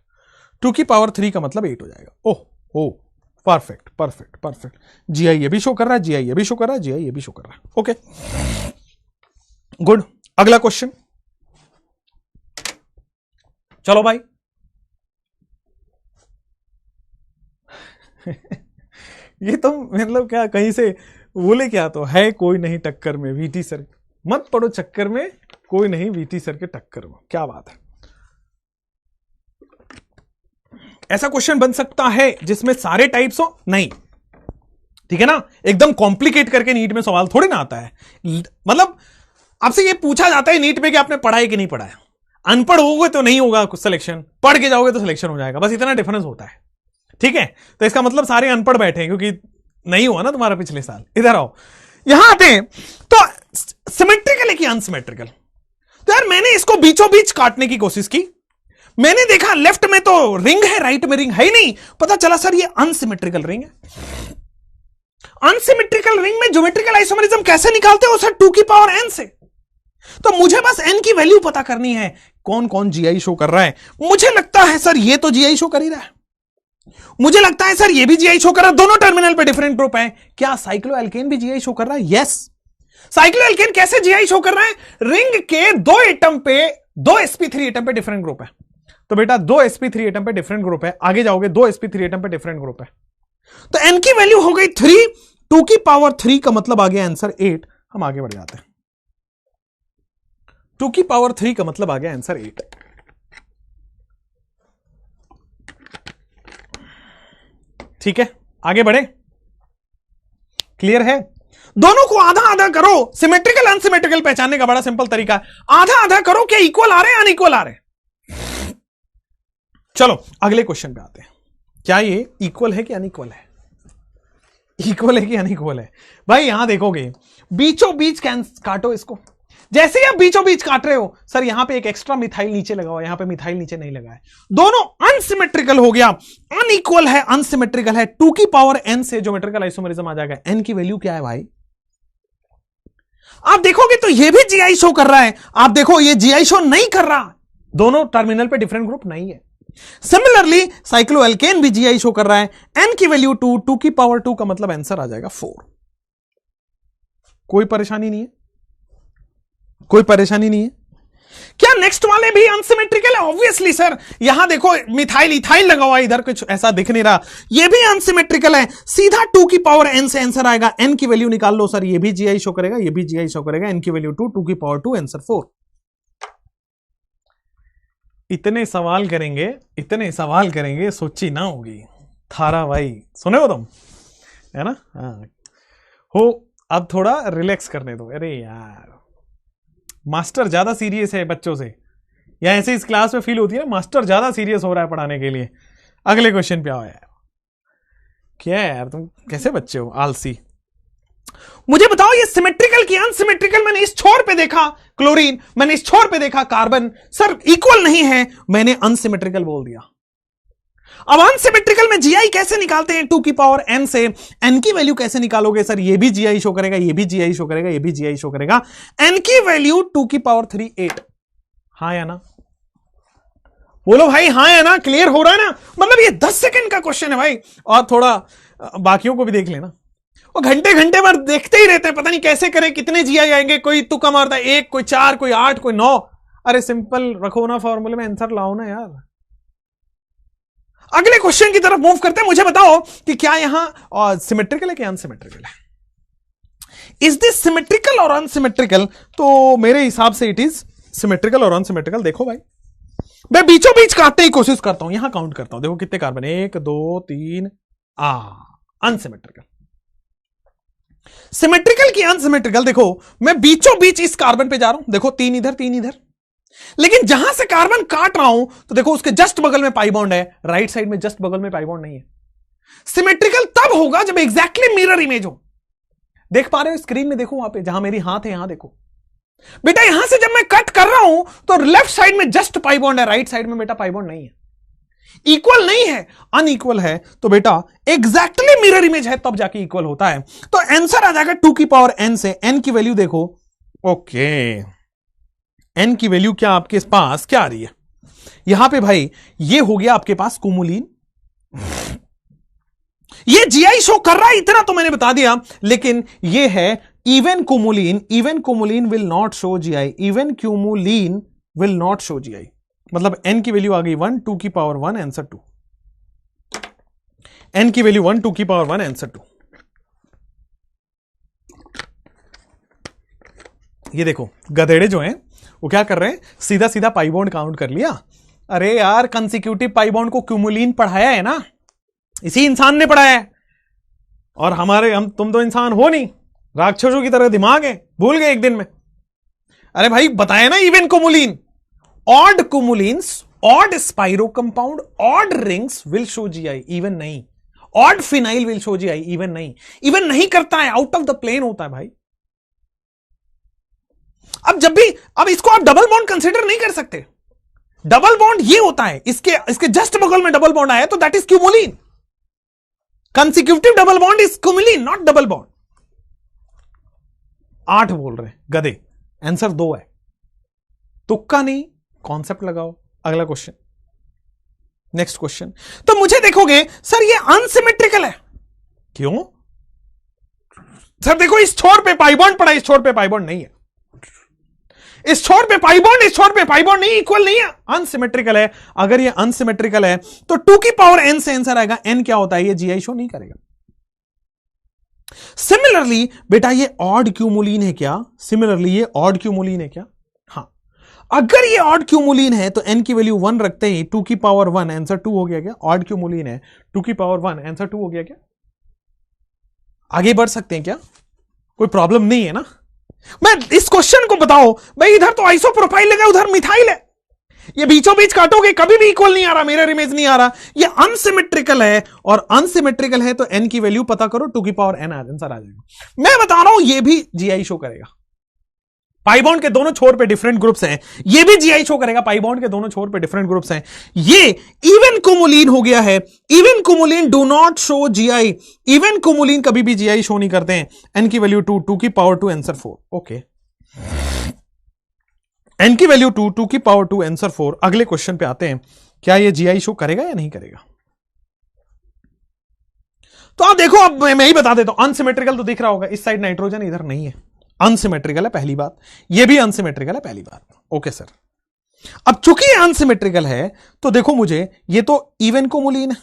2 की पावर 3 का मतलब 8 हो जाएगा। ओह ओह परफेक्ट परफेक्ट परफेक्ट। जीआई ये भी शो कर रहा है, जीआई ये भी शो कर रहा है, जीआई ये भी शो कर रहा है। Okay good. अगला क्वेश्चन, चलो भाई। ये तो मतलब क्या कहीं से बोले क्या, तो है कोई नहीं टक्कर में वीटी सर, मत पड़ो चक्कर में, कोई नहीं वीटी सर के टक्कर में। क्या बात है, ऐसा क्वेश्चन बन सकता है जिसमें सारे टाइप्स हो? नहीं, ठीक है ना? एकदम कॉम्प्लिकेट करके नीट में सवाल थोड़ी ना आता है। मतलब आपसे ये पूछा जाता है नीट में कि आपने पढ़ा है कि नहीं पढ़ा है। अनपढ़ होगे तो नहीं होगा कुछ सिलेक्शन, पढ़ के जाओगे तो सिलेक्शन हो जाएगा, बस इतना डिफरेंस होता है। ठीक है, तो इसका मतलब सारे अनपढ़ बैठे हैं क्योंकि नहीं हुआ ना तुम्हारा पिछले साल। इधर आओ, यहां आते हैं तो सिमेट्रिकल है कि अनसिमेट्रिकल। तो यार मैंने इसको बीचों बीच काटने की कोशिश की, मैंने देखा लेफ्ट में तो रिंग है, राइट में रिंग है ही नहीं, पता चला सर ये अनसिमेट्रिकल रिंग है। अनसिमेट्रिकल रिंग में ज्योमेट्रिकल आइसोमेरिज्म कैसे निकालते हो सर? 2 की पावर n से। तो मुझे बस n की वैल्यू पता करनी है, कौन कौन जीआई शो कर रहा है। मुझे लगता है सर ये तो जीआई शो कर ही रहा है, मुझे लगता है सर ये भी जीआई शो कर रहा है, दोनों टर्मिनल पे डिफरेंट ग्रुप है। क्या साइक्लोएल्केन भी जीआई शो कर रहा है? यस। साइक्लोएल्केन कैसे जीआई शो कर रहा है? रिंग के 2 एटम पे, 2 sp3 एटम पे डिफरेंट ग्रुप है। तो बेटा 2 sp3 एटम पे डिफरेंट ग्रुप है, आगे जाओगे 2 sp3 एटम पे डिफरेंट ग्रुप है, तो n की वैल्यू हो गई 3, 2 की पावर 3 का मतलब आ गया आंसर 8। हम आगे बढ़ जाते हैं, 2 की पावर 3 का मतलब आ गया आंसर 8। ठीक है, आगे बढ़े, क्लियर है? दोनों को आधा आधा करो, सिमेट्रिकल अनसिमेट्रिकल पहचानने का बड़ा सिंपल तरीका है, आधा आधा करो, क्या इक्वल आ रहे हैं अनइक्वल आ रहे हैं। चलो अगले क्वेश्चन पे आते हैं, क्या ये इक्वल है कि अनइक्वल है? इक्वल है कि अनइक्वल है? भाई यहां देखोगे बीचों बीच काटो इसको, जैसे ही आप बीचों बीच काट रहे हो सर यहां पे एक एक्स्ट्रा मिथाइल नीचे लगा हुआ है, यहां पे मिथाइल नीचे नहीं लगा है, दोनों अनसिमेट्रिकल हो गया, अनइक्वल है, अनसिमेट्रिकल है। 2 की पावर n से ज्योमेट्रिकल आइसोमेरिज्म आ जाएगा। n की वैल्यू क्या है भाई? आप देखोगे तो ये भी जीआई शो कर रहा है, आप देखो ये जीआई शो नहीं कर रहा, दोनों टर्मिनल पे डिफरेंट ग्रुप नहीं है। सिमिलरली साइक्लोएल्केन भी जीआई शो कर रहा है, n की वैल्यू 2, 2 की पावर 2 का मतलब आंसर आ जाएगा 4। कोई परेशानी नहीं है, कोई परेशानी नहीं है। क्या नेक्स्ट वाले भी अनसिमेट्रिकल है? ऑब्वियसली सर, यहां देखो मिथाइल इथाइल लगा हुआ है, इधर कुछ ऐसा दिख नहीं रहा, ये भी अनसिमेट्रिकल है। सीधा 2 की पावर n से आंसर आएगा, n की वैल्यू निकाल लो सर, ये भी जीआई शो करेगा, ये भी जीआई शो करेगा, n की वैल्यू 2, 2 की पावर 2, आंसर 4। इतने सवाल करेंगे, इतने सवाल करेंगे, सोची ना होगी। थारा भाई सुने हो तुम, है ना? हाँ हो, अब थोड़ा रिलैक्स करने दो। अरे यार मास्टर ज्यादा सीरियस है बच्चों से, या ऐसे इस क्लास में फील होती है ना, मास्टर ज्यादा सीरियस हो रहा है पढ़ाने के लिए। अगले क्वेश्चन पे आओ यार। क्या है यार तुम कैसे बच्चे हो, आलसी। मुझे बताओ ये सिमेट्रिकल की अनसिमेट्रिकल? मैंने इस छोर पे देखा क्लोरीन, मैंने इस छोर पे देखा कार्बन, सर इक्वल नहीं है, मैंने अनसिमेट्रिकल बोल दिया। अब अनसिमेट्रिकल में जीआई कैसे निकालते हैं? 2 की पावर n से n की वैल्यू कैसे निकालोगे? सर ये भी जीआई शो करेगा, ये भी जीआई शो करेगा, ये भी जीआई शो करेगा। n की वैल्यू 2 की पावर 3, 8। हाँ या ना? बोलो भाई हाँ या ना? क्लियर हो रहा है ना? मतलब ये 10 सेकंड का क्वेश्चन है भाई, और थोड़ा बाकियों को भी देख लेना। वो घंटे घंटे भर देखते ही रहते हैं, पता नहीं कैसे करें, कितने जीआई आएंगे, कोई तुक्का मारता है 1, कोई 4, कोई 8, कोई 9। अरे सिंपल रखो ना, फॉर्मूले में आंसर लाओ ना यार। अगले क्वेश्चन की तरफ मूव करते हैं। मुझे बताओ कि क्या यहां सिमेट्रिकल है कि अनसिमेट्रिकल है? इज दिस सिमेट्रिकल और अनसिमेट्रिकल? तो मेरे हिसाब से इट इज सिमेट्रिकल और अनसिमेट्रिकल। देखो भाई मैं बीचों बीच काटने की कोशिश करता हूं, यहां काउंट करता हूं, देखो कितने कार्बन, 1 2 3। अनसिमेट्रिकल। सिमेट्रिकल की अनसिमेट्रिकल, देखो मैं बीचों बीच इस कार्बन पे जा रहा हूं, देखो 3 इधर 3 इधर, लेकिन जहां से कार्बन काट रहा हूं तो देखो उसके जस्ट बगल में पाई बॉन्ड है, राइट साइड में जस्ट बगल में पाई बॉन्ड नहीं है। सिमेट्रिकल तब होगा जब एग्जैक्टली मिरर इमेज हो। देख पा रहे हो स्क्रीन में? देखो वहां पे जहां मेरी हाथ है, यहां देखो बेटा, यहां से जब मैं कट कर रहा हूं तो लेफ्ट साइड में जस्ट पाई बॉन्ड है, राइट साइड में बेटा पाई बॉन्ड नहीं है। इक्वल नहीं है, अनइक्वल है, तो बेटा एग्जैक्टली मिरर इमेज है तब जाके इक्वल होता है। तो आंसर आ जाएगा 2 की पावर n से। n की वैल्यू देखो, ओके n की वैल्यू क्या आपके पास क्या आ रही है यहां पे भाई? ये हो गया आपके पास कुमुलिन, ये जीआई शो कर रहा है, इतना तो मैंने बता दिया, लेकिन ये है even cumulene. Even cumulene will not show GI, even cumulene will not show GI. मतलब n की वैल्यू आ गई 1, 2 की पावर 1, आंसर 2। n की वैल्यू 1, 2 की पावर 1, आंसर 2। ये देखो गधेड़े जो हैं वो क्या कर रहे हैं, सीधा सीधा पाई बॉन्ड काउंट कर लिया। अरे यार कंसेक्यूटिव पाई बॉन्ड को क्यूमुलिन पढ़ाया है ना, इसी इंसान ने पढ़ाया है। और तुम तो इंसान हो नहीं, राक्षसों की तरह दिमाग है, भूल गए एक दिन में। अरे भाई बताया ना even cumulene, odd cumulenes, odd spiro compound, odd rings will show GI, even नहीं। Odd phenyl will show GI, even नहीं। इवन नहीं करता है, आउट ऑफ द प्लेन होता है भाई। अब जब भी, अब इसको आप डबल बॉन्ड कंसिडर नहीं कर सकते। डबल बॉन्ड ये होता है, इसके जस्ट बगल में डबल बॉन्ड आया तो that is cumulene. Consecutive double bond is cumulene, not double bond. 8 बोल रहे गधे, आंसर 2 है। तुक्का नहीं, कॉन्सेप्ट लगाओ। अगला क्वेश्चन, नेक्स्ट क्वेश्चन। तो मुझे देखोगे सर ये अनसिमेट्रिकल है, क्यों सर? देखो इस छोर पे पाई बॉन्ड पड़ा, इस छोर पे पाई बॉन्ड नहीं है, इस छोर पे पाई बॉन्ड, इस छोर पे पाई बॉन्ड नहीं, इक्वल नहीं है, अनसिमेट्रिकल है। अगर ये अनसिमेट्रिकल है तो 2 की पावर n से आंसर आएगा। n क्या होता है? ये जीआई शो नहीं करेगा। सिमिलरली बेटा ये ऑड क्यूमुलिन है क्या? सिमिलरली ये ऑड क्यूमुलिन है क्या? हां, अगर ये ऑड क्यूमुलिन है तो n की वैल्यू 1 रखते ही 2 की पावर 1 आंसर 2 हो गया क्या? ऑड क्यूमुलिन है, 2 की पावर 1 आंसर 2 हो गया क्या? आगे बढ़ सकते हैं क्या? कोई प्रॉब्लम नहीं है ना? मैं इस क्वेश्चन को बताओ भाई, इधर तो आइसो प्रोफाइल लगा, उधर मिथाइल है, ये बीचों बीच काटोगे कभी भी इक्वल नहीं आ रहा, मिरर इमेज नहीं आ रहा। ये अनसिमेट्रिकल है, और अनसिमेट्रिकल है तो n की वैल्यू पता करो, 2 की पावर n आंसर आ जाएगा। मैं बता रहा हूं ये भी जीआई शो करेगा। पाई बॉन्ड के दोनों छोर पे डिफरेंट ग्रुप्स हैं, ये भी जीआई शो करेगा। पाई बॉन्ड के दोनों छोर पे डिफरेंट ग्रुप्स हैं। ये इवन कुमुलिन हो गया है। Even cumulene do not show GI. Even cumulene कभी भी जीआई शो नहीं करते हैं। n की वैल्यू 2, 2 की पावर 2 आंसर 4। ओके, n की वैल्यू 2, 2 की पावर 2 आंसर 4। अगले क्वेश्चन पे आते हैं, क्या ये जीआई शो करेगा या नहीं करेगा? तो आप देखो, अब मैं ही बता देता हूं। अनसिमेट्रिकल तो दिख रहा होगा, इस साइड नाइट्रोजन, इधर नहीं है, अनसिमेट्रिकल है पहली बात। ये भी अनसिमेट्रिकल है पहली बात। ओके सर, अब चूंकि ये अनसिमेट्रिकल है तो देखो मुझे, ये तो इवन कुमुलिन है,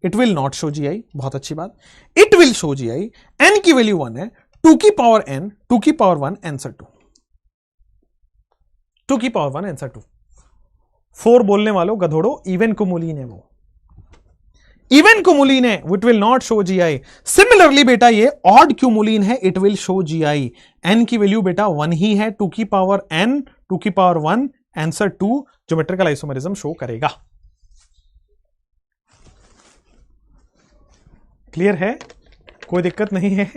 it will not show GI, बहुत अच्छी बात। It will show GI, n की वैल्यू 1 है, 2 की पावर n, 2 की पावर 1 आंसर 2, 2 की पावर 1 आंसर 2। 4 बोलने वालों गधोड़ो, इवन कुमुलिन है वो, इवन कुमुलिन है, it will not show GI. Similarly बेटा ये ऑड क्यूमुलिन है, it will show GI. n की वैल्यू बेटा 1 ही है, 2 की पावर n, 2 की power 1 answer 2, geometrical isomerism show करेगा। क्लियर है? कोई दिक्कत नहीं है?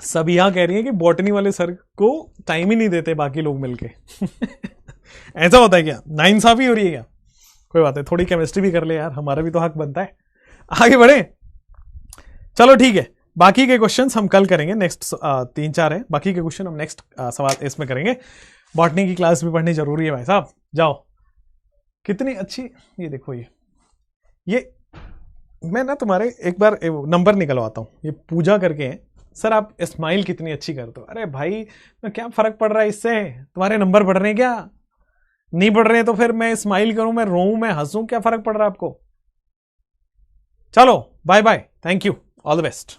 सब यहां कह रही है कि बॉटनी वाले सर को टाइम ही नहीं देते बाकी लोग मिलके। ऐसा होता है क्या? नाइंसाफी हो रही है क्या? कोई बात है, थोड़ी केमिस्ट्री भी कर ले यार, हमारा भी तो हक बनता है। आगे बढ़े, चलो ठीक है। बाकी के क्वेश्चंस हम कल करेंगे, नेक्स्ट 3-4 है बाकी के क्वेश्चन, हम नेक्स्ट सवाल इसमें करेंगे। बॉटनी की क्लास भी पढ़नी जरूरी है भाई साहब। जाओ, कितनी अच्छी, ये देखो, ये मैं ना तुम्हारे एक बार नंबर निकलवाता हूँ, ये पूजा करके हैं। सर आप स्माइल कितनी अच्छी करते हो। अरे भाई, मैं क्या फर्क पड़ रहा है इससे? तुम्हारे नंबर बढ़ रहे हैं क्या? नहीं बढ़ रहे हैं तो फिर मैं स्माइल करूं, मैं रोऊं, मैं हंसूं, क्या फर्क पड़ रहा है आपको? चलो bye bye, thank you, all the best.